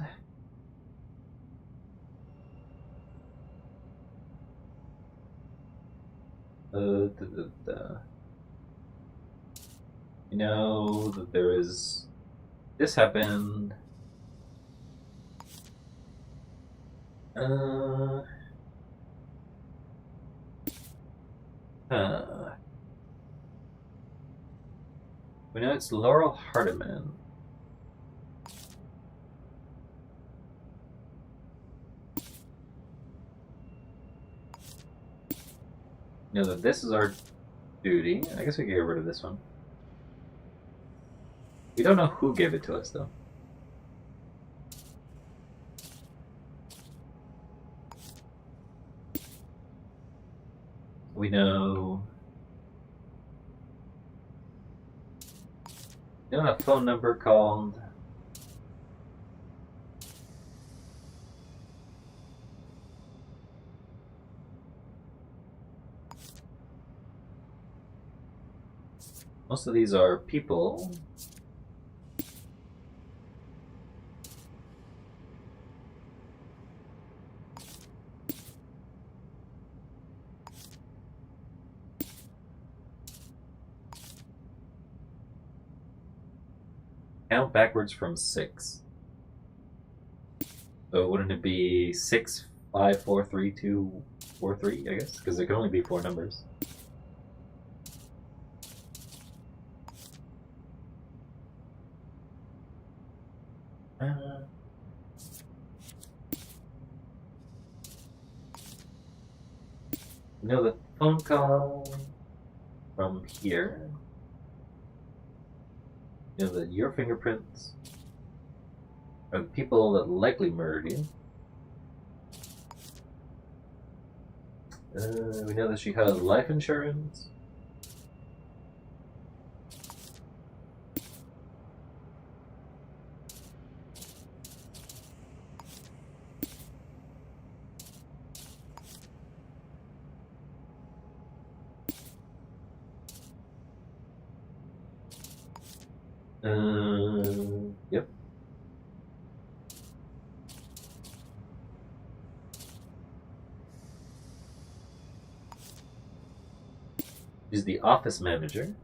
you know that there is this happened. We know it's Laurel Hardiman. You know that this is our duty. I guess we can get rid of this one. We don't know who gave it to us, though. We know a phone number called most of these are people. Count backwards from 6. So wouldn't it be 6, 5, 4, 3, 2, 4, 3, I guess? Because there can only be 4 numbers. You know the phone call. from here. You know that your fingerprints are the people that likely murdered you. We know that she has life insurance. Yep. She's the office manager.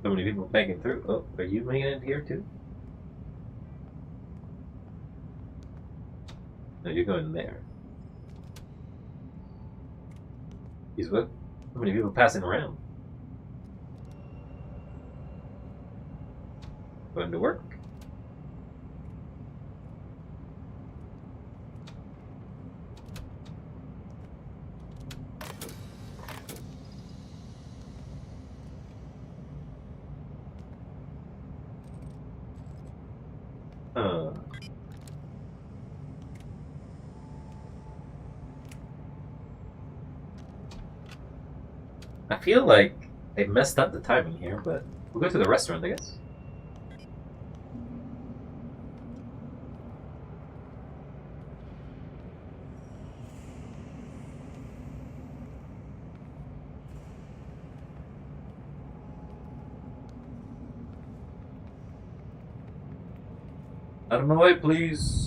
So many people making through. Oh, are you making it here too? No, you're going there. He's what? How many people passing around? Going to work. I feel like they messed up the timing here, but we'll go to the restaurant, I guess. Out of my way, please.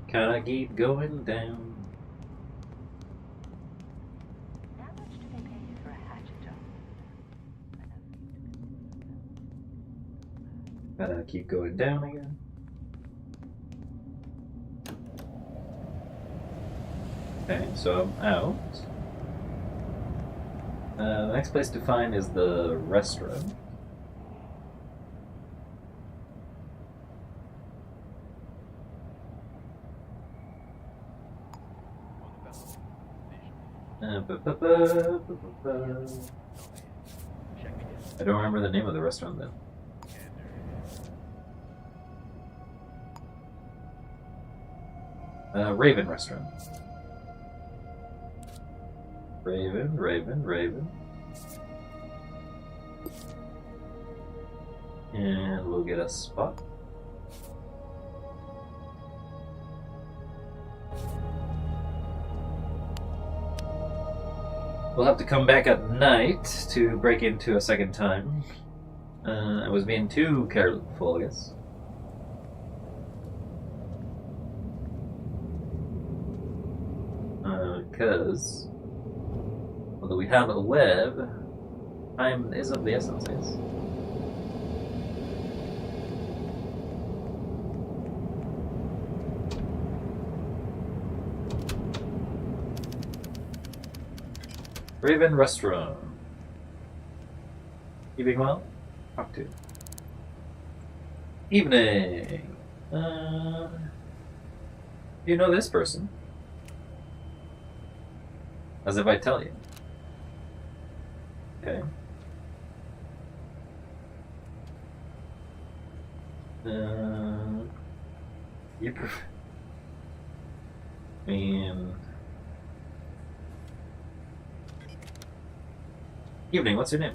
Can I keep going down? How much do they pay you for a hatchet job? Can I keep going down again? Okay, so I'm out. The next place to find is the restaurant. I don't remember the name of the restaurant though. Raven Restaurant. Raven. And we'll get a spot. We'll have to come back at night to break into a second time. I was being too careful, I guess. Because although we have a web, time is of the essence, I guess. Raven Restaurant. Keeping well? Talk to. Evening. You know this person? As if I tell you. Okay. You prefer. Evening, what's your name?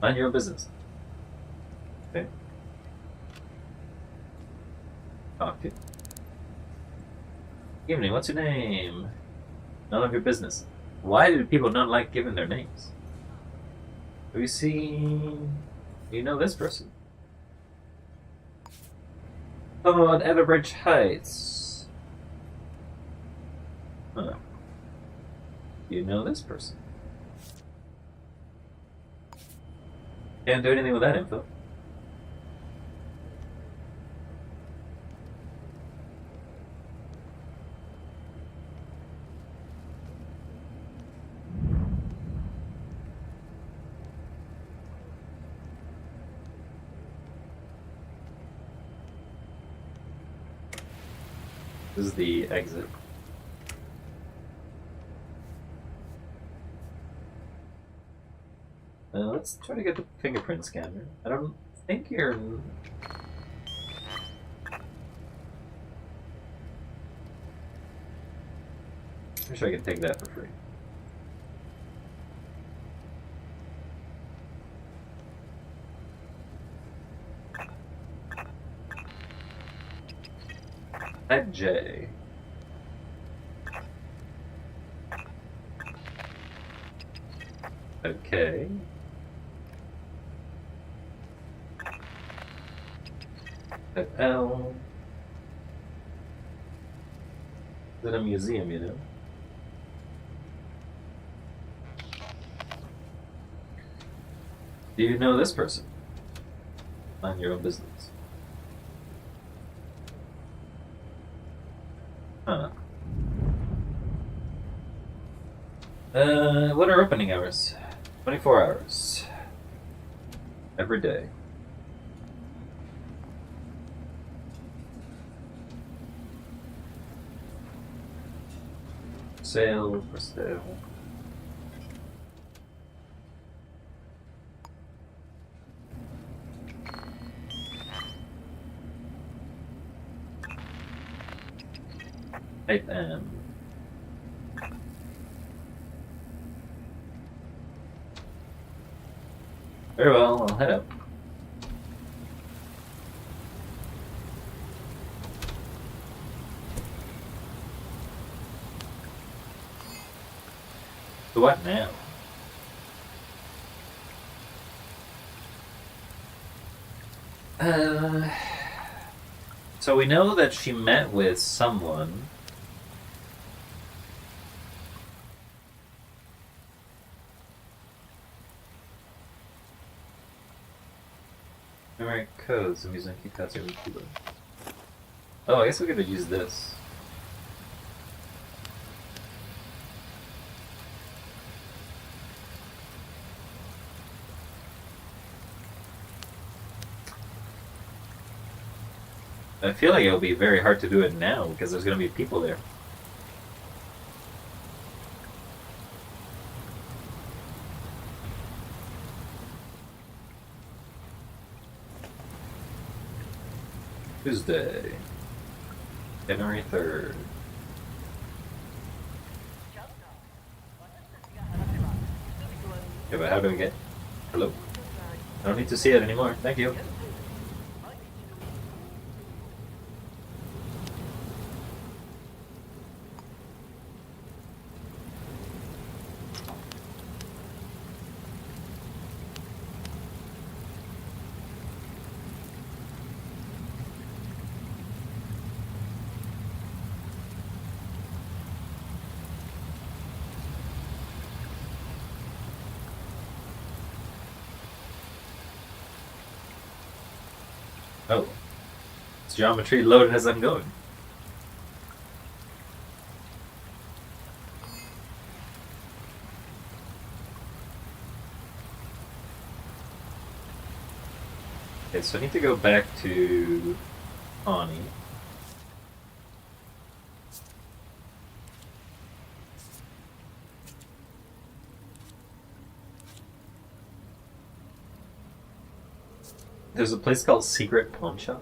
Mind your own business. Okay. Talk to. Evening, what's your name? None of your business. Why do people not like giving their names? Have you seen... You know this person? Oh, at Everbridge Heights. Huh. You know this person? Can't do anything with that info. This is the exit. Let's try to get the fingerprint scanner. I don't think you're... I'm sure I can take that for free. Type J. Okay. Type L. Is it a museum, you know? Do you know this person? Mind your own business. Huh. What are opening hours? 24 hours. Every day. Sale for sale. Type M. Very well, I'll head up. So what now? So we know that she met with someone. Numeric codes, I'm using keypads over keyboard. Oh, I guess we could use this. I feel like it'll be very hard to do it now because there's going to be people there. Tuesday, January 3rd. Yeah, but how do we get... Hello? I don't need to see it anymore. Thank you. Oh. It's geometry loaded as I'm going. Okay, so I need to go back to Ani. There's a place called Secret Pawn Shop.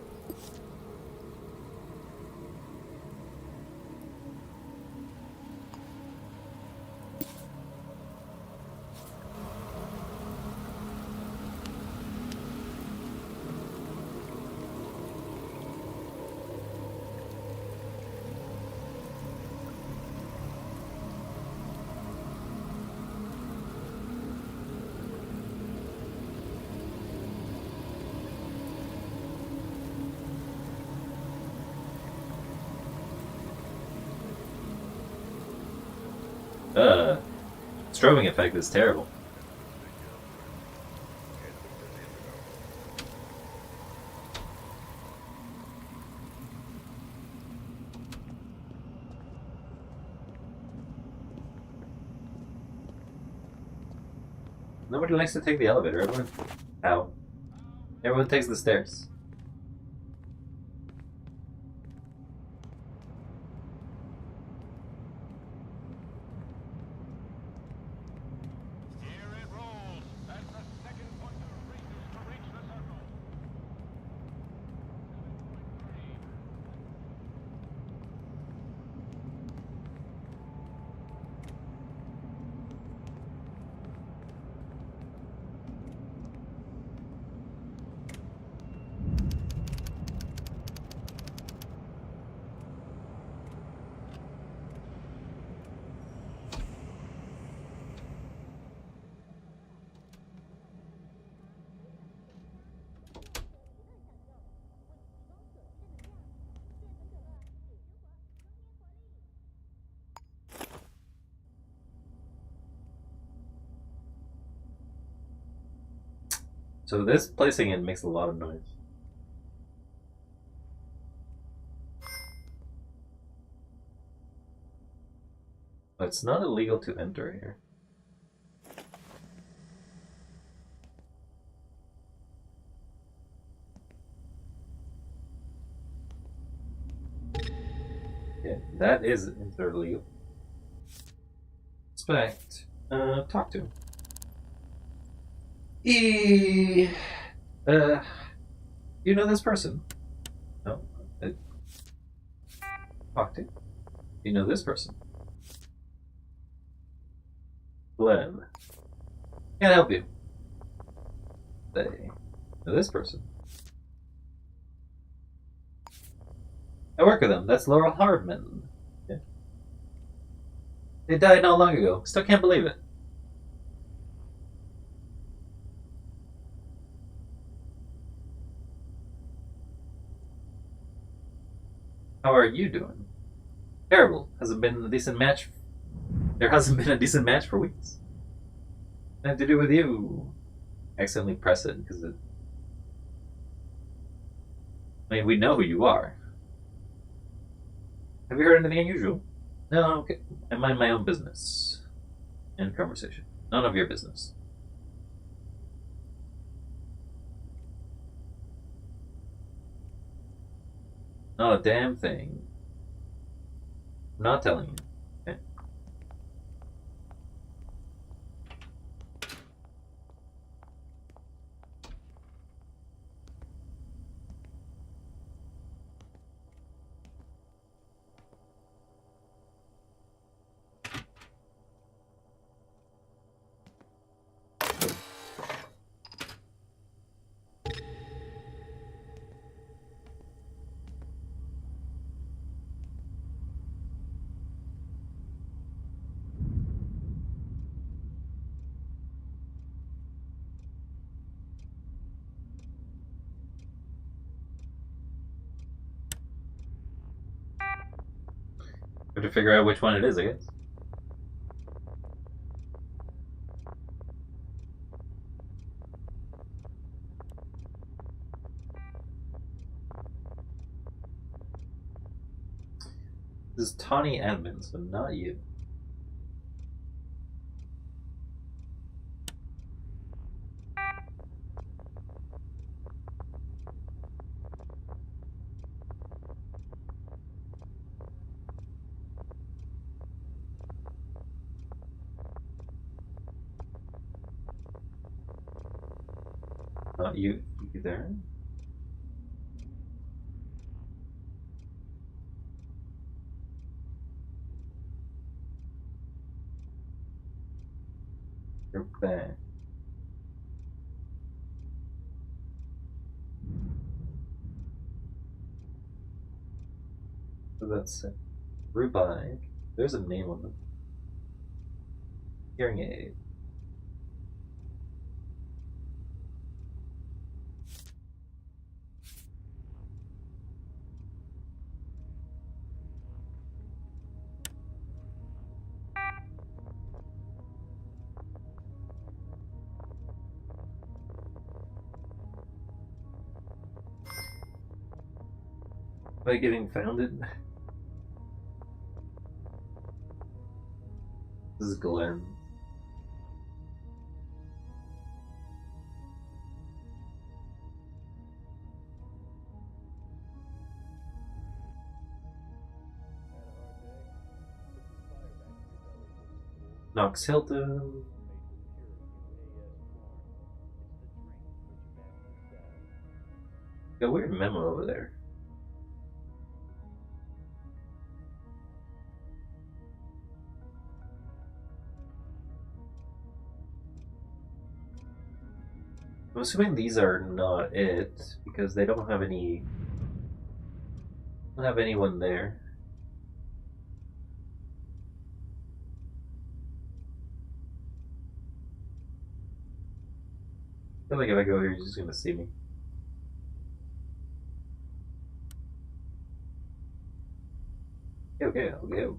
Strobing effect is terrible. Nobody likes to take the elevator. Everyone takes the stairs. Here it rolls as the second pointer races to reach the circle. 7.3. So this placing it makes a lot of noise. But it's not illegal to enter here. Yeah, that is illegal. Inspect. Talk to him. You know this person? No. Talk to. You know this person? Glenn. Can't help you. They know this person. I work with them. That's Laurel Hardman. Yeah. They died not long ago. Still can't believe it. How are you doing? Terrible. Hasn't been a decent match. There hasn't been a decent match for weeks. Nothing to do with you. Accidentally press it because it. I mean, we know who you are. Have you heard anything unusual? No, okay. I mind my own business. End conversation. None of your business. Not a damn thing. I'm not telling you. Okay. We have to figure out which one it is, I guess. This is Tawny Edmonds, but not you. Not you. You there? You're back. So that's it. Rhubarb. There's a name on them. Hearing aid. By getting founded. This is Glenn. Knox Hilton. Got a weird memo over there. I'm assuming these are not it because they don't have any. Don't have anyone there. I feel like if I go here, he's just gonna see me. Okay, go.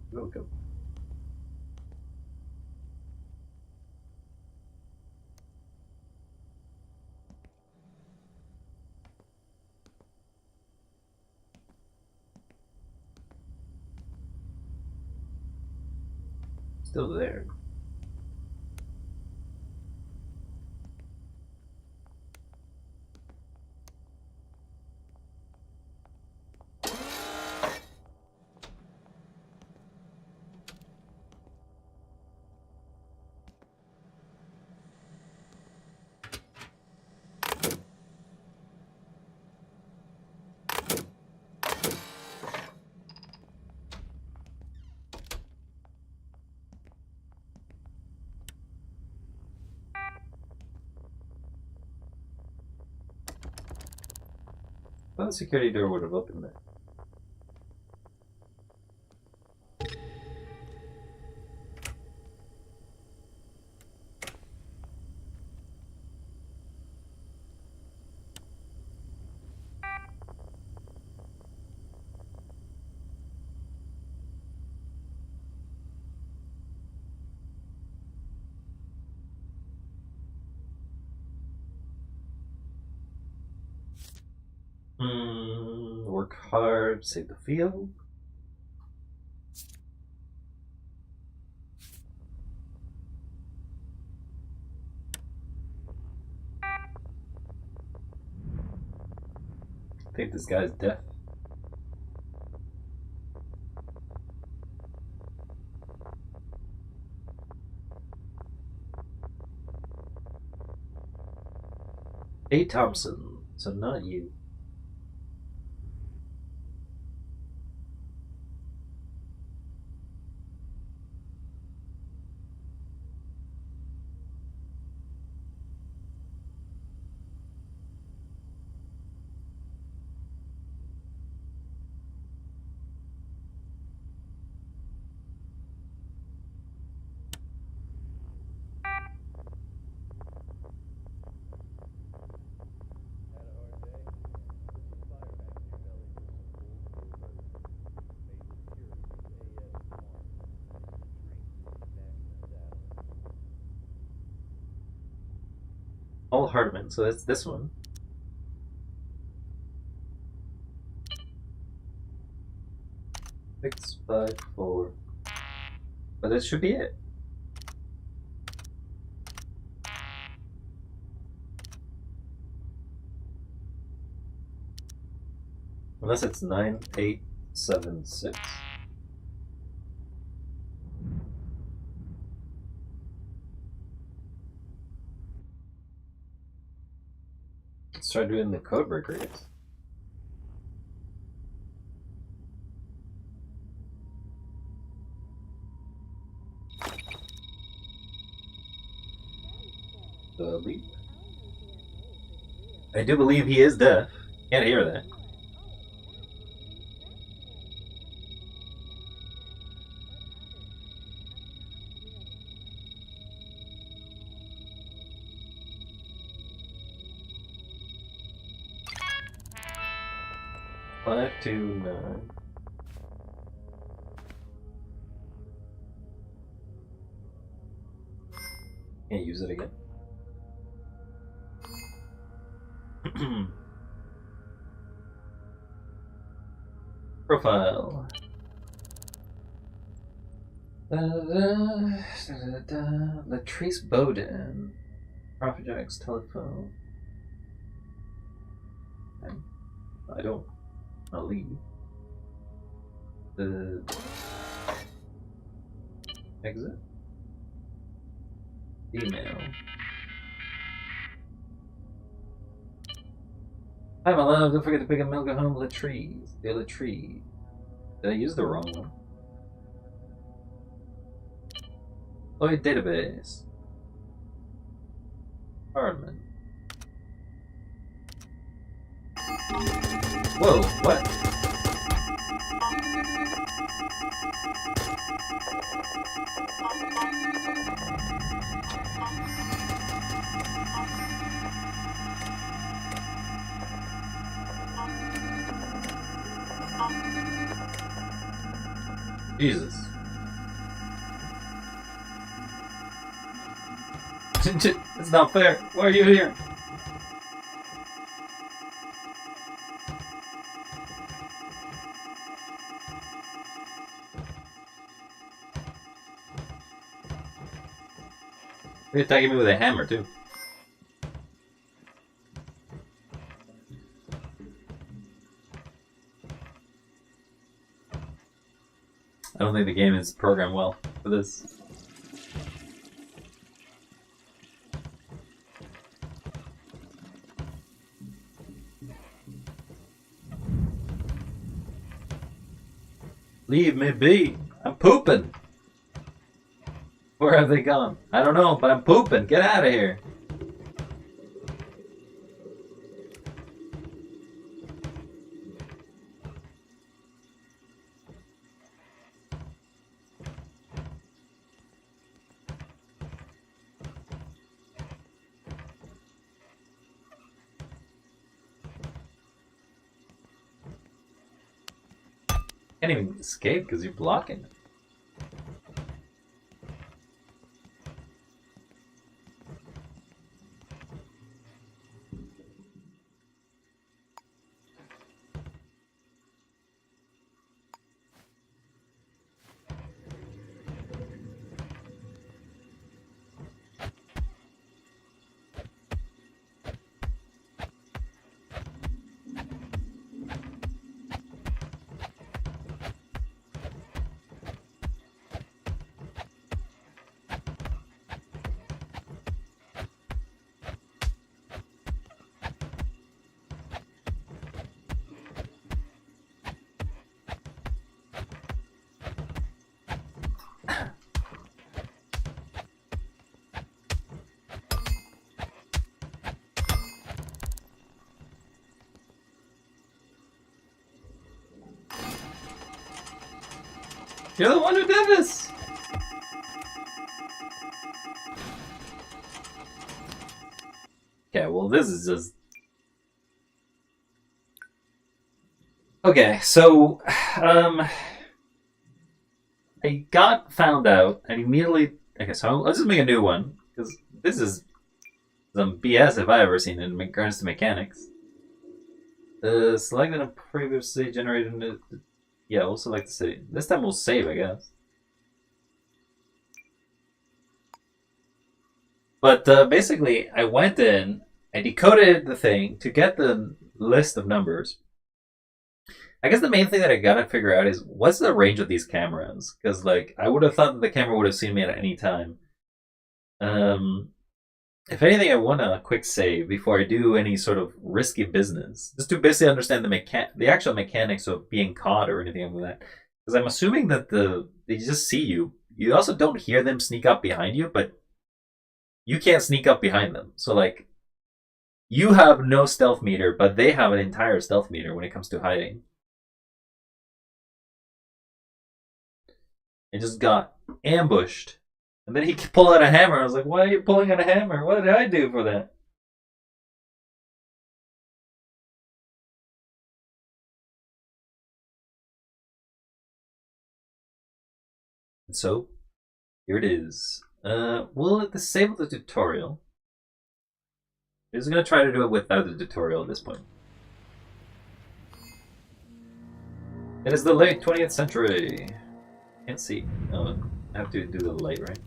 Still there. Well, the security door would have opened there. Work hard, save the field. I think this guy's deaf. A. Thompson, so not you. All Hardiman, so that's this one. Six, 5, 4. But this should be it. Unless it's 9, 8, 7, 6. Let's try doing the code breaker, I guess. Leap. I do believe he is deaf. Can't hear that. Five, 2, 9. Can't use it again. Profile. Latrice Bowden. Prophet Jack's telephone. I don't. I'll leave. The exit. Email. Hi, my love. Don't forget to pick up milk at home. Latrice. The Latrice. Did I use the wrong one? Lloyd database. Hardman. Whoa, what? Jesus. It's not fair. Why are you here? You're attacking me with a hammer, too. I don't think the game is programmed well for this. Leave me be. I'm pooping. Where have they gone? I don't know, but I'm pooping. Get out of here. Can't even escape because you're blocking it. You're the one who did this! Okay, well this is just... Okay, so... I got found out and immediately... Okay, so let's just make a new one. Because this is some BS if I ever seen it in regards to mechanics. Selected a previously generated... Yeah, we'll select the city. This time we'll save, I guess. But basically, I went in, I decoded the thing to get the list of numbers. I guess the main thing that I gotta figure out is what's the range of these cameras? Because, like, I would have thought that the camera would have seen me at any time. If anything, I want a quick save before I do any sort of risky business, just to basically understand the actual mechanics of being caught or anything like that. Because I'm assuming that they just see you. You also don't hear them sneak up behind you, but you can't sneak up behind them. So like, you have no stealth meter, but they have an entire stealth meter when it comes to hiding. I just got ambushed. And then he pulled out a hammer. I was like, why are you pulling out a hammer? What did I do for that? And so, here it is. We'll disable the tutorial. I'm just going to try to do it without the tutorial at this point. It is the late 20th century. Can't see. Oh, I have to do the light, right?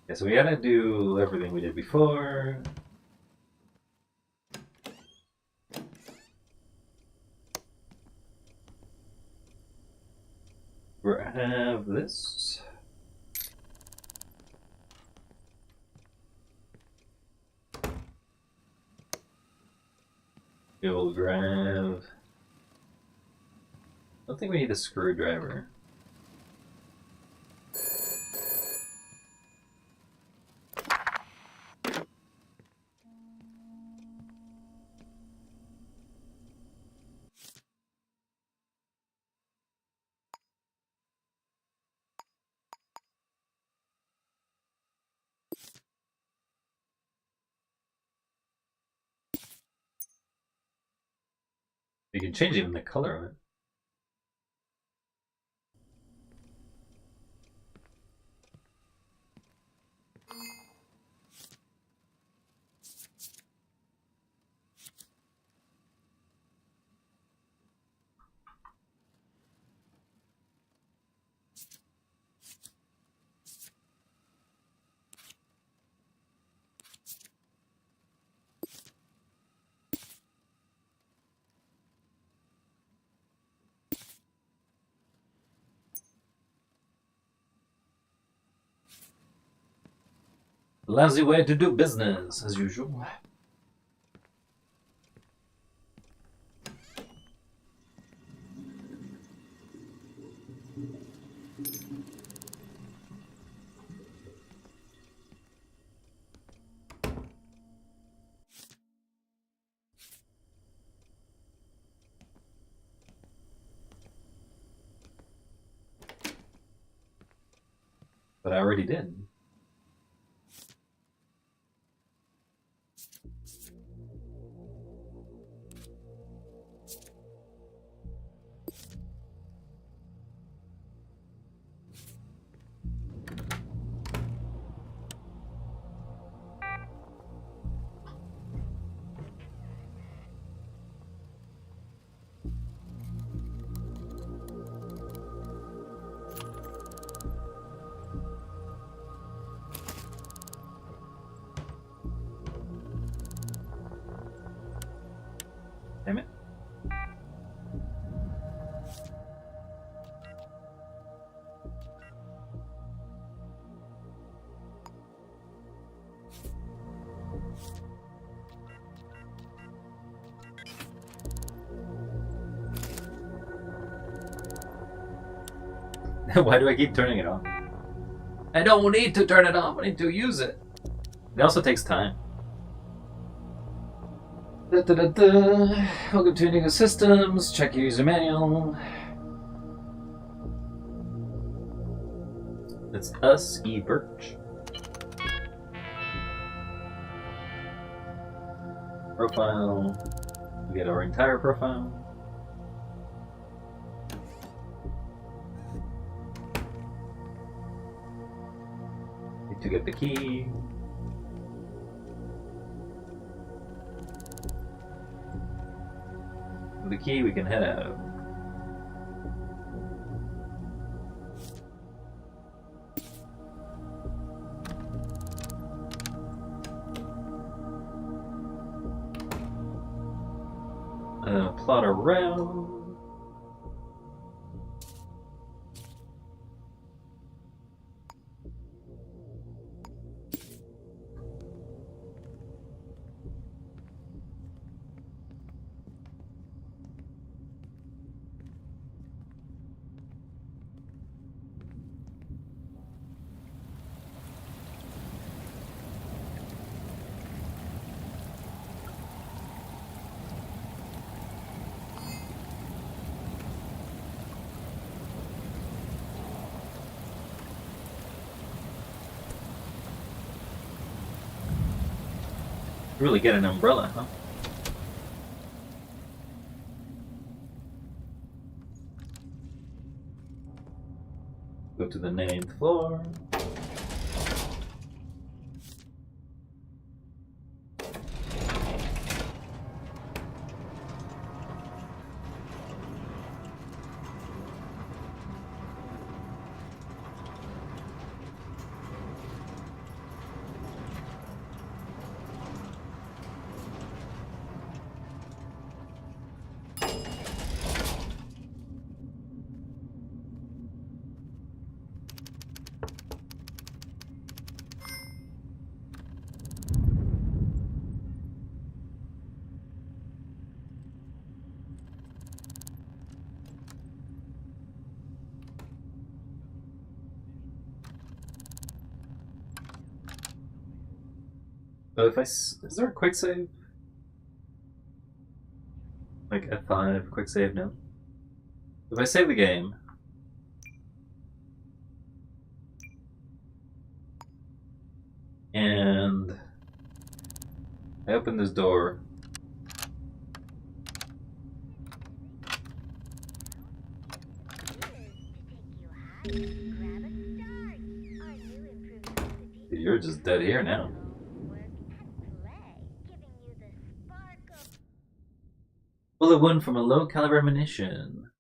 Yeah, so we gotta do everything we did before. We have this. We'll grab. I don't think we need a screwdriver. You can change even the color of it. Lousy way to do business, as usual. But I already did. Damn it. Why do I keep turning it off? I don't need to turn it off, I need to use it. It also takes time. Welcome to Indigo Systems. Check your user manual. It's us, E. Birch. Profile. We get our entire profile. Need to get the key. With the key, we can head out. Plot around. Really get an umbrella, huh? Go to the 9th floor. But if is there a quick save? Like F5, quick save now? If I save the game, and I open this door, you're just dead here now. Bullet wound from a low caliber ammunition.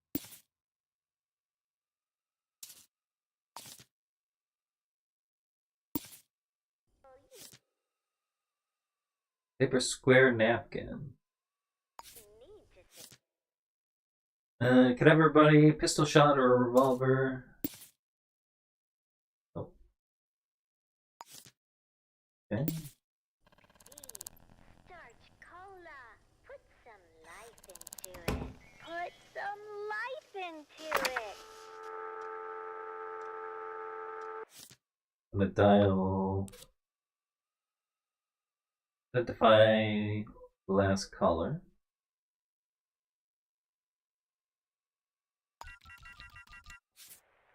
Paper square napkin. Could everybody pistol shot or a revolver? Oh. Okay. Starch cola. Put some life into it. Put some life into it. I'm gonna dial. Identify last caller.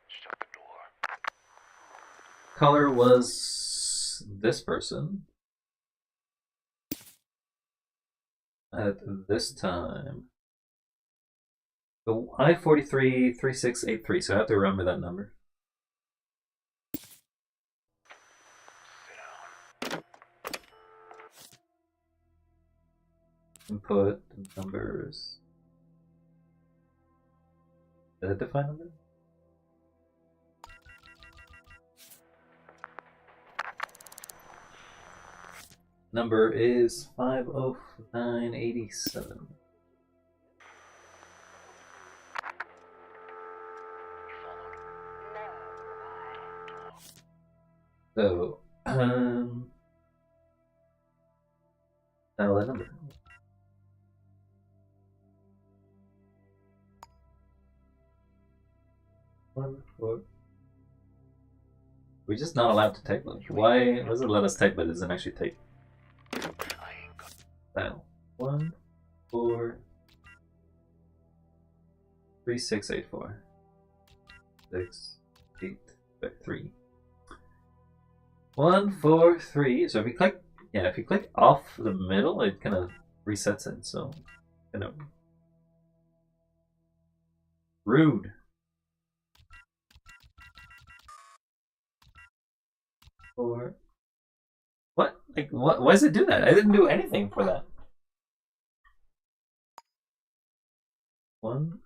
Shut the door. Caller was this person at this time. The I-43-3683, so I have to remember that number. Input numbers. Identify number? Number is 50987. So, dial that number. We're just not allowed to type those. Why does it let us type but it doesn't actually type? Dial 1 4 3 6 8 4 6 8 3 1 4 3. So if you click, yeah, if you click off the middle, it kind of resets it. So kind of rude. Or what? Like what? Why does it do that? I didn't do anything for that. 1.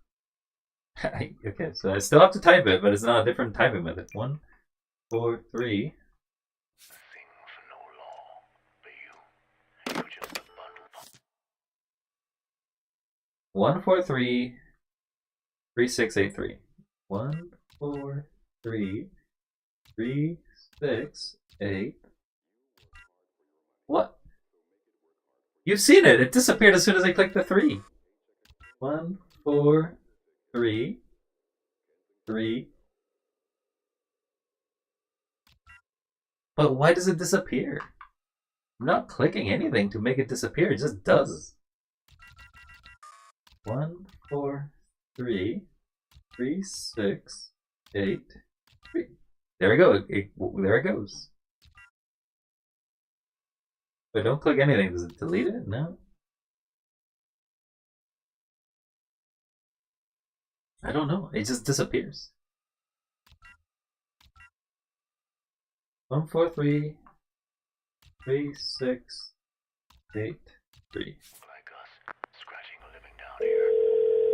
Okay, so I still have to type it, but it's not a different typing method. 1 4 3. One four three 3683. 1 4 3 3 6 8. What? You've seen it. It disappeared as soon as I clicked the 3. 1 4 3 3. But why does it disappear? I'm not clicking anything to make it disappear. It just does. 1 4 3 3 6 8 3. There we go. There it goes. But don't click anything. Does it delete it? No. I don't know. It just disappears. 1 4 3 3 6 8 3. Like us, scratching a living down here.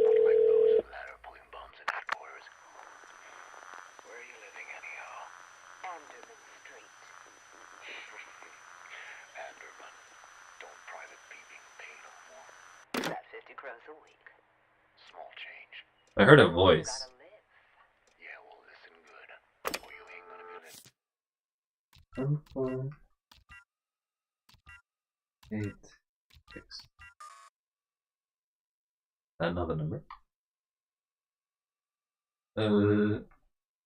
Not like those ladder pulling bums in headquarters. Where are you living anyhow? Anderman Street. Anderman. Don't private being paid no more. About 50 gross a week. Small change. I heard a voice. Gotta live. Yeah, well, listen good. Or you ain't gonna be listening. 1 4 8 6. Another number.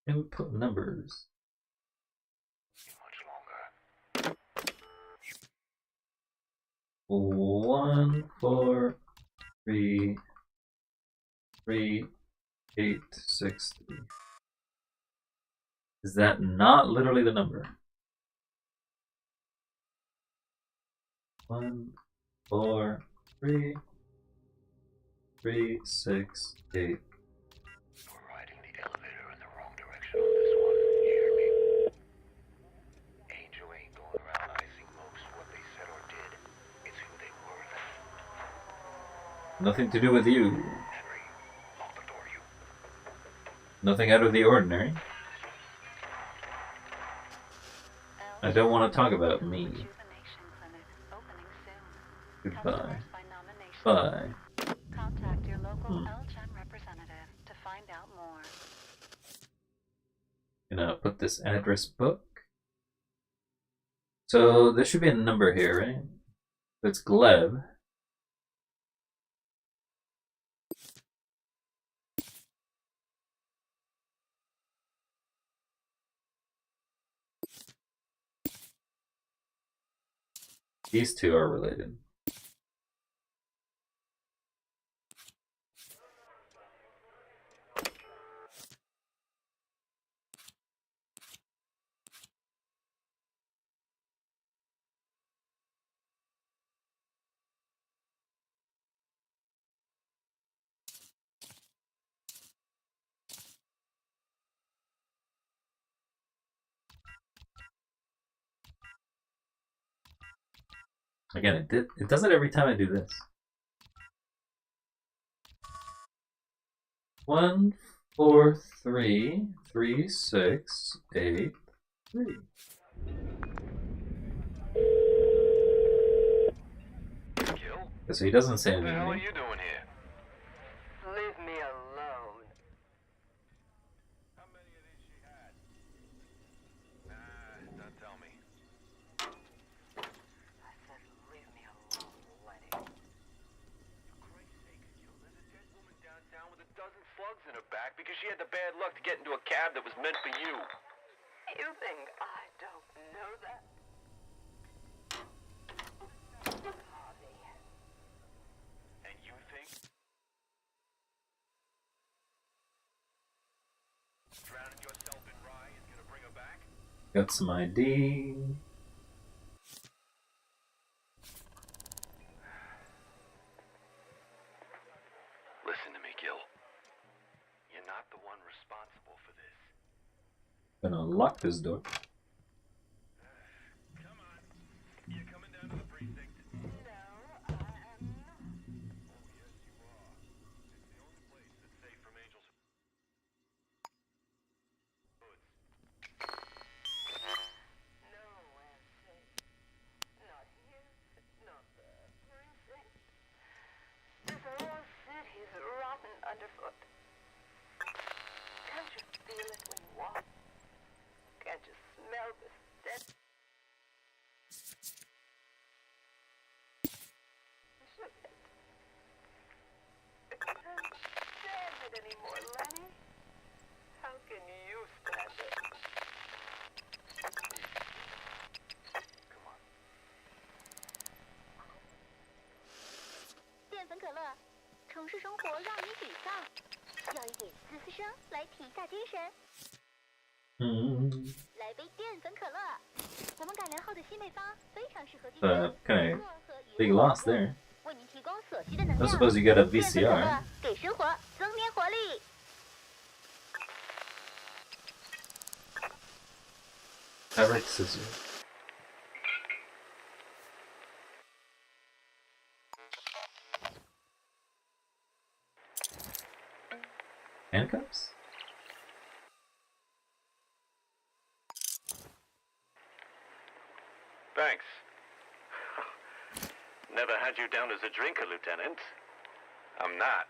Input numbers. Much longer. 1, 4, 3, 3, 8, 6, 3. Is that not literally the number? 1, 4, 3, 3, 6, 8. We're riding the elevator in the wrong direction on this one. You hear me? Angel ain't going around icing most what they said or did. It's who they were that. Nothing to do with you. Henry, lock the door, you. Nothing out of the ordinary. I don't want to talk about me. Goodbye. Bye. Contact your local LGEN representative to find out more. Gonna put this address book. So there should be a number here, right? It's Gleb. These two are related. Again, it does it every time I do this. 1, 4, 3, 3, 6, 8, 3. Gil? So he doesn't say What the anything. hell to are me. you doing here? Leave me alone. How many of these she had? Nah, don't tell me. I said leave me alone, Lenny. For Christ's sake, Gil, there's a dead woman downtown with a dozen slugs in her back because she had the bad luck to get into a cab that was meant for you. You think I don't know that? Harvey. And you think? Drowning yourself in rye is gonna bring her back? Got some ID. Listen to me, Gil. You're not the one responsible for this. Gonna lock this door. Come on. You're coming down to the precinct. No, I am not. Oh, yes, you are. It's the only place that's safe from Angel's hoods. Nowhere safe. Not here, not the precinct. This whole city's rotten underfoot. Can't you feel it when you walk? Can't you smell the stench? Shouldn't it? I can't stand it anymore, Lenny. How can you stand it? Come on. 淀粉可乐，城市生活让你沮丧，要一点嘶嘶声来提下精神。来杯淀粉可乐，我们改良后的新配方非常适合进食。 kind of big loss there. 为您提供所需的能 I 量。 suppose you get a 淀粉可乐 VCR. 给生活增添活力。 Fabric scissors. Handcuffs? Thanks. Never had you down as a drinker, Lieutenant. I'm not.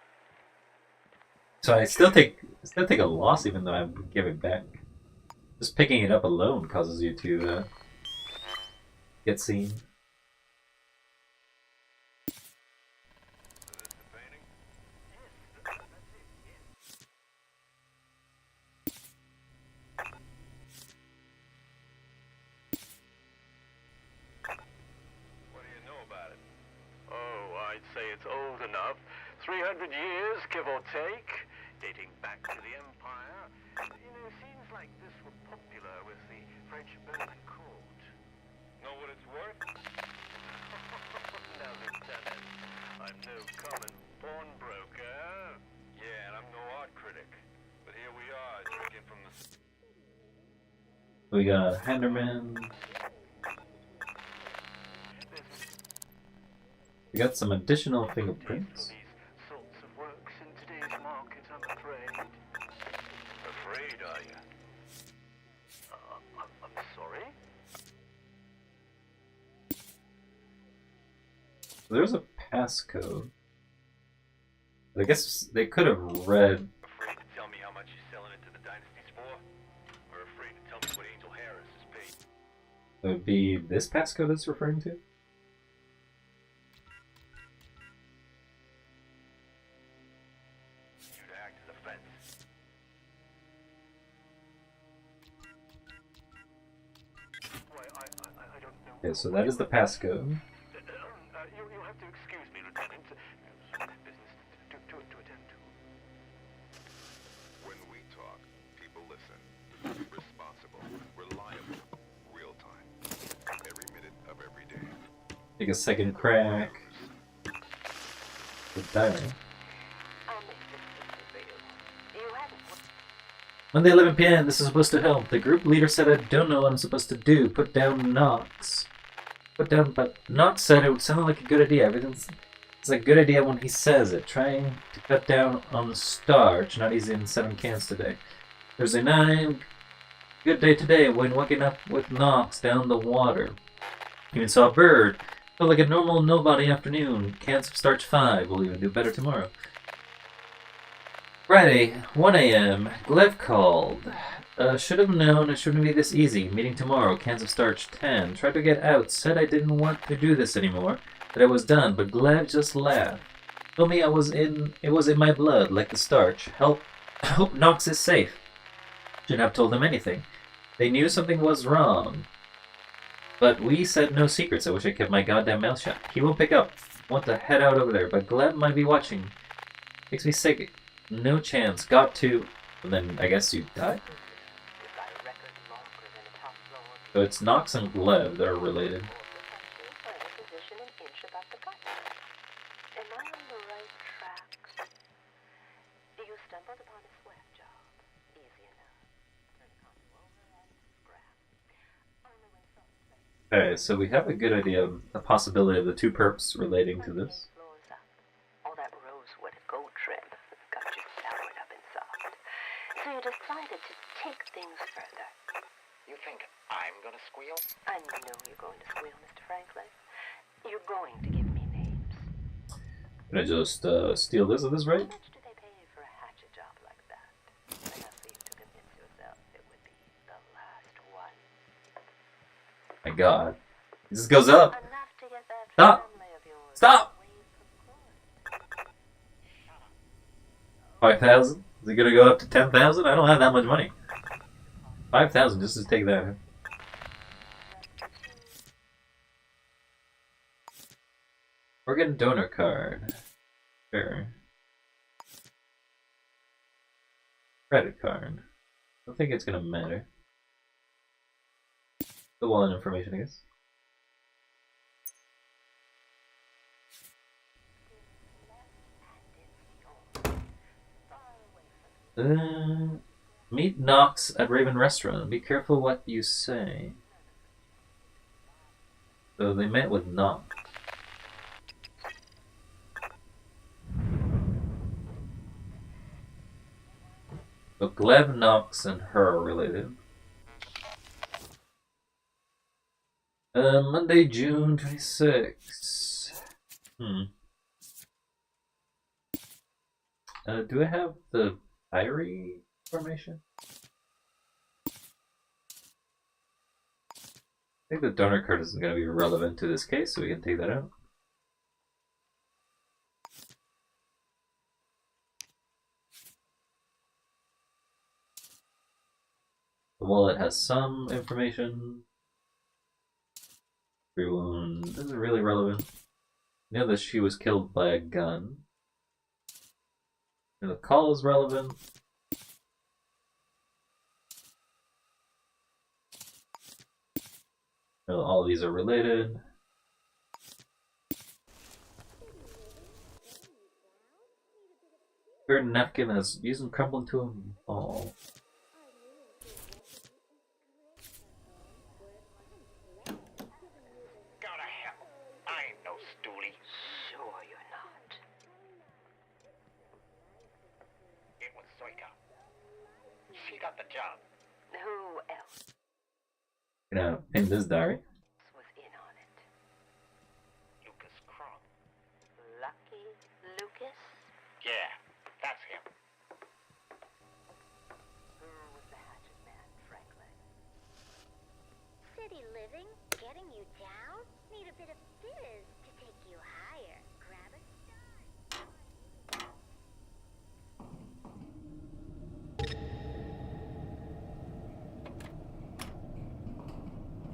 So I still take a loss even though I give it back. Just picking it up alone causes you to get seen. So this the painting? What do you know about it? I'd say it's old enough. 300 years, give or take, dating back to the Empire. You know, scenes like this were popular with the French Bourbon court. Know what it's worth? Now, Lieutenant, I'm no common pawnbroker. Yeah, and I'm no art critic. But here we are, drinking from the... We got Henderman. We got some additional fingerprints. These sorts of works in today's market, I'm afraid. Afraid, are you? I'm sorry? There's a passcode. I guess they could have read. Afraid to tell me how much you're selling it to the dynasties for? Or afraid to tell me what Angel Harris is paid? It would be this passcode it's referring to? You'd act as a fence. Why, I don't know. Okay, so that is the passcode. You'll have to excuse me, Lieutenant. Some business to attend to. When we talk, people listen. Responsible, reliable, real time. Every minute of every day. Take a second crack. The diary. Monday 11 p.m. This is supposed to help. The group leader said I don't know what I'm supposed to do. Put down Knox. But Knox said it would sound like a good idea. It's a good idea when he says it. Trying to cut down on the starch. Not easy in 7 cans today. Thursday night. Good day today when waking up with Knox down the water. Even saw a bird. Felt like a normal nobody afternoon. Cans of starch 5. We'll even do better tomorrow. Friday, 1 a.m. Glev called. Should have known it shouldn't be this easy. Meeting tomorrow. Cans of starch 10. Tried to get out. Said I didn't want to do this anymore. That I was done. But Glev just laughed. Told me it was in my blood, like the starch. Hope Knox is safe. Shouldn't have told them anything. They knew something was wrong. But we said no secrets. I wish I kept my goddamn mouth shut. He won't pick up. Want to head out over there, but Glev might be watching. Makes me sick. No chance. Got to. And then I guess you die. So it's Knox and Glev that are related. Okay, so we have a good idea of the possibility of the two perps relating to this. All that rosewood gold trim got you soured up inside. So you decided to take things further. You think I'm gonna squeal? I know you're going to squeal, Mr. Franklin. You're going to give me names. Can I just steal this? Is this right? How much do they pay you for a hatchet job like that? Enough for you to convince yourself it would be the last one. My god. This goes up. Enough to get that Stop! family of yours Stop! away from court. 5,000? Is it gonna go up to 10,000? I don't have that much money. 5,000 just to take that. Organ donor card. Sure. Credit card. I don't think it's gonna matter. The wallet information, I guess. Meet Knox at Raven Restaurant. Be careful what you say. So they met with Knox. So Glev, Knox, and her are related. Monday, June 26th. Do I have the diary information? I think the donor card isn't going to be relevant to this case, so we can take that out. The wallet has some information. Everyone, this is really relevant. You know that she was killed by a gun. And the call is relevant. Well, all of these are related. Bird napkin has used and crumbled into a ball. Go to hell. I ain't no stoolie. Sure you're not. It was Zoika. She got the job. Who else You know, in this diary. was in on it? Lucas Kronk. Lucky Lucas? Yeah, that's him. Who was the hatchet man, Franklin? City living, getting you down? Need a bit of fizz to take you higher. Grab a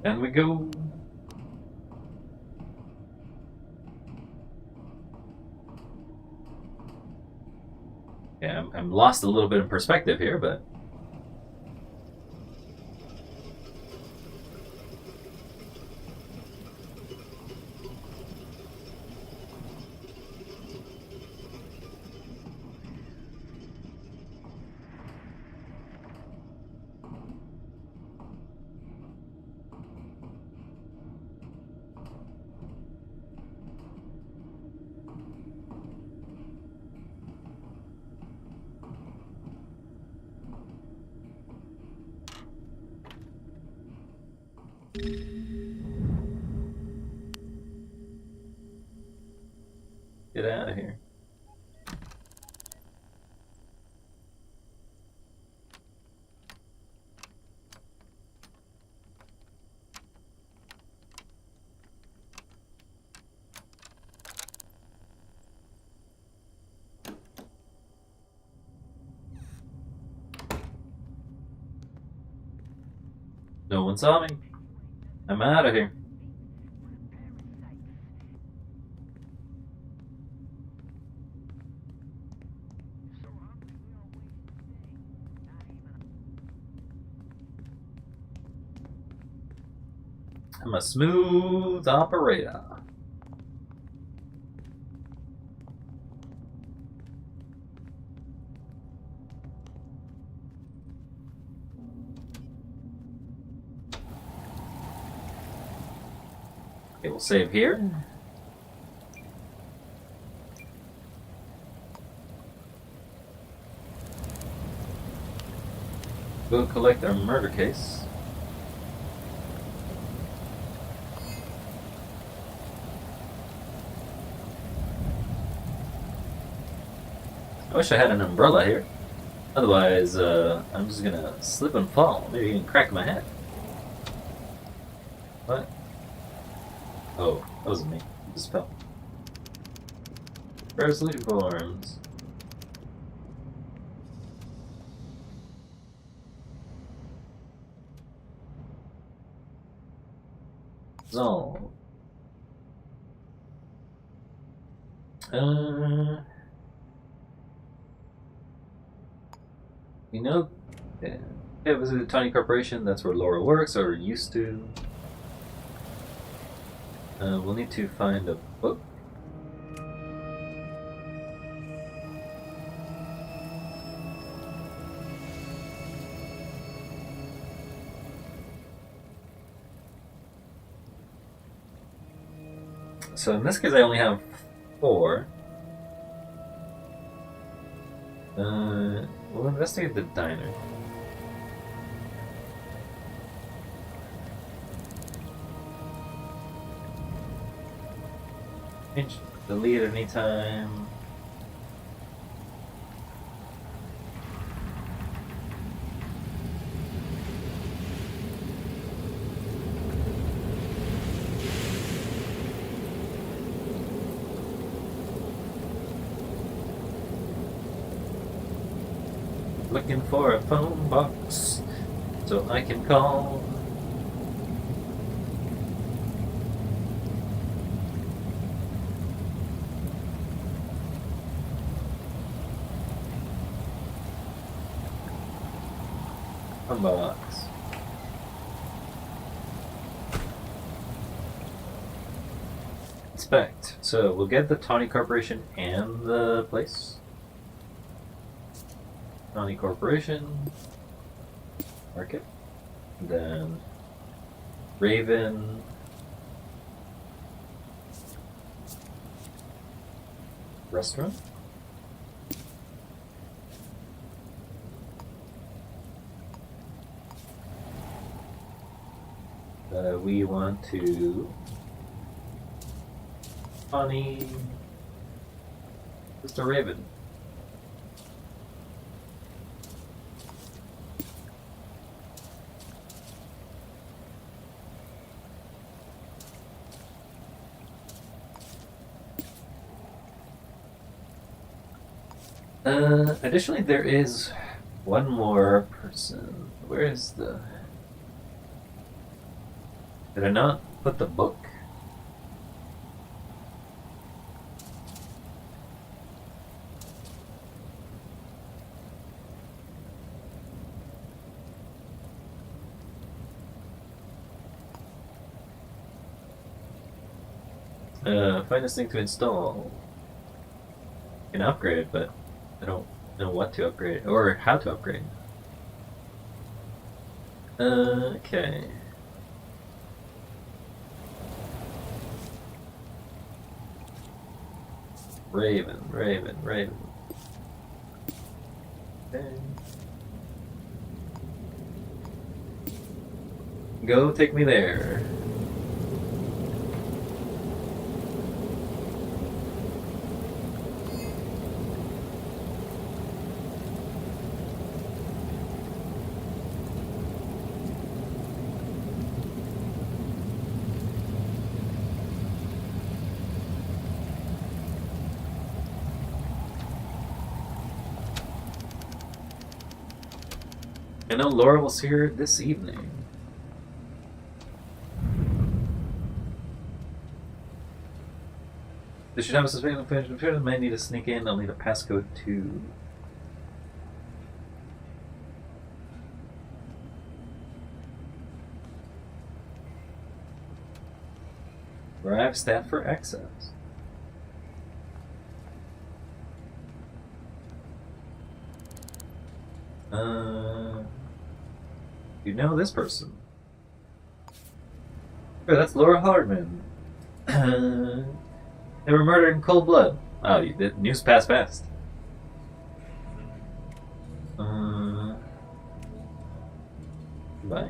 And we go. Yeah, I'm lost a little bit in perspective here, but get out of here. No one saw me. I'm out of here. I'm a smooth operator. Okay, we'll save here. Go collect our murder case. I wish I had an umbrella here. Otherwise, I'm just gonna slip and fall. Maybe even crack my head. What? Oh, that wasn't me. It just fell. Resolution forms. Zone. You know, yeah, it was a tiny corporation. That's where Laura works, or used to. We'll need to find a book. So in this case, I only have 4. We'll investigate the diner. Change delete anytime. Looking for a phone box so I can call. One box. Inspect. So we'll get the Tawny Corporation and the place. Tawny Corporation. Market. Then Raven. Restaurant. We want to Tawny Mr. Raven. Additionally, there is one more person. Where is the... Did I not put the book? Find this thing to install. You can upgrade it, but I don't know what to upgrade or how to upgrade. Okay. Raven. Okay. Go take me there. I know Laura will see her this evening. They should have a suspected computer. Might need to sneak in. I'll need a passcode too. Arrive staff for access. You know this person. Oh, that's Laura Hardman. They were murdered in cold blood. Oh, the news passed fast. Bye.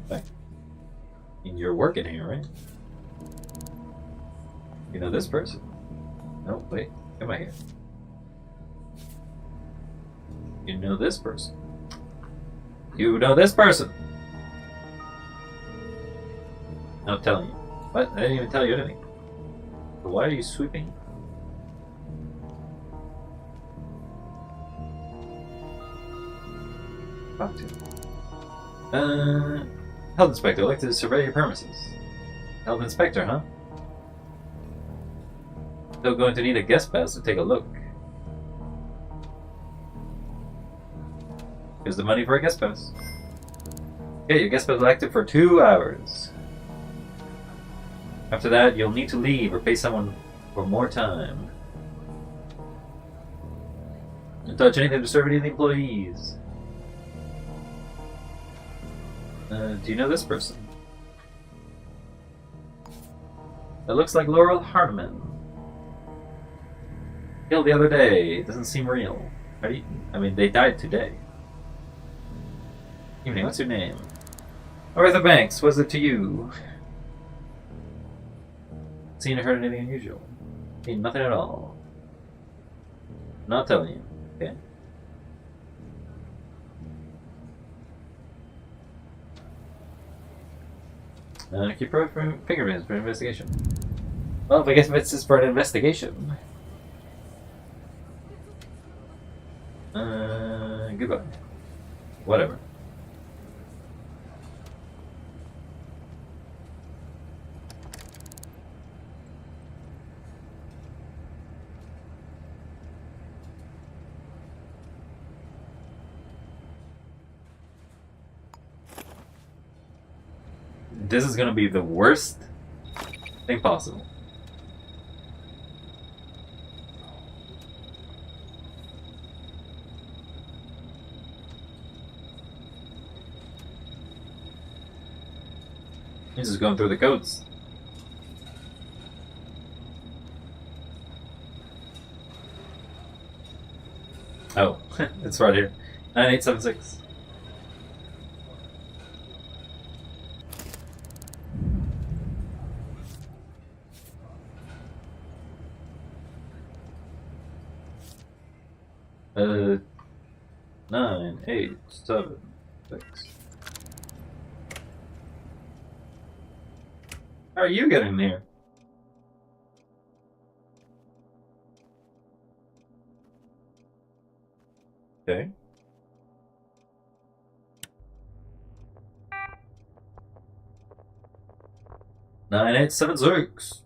Bye. And you're working here, right? You know this person. No, wait. Come out here. You know this person. You know this person. I'm telling you. What? I didn't even tell you anything. But why are you sweeping? Talk to. Health Inspector, I'd like to survey your premises. Health Inspector, huh? Still going to need a guest pass to take a look. Here's the money for a guest pass. Okay, your guest pass is active for 2 hours. After that, you'll need to leave or pay someone for more time. Don't touch anything to disturb any of the employees. Do you know this person? It looks like Laurel Hartman. Killed the other day. It doesn't seem real. How do you, I mean, they died today. Evening, what's your name? Arthur Banks, was it to you? Seen or heard anything unusual? Seen nothing at all. Not telling you. Okay. Keep fingerprints for investigation. Well, I guess it's just for an investigation. Goodbye. Whatever. This is gonna be the worst thing possible. He's just going through the codes. Oh, it's right here. 9876. Uh, 9, 8, 7, 6. How are you getting here? Okay. Nine, 8, 7, 6.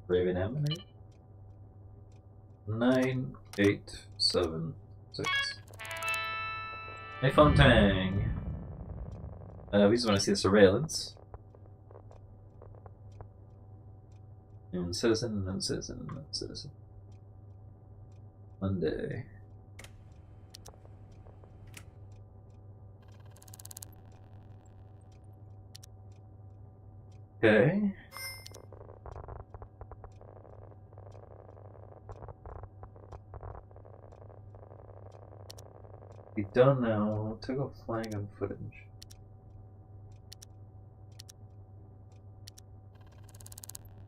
Raven Emanate. 9, 8, 7, 6. Hey, Fontang. We just want to see the surveillance. And citizen, and citizen, and citizen. Monday. Okay. We don't know. Took a flag on footage.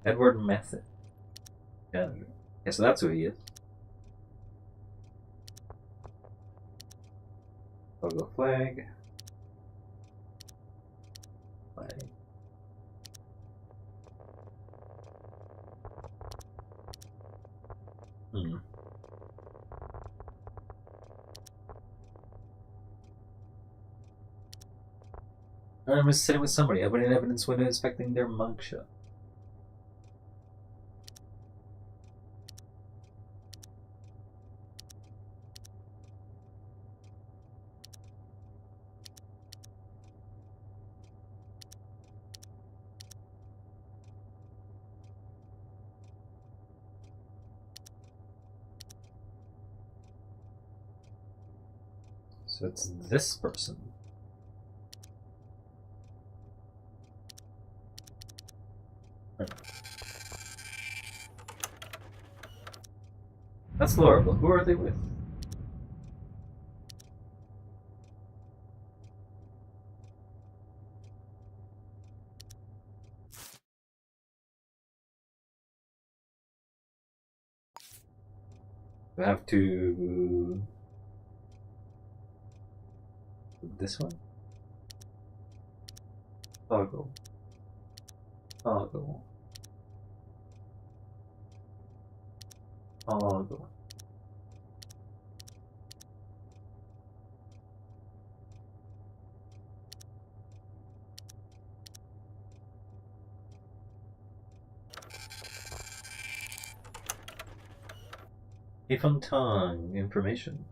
Edward Method. Yeah, so that's who he is. Logo flag. Flag. I'm just sitting with somebody, opening an evidence window, inspecting their mugshot. So it's this person. That's Laurel. Who are they with? We have to... This one? Toggle. Toggle. Toggle. Fontaine information.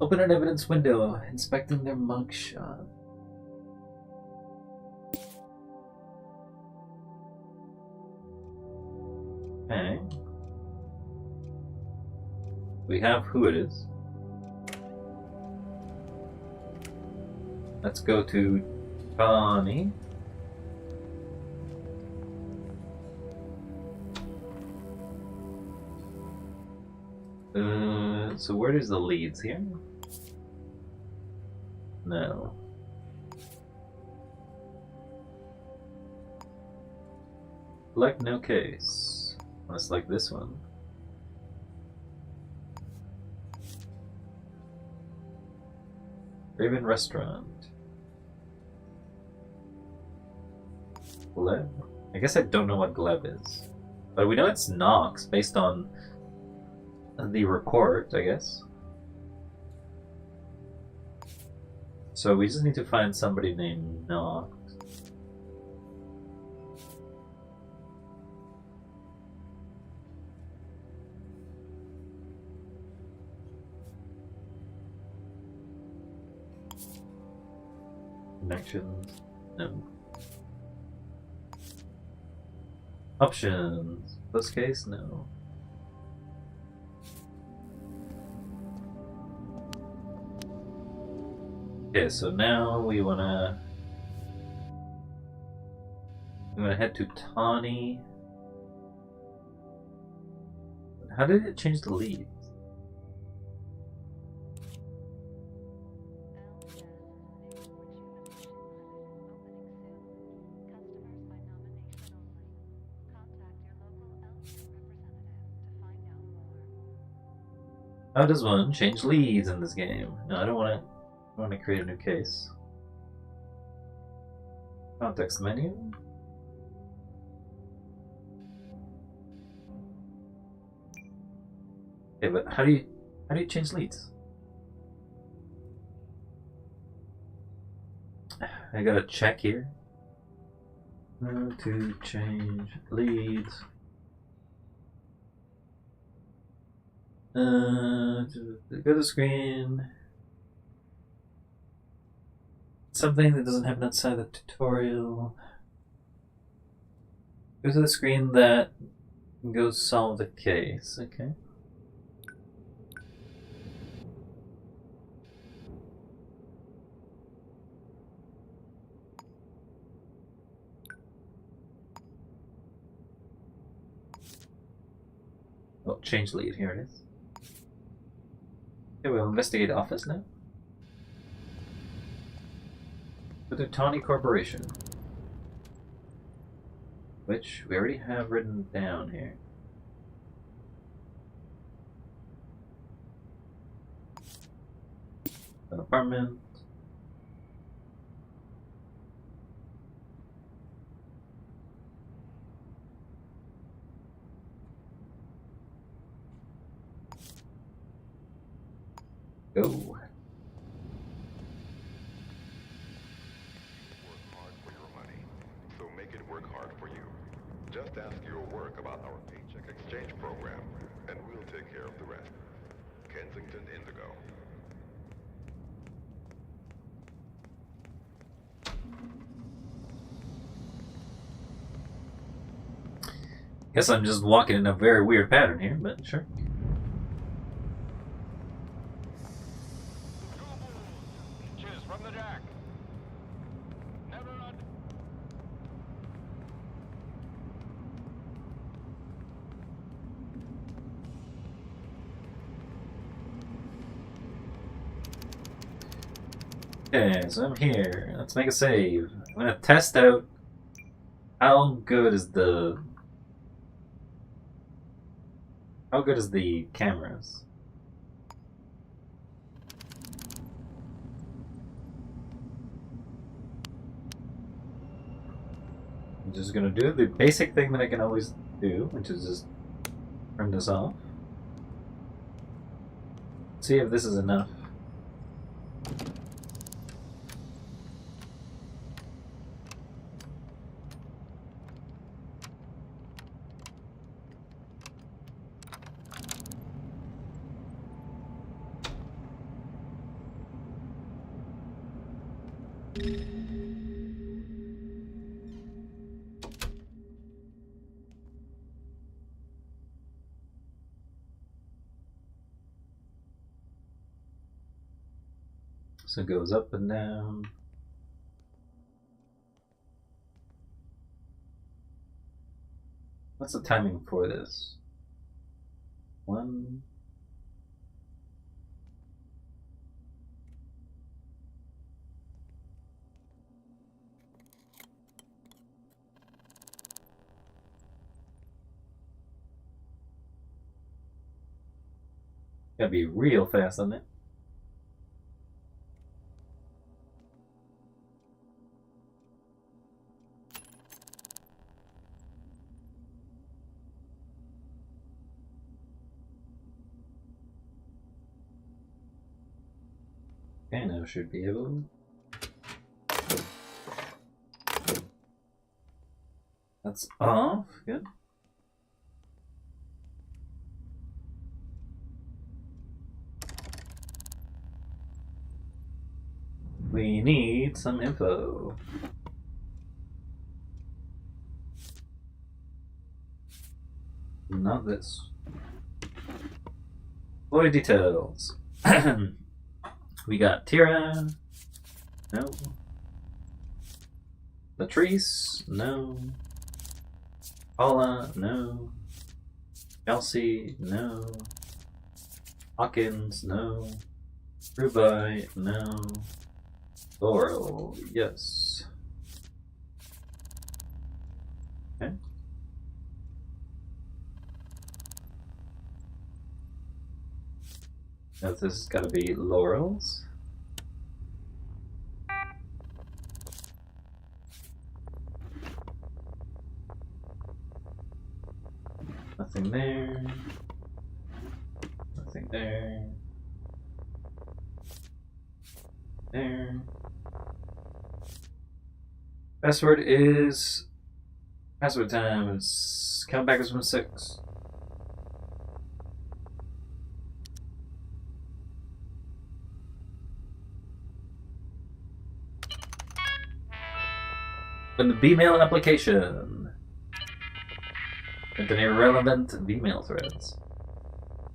Open an evidence window, inspecting their mugshot. Okay. We have who it is. Let's go to Bonnie. So where is the leads here? No. Select no case. I want to select this one. Raven Restaurant. Gleb? I guess I don't know what Gleb is. But we know it's Knox based on the report, I guess. So we just need to find somebody named Knox. Connections. No. Options. This case, no. Okay, so now we wanna head to Tawny. How did it change the leads? How does one change leads in this game? No, I don't want to create a new case. Context menu. Okay, but how do you change leads? I gotta check here. How to change leads. Go to the screen. Something that doesn't happen outside the tutorial. Go to the screen that goes solve the case. Okay. Oh, change lead. Here it is. Okay, we'll investigate office now. With the Tawny Corporation. Which we already have written down here. An apartment. Go. Work hard for your money, so make it work hard for you. Just ask your work about our paycheck exchange program, and we'll take care of the rest. Kensington Indigo. Guess I'm just walking in a very weird pattern here, but sure. Cheers from the Jack. Never run. Okay, so I'm here. Let's make a save. I'm gonna test out how good is the cameras. I'm just gonna do the basic thing that I can always do, which is just turn this off. See if this is enough. So it goes up and down. What's the timing for this? 1. Gotta be real fast on it. Okay, now should be able. That's off. Good. We need some info. Not this. Boy details. We got Tira. No. Latrice. No. Paula. No. Kelsey. No. Hawkins. No. Rubai. No. Laurel. Yes. Okay. Now this has got to be Laurel's. Nothing there. Nothing there. There. Password is. Password time is. Count backwards from 6. Open the B-mail application. Into irrelevant V-mail threads.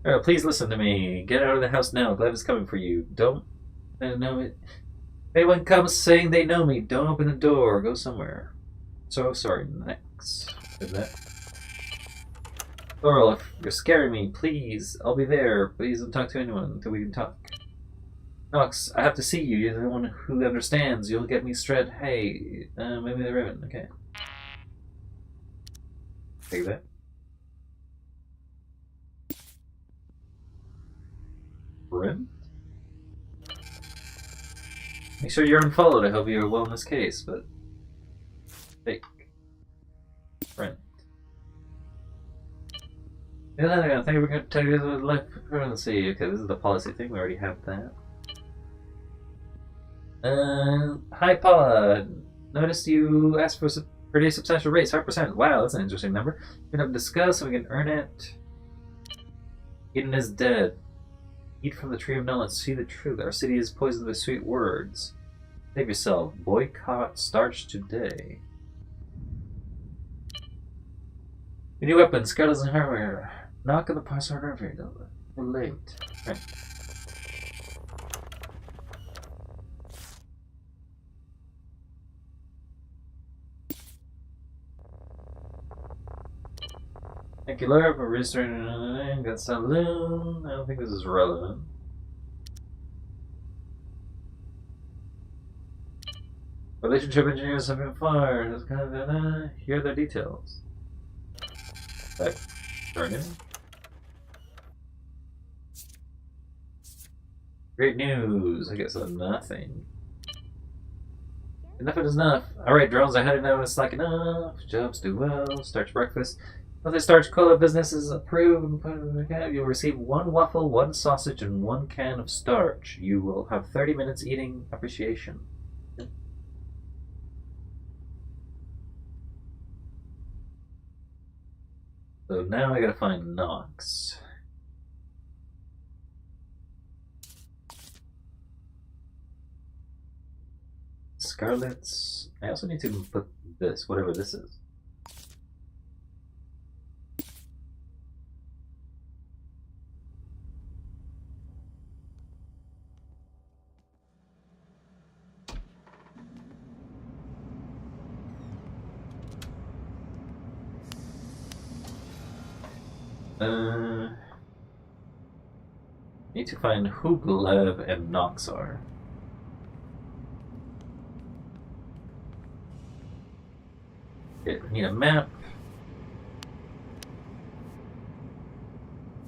Oh, please listen to me. Get out of the house now. Glev is coming for you. Don't know it. If anyone comes saying they know me, don't open the door. Go somewhere. So sorry. Next. Did that. Laurel, if you're scaring me, please. I'll be there. Please don't talk to anyone until we can talk. Nox, I have to see you. You're the one who understands. You'll get me straight. Hey, maybe the ribbon. Okay. Take that. Ribbon? Make sure you're unfollowed. I hope you're well in this case, but fake. Friend. Yeah, thank you for going to tell you the life currency. Okay, this is the policy thing. We already have that. Hi Paula. Noticed you asked for a pretty substantial raise, 5%. Wow, that's an interesting number. We can discuss and we can earn it. Eden is dead. Eat from the tree of knowledge, see the truth. Our city is poisoned with sweet words. Save yourself. Boycott starts today. The new weapon, skeletons and hardware. Knock on the password over. We're late. Right. Thank you, Laura, for registering. Got saloon. I don't think this is relevant. Relationship engineers have been fired. That's kind of here are the details. Back. Turn in. Great news. I guess nothing. Enough is enough. Alright, drones, I had enough. It's like enough. Jobs do well. Starch breakfast. Once the starch cola business is approved, you'll receive 1 waffle, 1 sausage, and 1 can of starch. You will have 30 minutes eating appreciation. So now I gotta find Nox. Scarlet's. I also need to put this, whatever this is. Need to find who Glev and Nox are. Okay, we need a map.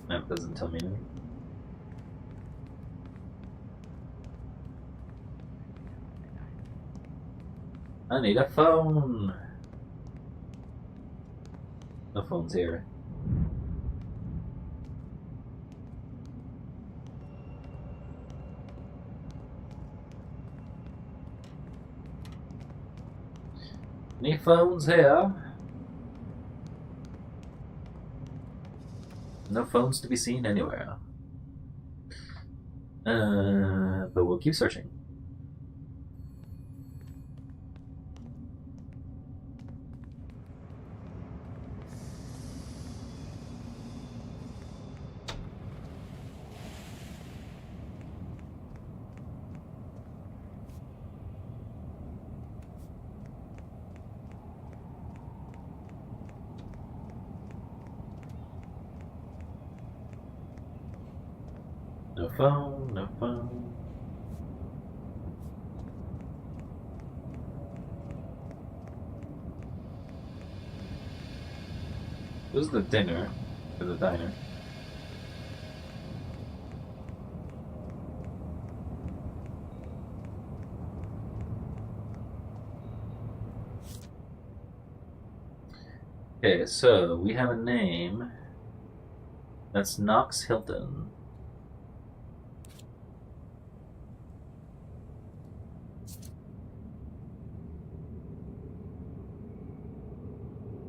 Map doesn't tell me anything. I need a phone. No phone's here. Any phones here? No phones to be seen anywhere. But we'll keep searching. No phone, no phone. This is the dinner, or the diner. Okay, so we have a name. That's Knox Hilton.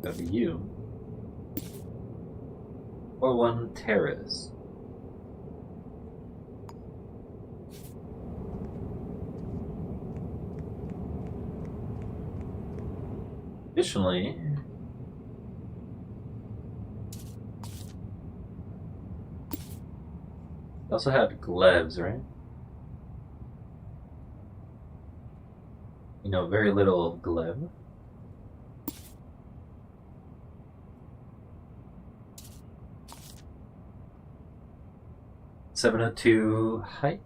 That'd be you. Or one Terrace. Additionally, they also had gloves, right? You know, very little glove. .702 height.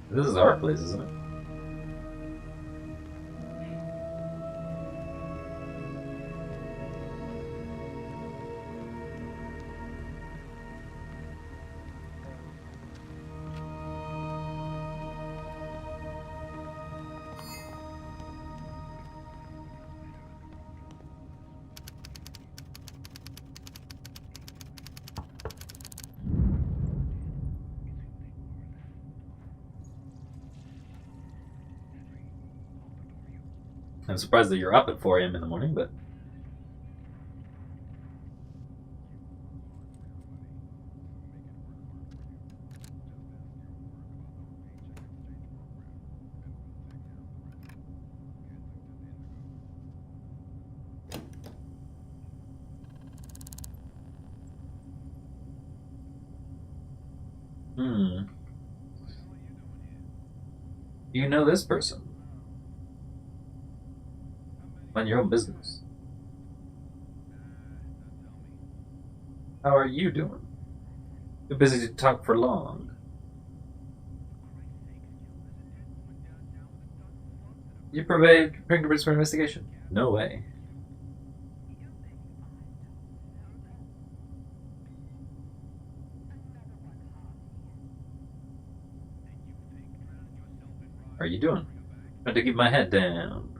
This is our place, isn't it? I'm surprised that you're up at 4 a.m. in the morning, but... You know this person. Mind your own business. How are you doing? Too busy to talk for long. You provide fingerprints for investigation? No way. How are you doing? Trying to keep my head down.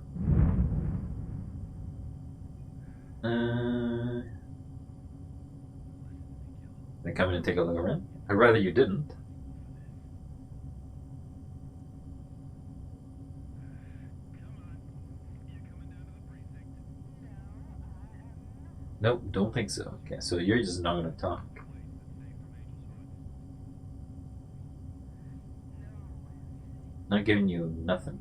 Then come in and take a look around. I'd rather you didn't. Nope, don't think so. Okay, so you're just not gonna talk. Not giving you nothing.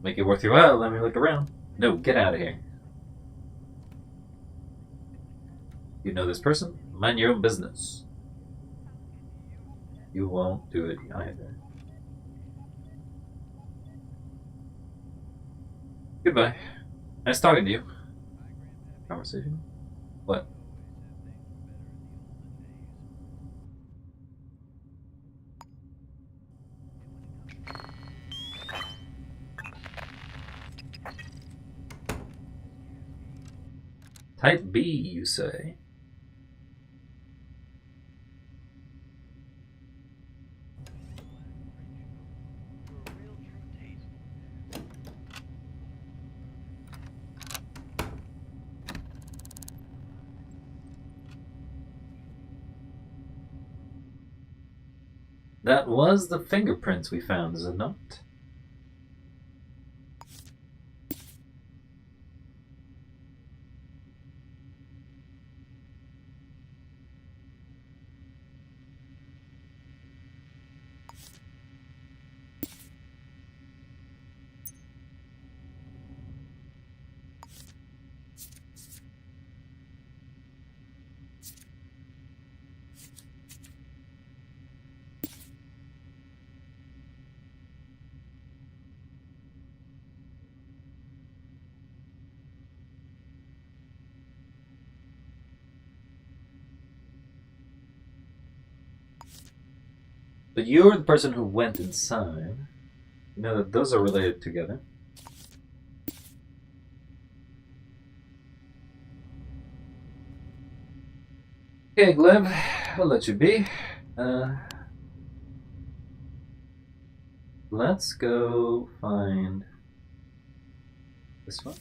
Make it worth your while, let me look around. No, get out of here. You know this person? Mind your own business. You won't do it either. Goodbye. Nice talking to you. Conversation? What? Type B, you say? That was the fingerprints we found, is it not? But you're the person who went inside. You know that those are related together. Okay, Gleb, I'll let you be. Let's go find this one.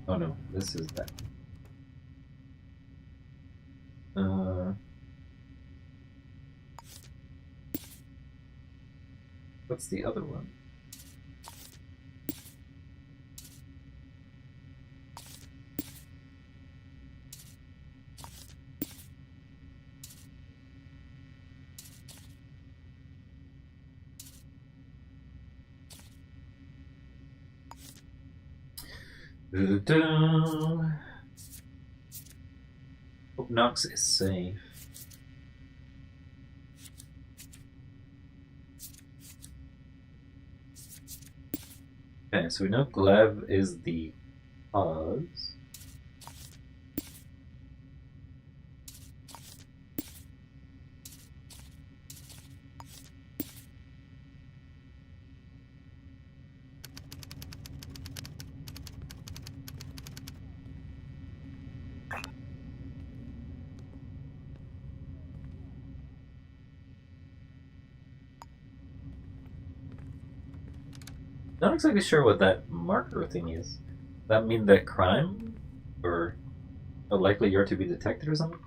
Oh no, this is that. What's the other one? Hope Nox is safe. Okay, so we know Gleb is the cause. Not exactly sure what that marker thing is. Does that mean that crime? Or how likely you're to be detected or something?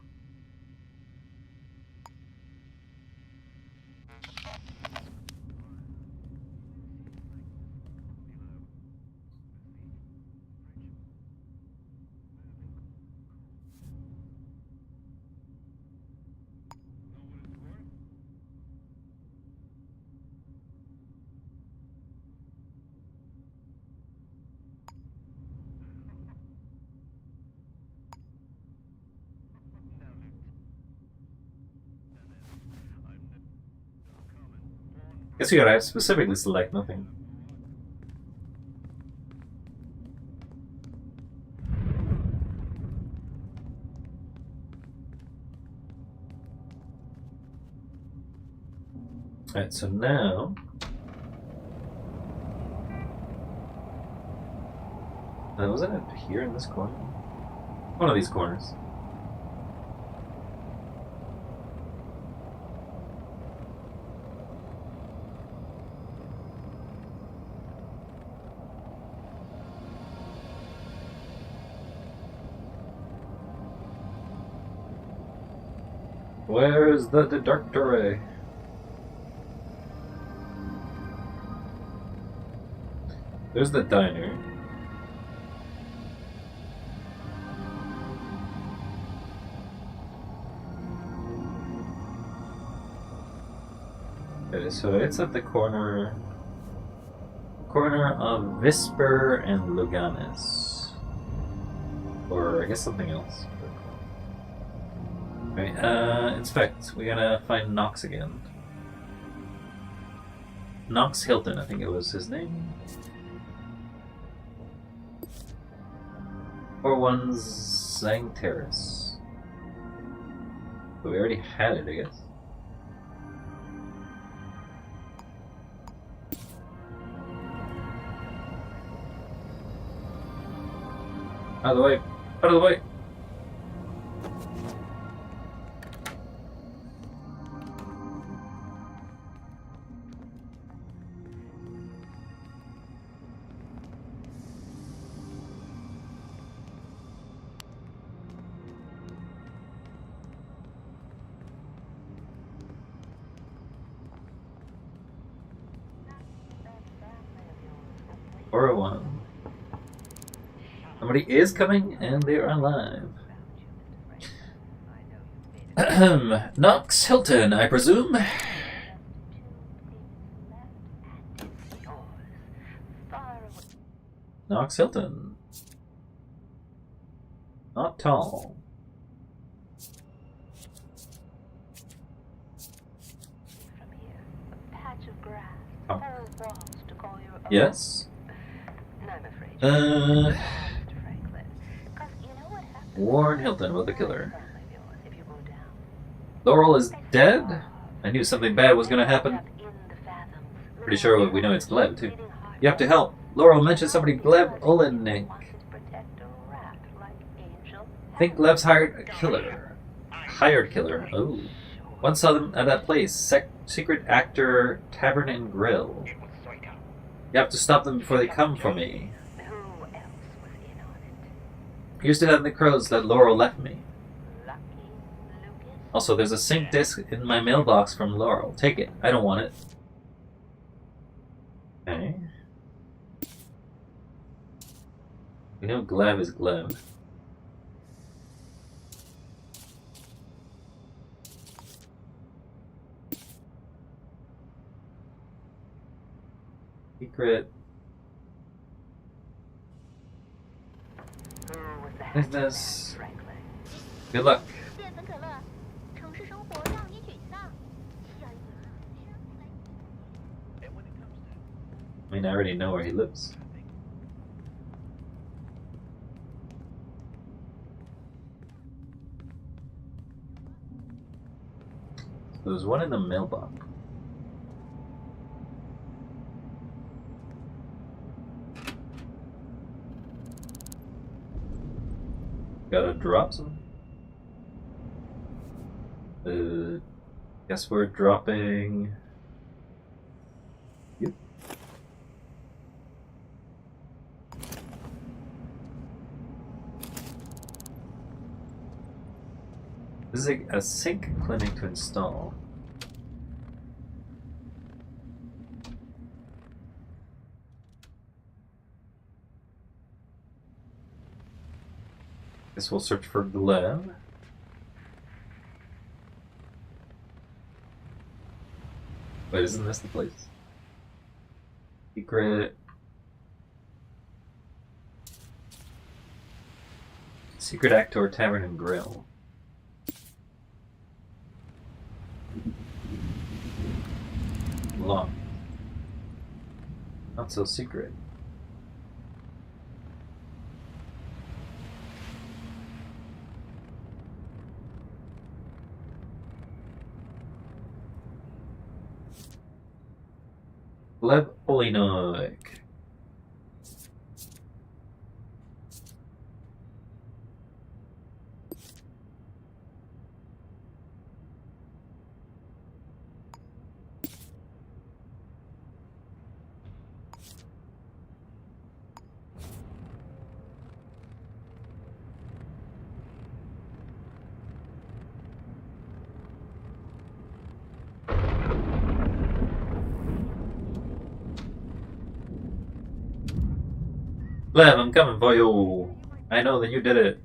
Guess you gotta specifically select nothing. Alright, so now... wasn't it here in this corner? One of these corners. Where's the deductor? There's the diner. Okay, so it's at the corner of Visper and Luganis. Or I guess something else. Right, inspect. We gotta find Nox again. Nox Hilton, I think it was his name. 4-1 Zang Terrace. But we already had it, I guess. Out of the way! Out of the way! 401. Somebody is coming, and they're alive. Knox Hilton, I presume? Knox Hilton. Not tall. Oh. Yes? Warren Hilton about the killer. Laurel is dead? I knew something bad was gonna happen. Pretty sure we know it's Gleb, too. You have to help. Laurel mentioned somebody Gleb Olenek. I think Gleb's hired a killer. Oh. Once saw them at that place. Secret Actor Tavern and Grill. You have to stop them before they come for me. Here's to having the crows that Laurel left me. Also, there's a sync disc in my mailbox from Laurel. Take it. I don't want it. Okay. We know Gleb is Gleb. Secret. Business. Good luck. 淀粉可乐，城市生活让你沮丧。下一个生来 I mean, I already know where he lives. So there's one in the mailbox. Gotta drop some. Guess we're dropping. Yep. This is a sink clinic to install. Guess we'll search for Gleb. Wait, isn't this the place? Secret. Secret Actor Tavern and Grill. Locked. Not so secret. Gleb Olenek. Gleb, I'm coming for you. I know that you did it.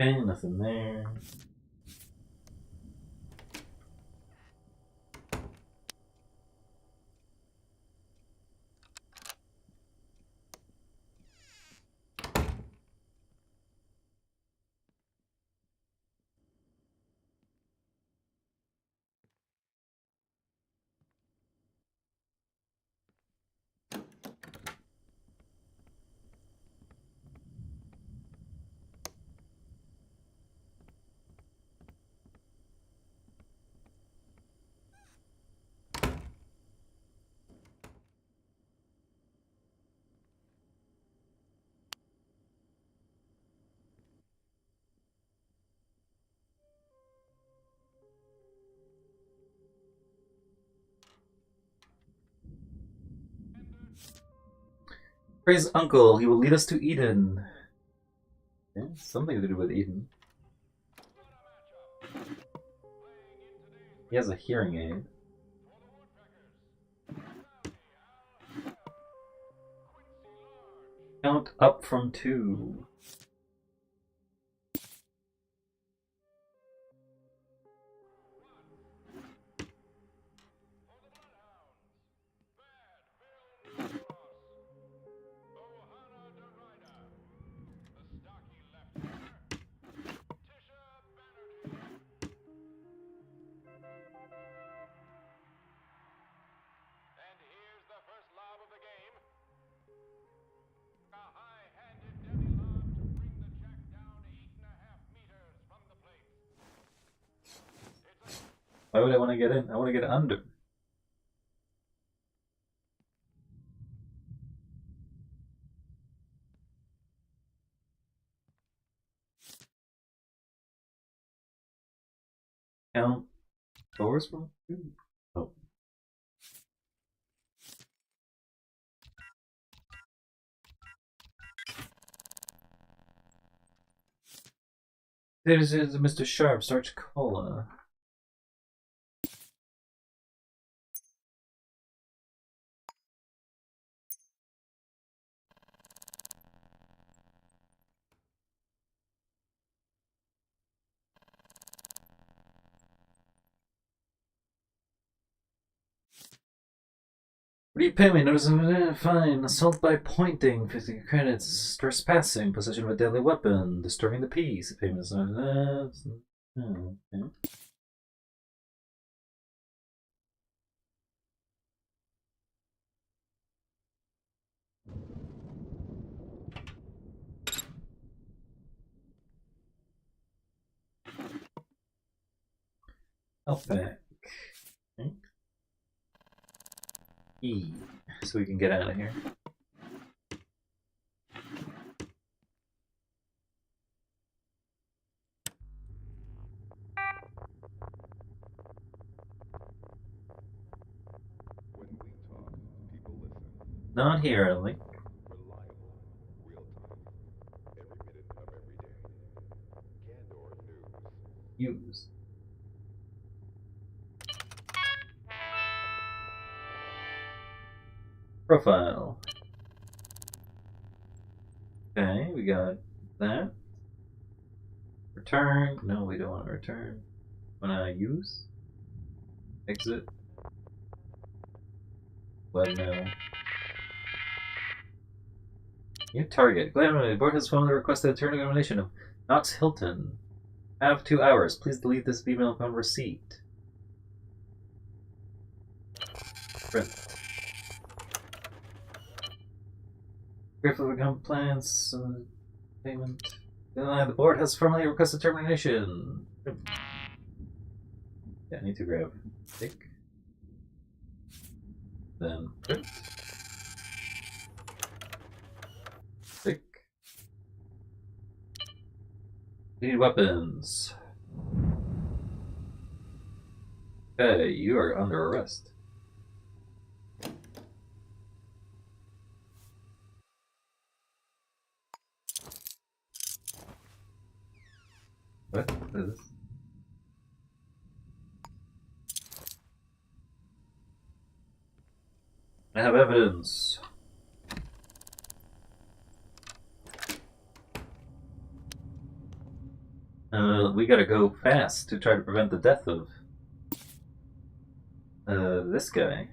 Okay, nothing there. Praise Uncle, he will lead us to Eden. Yeah, something to do with Eden. He has a hearing aid. Count up from 2. And here's the first lob of the game. A high-handed demi lob to bring the jack down 8.5 meters from the plate. Why would I want to get in? I want to get under. Count doors from 2? Oh. There's Mr. Sharp, Sarge Cola. Repayment notice of fine. Assault by pointing, 50 credits. Trespassing, possession of a deadly weapon, disturbing the peace. Payment is not. Okay. Help back. Okay. E. So we can get out of here. When we talk, people listen. Not here, only. Reliable, real time, every minute of every day. Candor News. Use. Profile. Okay, we got that. Return. No, we don't want to return. Want to use? Exit. Webmail. New target. The board has formally requested a turn elimination of Knox Hilton. Have 2 hours. Please delete this email upon receipt. Print. Grateful for compliance. Payment. The board has formally requested termination. Yeah, I need to grab stick. Then print. Stick. We need weapons. Okay, you are under arrest. What is this? I have evidence. We gotta go fast to try to prevent the death of this guy.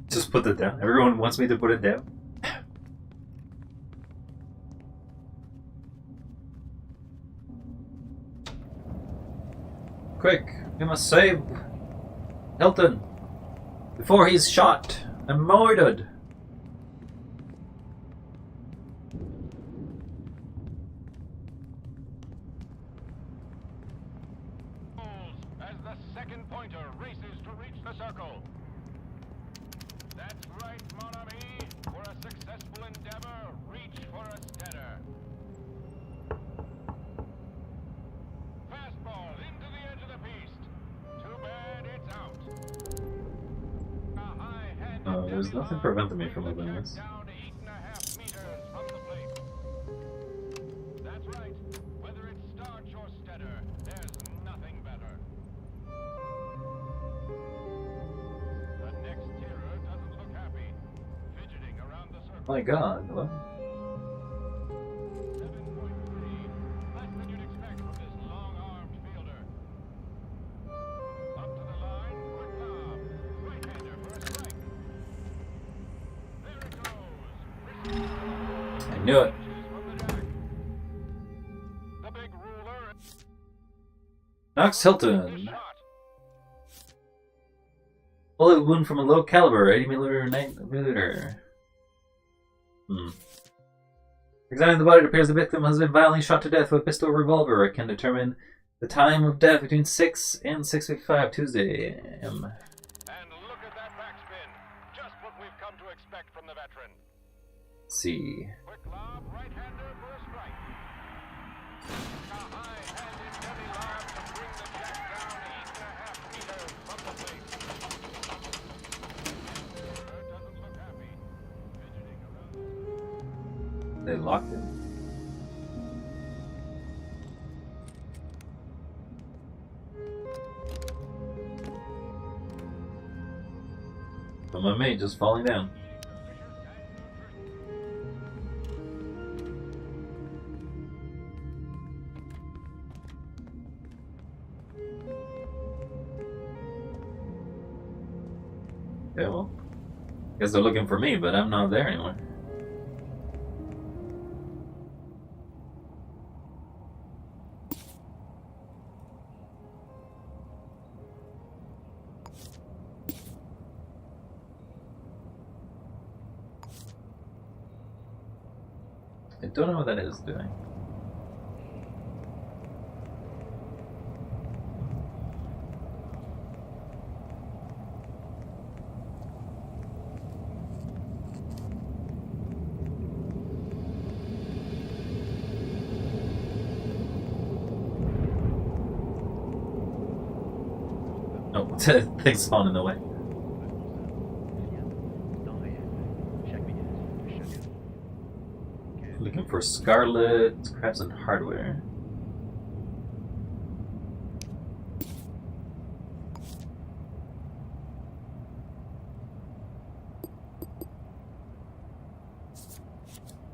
Just put it down. Everyone wants me to put it down. Quick, we must save Hilton before he's shot and murdered. As the second pointer races to reach the circle. That's right, mon ami. For a successful endeavor, reach for a steader. Fastball into the edge of the piste. Too bad it's out. There's nothing preventing me from moving this. Down 8.5 meters from the plate. That's right. Whether it's starch or steader, there's nothing better. The next tirer doesn't look happy. Fidgeting around the circle. My God, what? 7.3. Less than you'd expect from this long-armed fielder. Up to the line. Quick lob. Right-hander for a strike. There it goes. I knew it. From the deck. The big ruler. Knox Hilton. Shot. Bullet wound from a low caliber, 80 millimeter. Examining the body, it appears the victim has been violently shot to death with a pistol or revolver. It can determine the time of death between 6 and 6:55 Tuesday AM. And look at that backspin. Just what we've come to expect from the veteran. Let's see. Quick lob, right-hander for a strike. A high-handed heavy lob to bring the jack down 8.5 meters from the plate. Doesn't look happy. Fidgeting around. They locked him. But my mate just falling down. Okay, well, guess they're looking for me, but I'm not there anymore. I don't know what that is doing. Oh, things spawn in the way. Looking for Scarlet, scraps and hardware.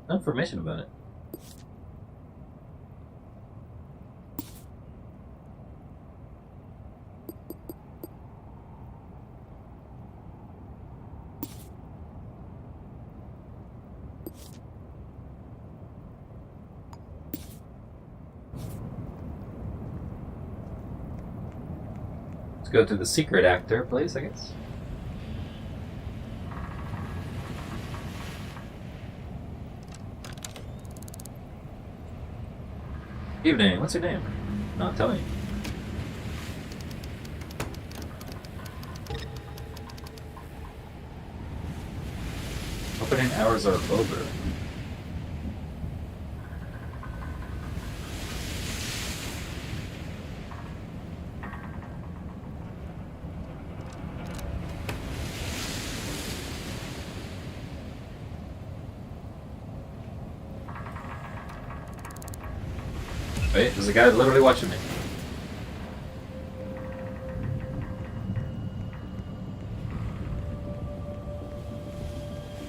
No information about it. Let's go to the secret actor place, I guess. Evening, what's your name? No, tell me. Opening hours are over. Wait, there's a guy literally watching me.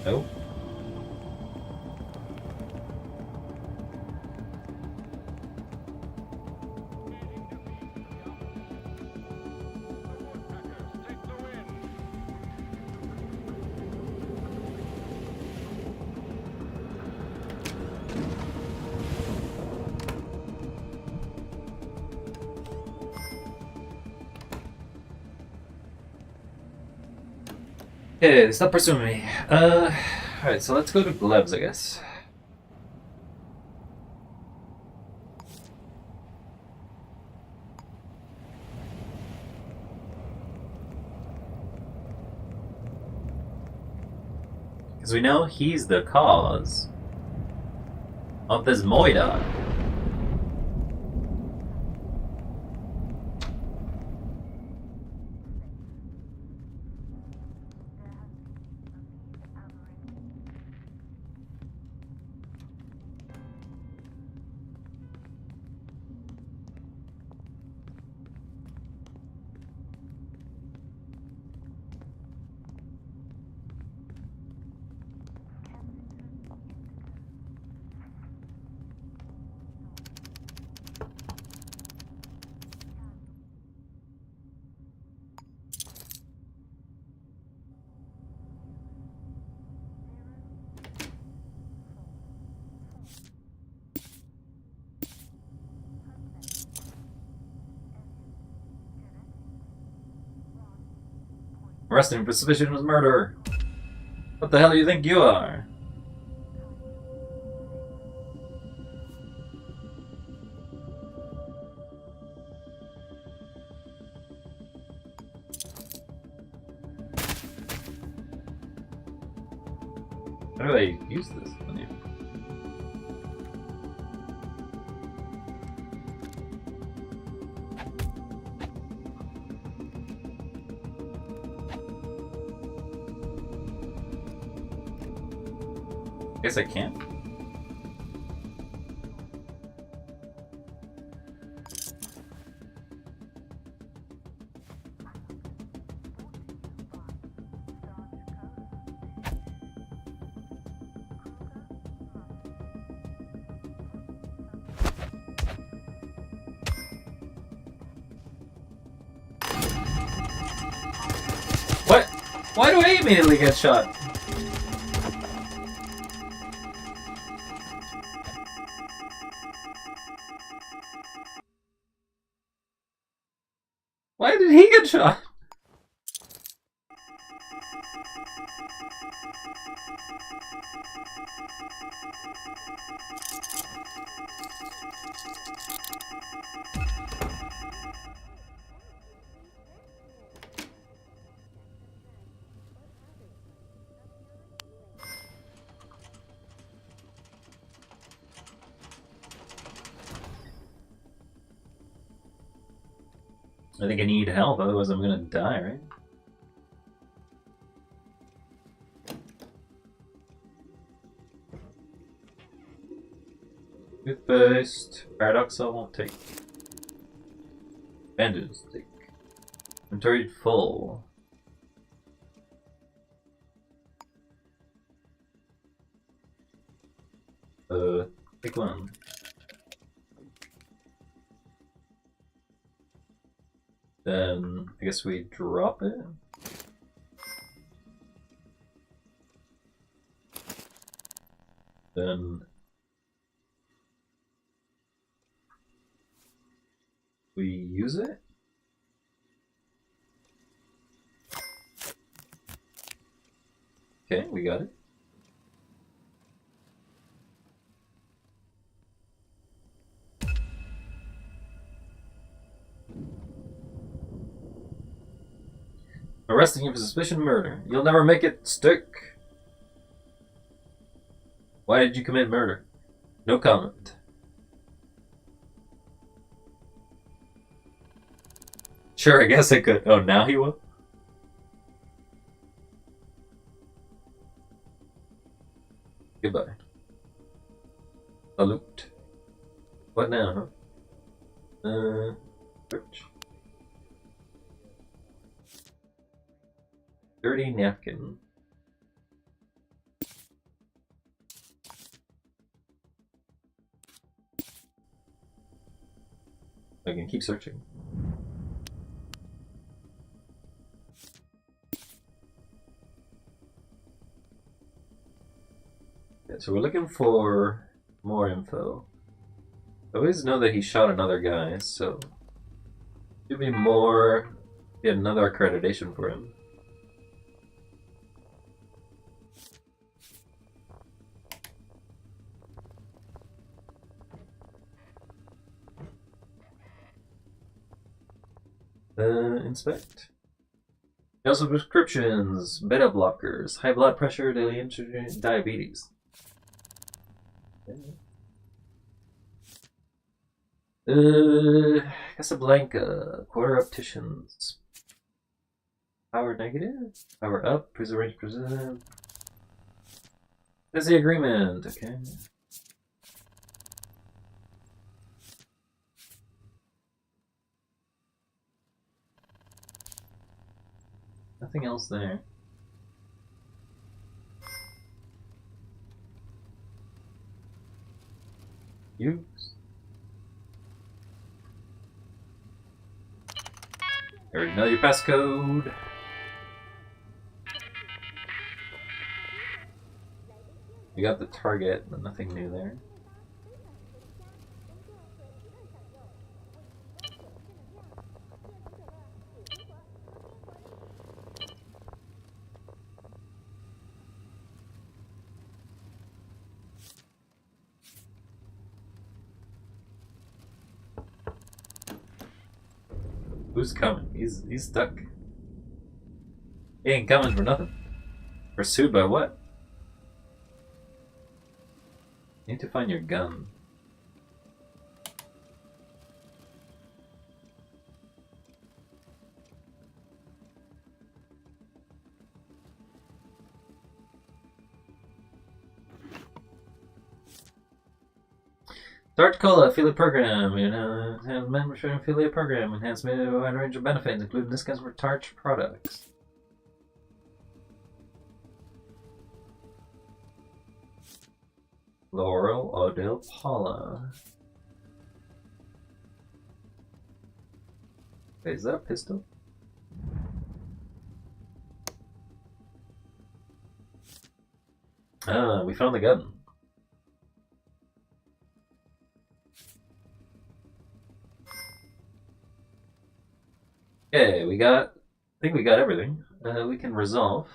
Nope. Okay, stop pursuing me. Alright, so let's go to gloves, I guess. Because we know he's the cause of this Moida. Arresting for suspicion of murder. What the hell do you think you are? How do I use this? Guess I can't. What? Why do I immediately get shot? Why did he get shot? I think I need help, otherwise I'm gonna die, right? Toothpaste. Paradox I won't take. Bandage stick. Inventory full. Pick one. Then I guess we drop it. Then we use it. Okay, we got it. Arresting you for suspicion of murder. You'll never make it stick. Why did you commit murder? No comment. Sure, I guess I could. Oh, now he will? Goodbye. Salute. What now, huh? Search. Dirty napkin. I can keep searching. Yeah, so we're looking for more info. I always know that he shot another guy, so should be more. Get another accreditation for him. Inspect. Also prescriptions, beta blockers, high blood pressure, daily insulin, diabetes. Casablanca, quarter opticians. Power negative? Power up, preserve range preserve. That's the agreement, okay. Nothing else there. Use. There we know your passcode. You got the target, but nothing new there. Who's coming? He's stuck. He ain't coming for nothing. Pursued by what? You need to find your gun. Start Cola affiliate program. Membership affiliate program enhanced a wide range of benefits, including discounts for Tarch products. Laurel, Odell, Paula. Wait, is that a pistol? Ah, we found the gun. Okay, I think we got everything. We can resolve.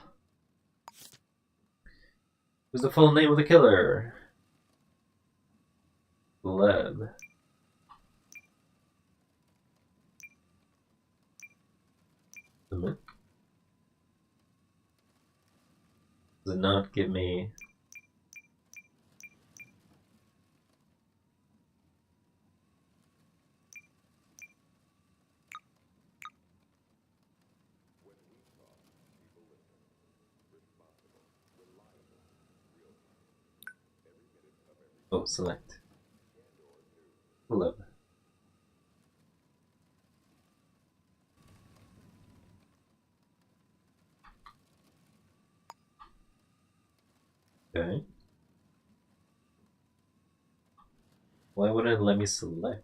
Who's the full name of the killer? Leb. Submit. Does it not give me... Oh, select. Leb. Okay. Why wouldn't it let me select?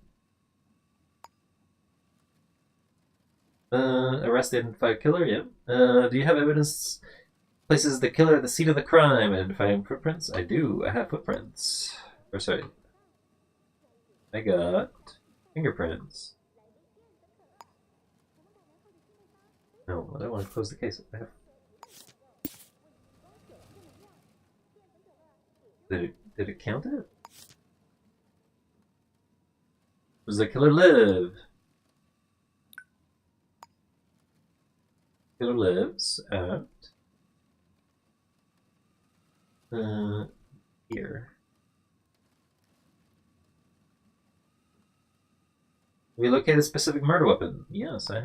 Arrest the identified killer, yep. Do you have evidence places the killer at the scene of the crime? Identifying footprints? I do. I have footprints. Or sorry. I got fingerprints. No, I don't want to close the case. I have... Did it count it? Does the killer live? Killer lives at here. We located a specific murder weapon. Yes, I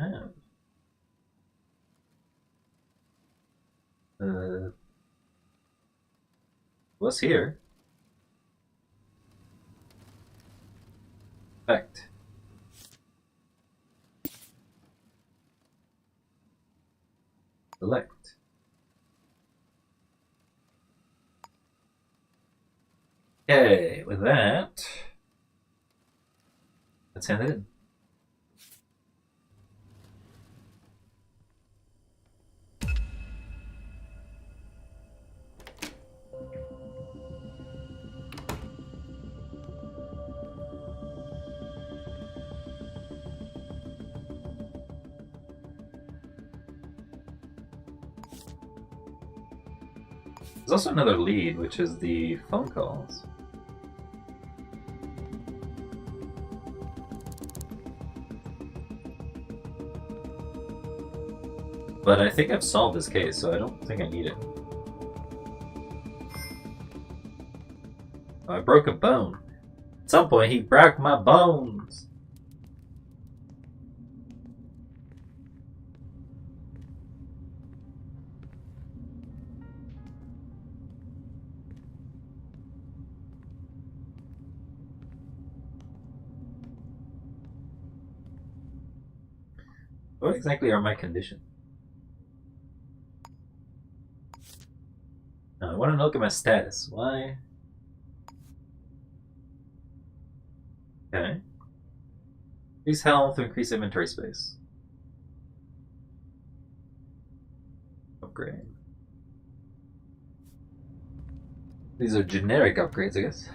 have. What's here? Effect. Select. Okay, with that, let's hand it in. There's also another lead, which is the phone calls. But I think I've solved this case, so I don't think I need it. Oh, I broke a bone. At some point, he broke my bones. What exactly are my conditions? I want to look at my status. Why? Okay. Increase health, increase inventory space. Upgrade. These are generic upgrades, I guess.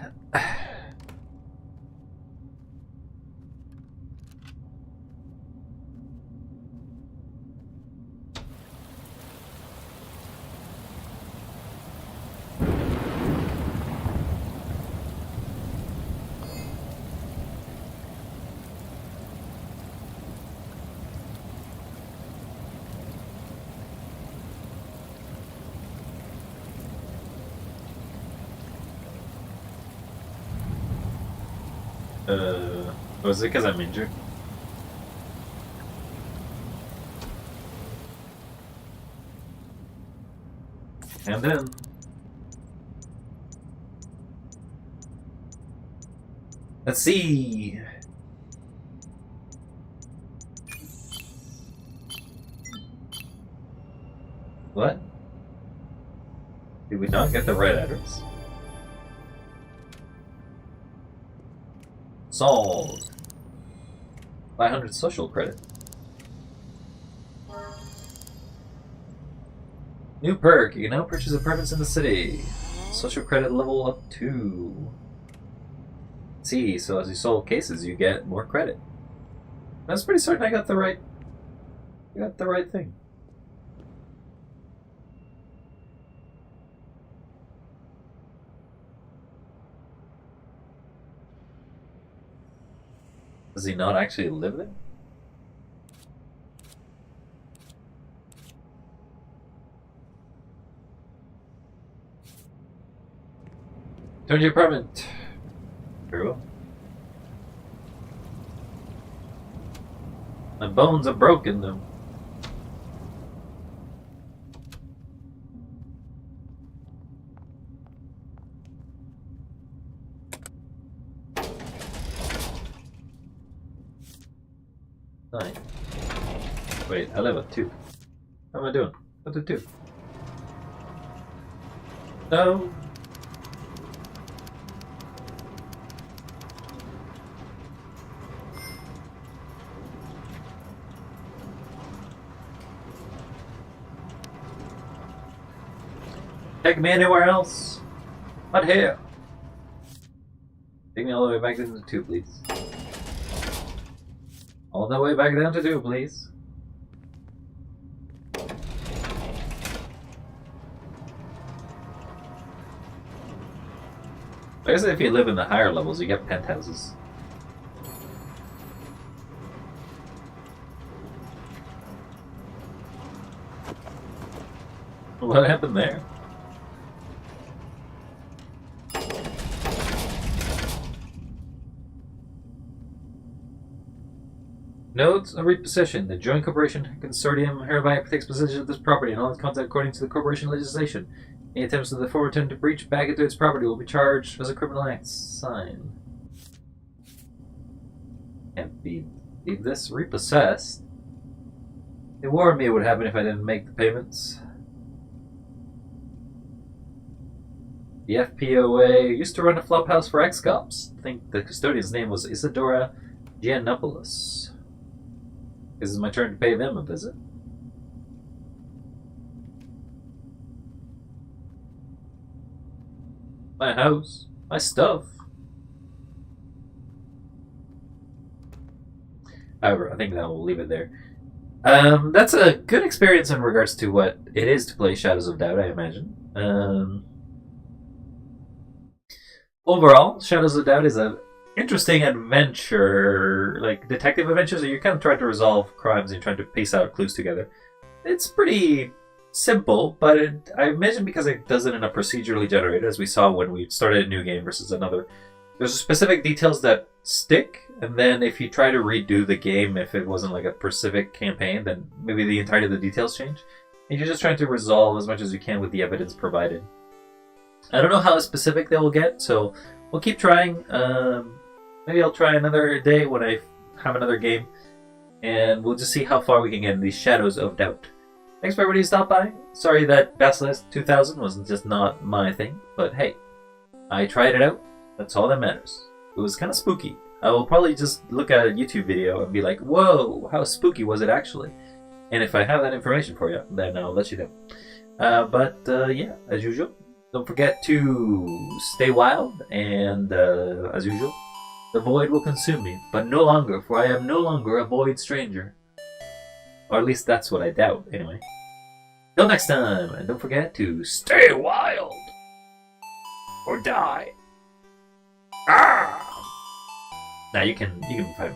Was it because I'm injured? And then let's see. What? Did we not get the right address? Solved. 500 social credit. New perk. You can now purchase apartments in the city. Social credit level up 2. See, so as you solve cases, you get more credit. I was pretty certain I got the right thing. Does he not actually live there? Turn to your apartment. Very well. My bones are broken though. Nine. Wait, I live at 2. How am I doing? What's a 2? No. Take me anywhere else. Not here. Take me all the way back into 2, please. All the way back down to 2, please. I guess if you live in the higher levels, you get penthouses. What happened there? Notes of repossession. The joint corporation consortium hereby takes possession of this property and all its content according to the corporation legislation. Any attempts of the forward to breach back into its property will be charged as a criminal act. Sign. Can't be this repossessed. They warned me it would happen if I didn't make the payments. The FPOA used to run a flophouse for ex-cops. I think the custodian's name was Isadora Giannopoulos. This is my turn to pay them a visit. My house, my stuff. However, I think that will leave it there. That's a good experience in regards to what it is to play Shadows of Doubt, I imagine. Overall, Shadows of Doubt is an interesting adventure, like detective adventures, where you're kind of trying to resolve crimes and you're trying to piece out clues together. It's pretty simple, but I imagine because it does it in a procedurally generated, as we saw when we started a new game versus another, there's specific details that stick, and then if you try to redo the game, if it wasn't like a specific campaign, then maybe the entirety of the details change. And you're just trying to resolve as much as you can with the evidence provided. I don't know how specific they will get, so we'll keep trying. Maybe I'll try another day when I have another game, and we'll just see how far we can get in these Shadows of Doubt. Thanks for everybody who stopped by. Sorry that Basilisk 2000 was just not my thing, but hey, I tried it out. That's all that matters. It was kind of spooky. I will probably just look at a YouTube video and be like, whoa, how spooky was it actually? And if I have that information for you, then I'll let you know. But yeah, as usual, don't forget to stay wild, and as usual, the void will consume me, but no longer, for I am no longer a void stranger. Or at least that's what I doubt, anyway. Till next time, and don't forget to stay wild! Or die! Ah! Now you can fight him.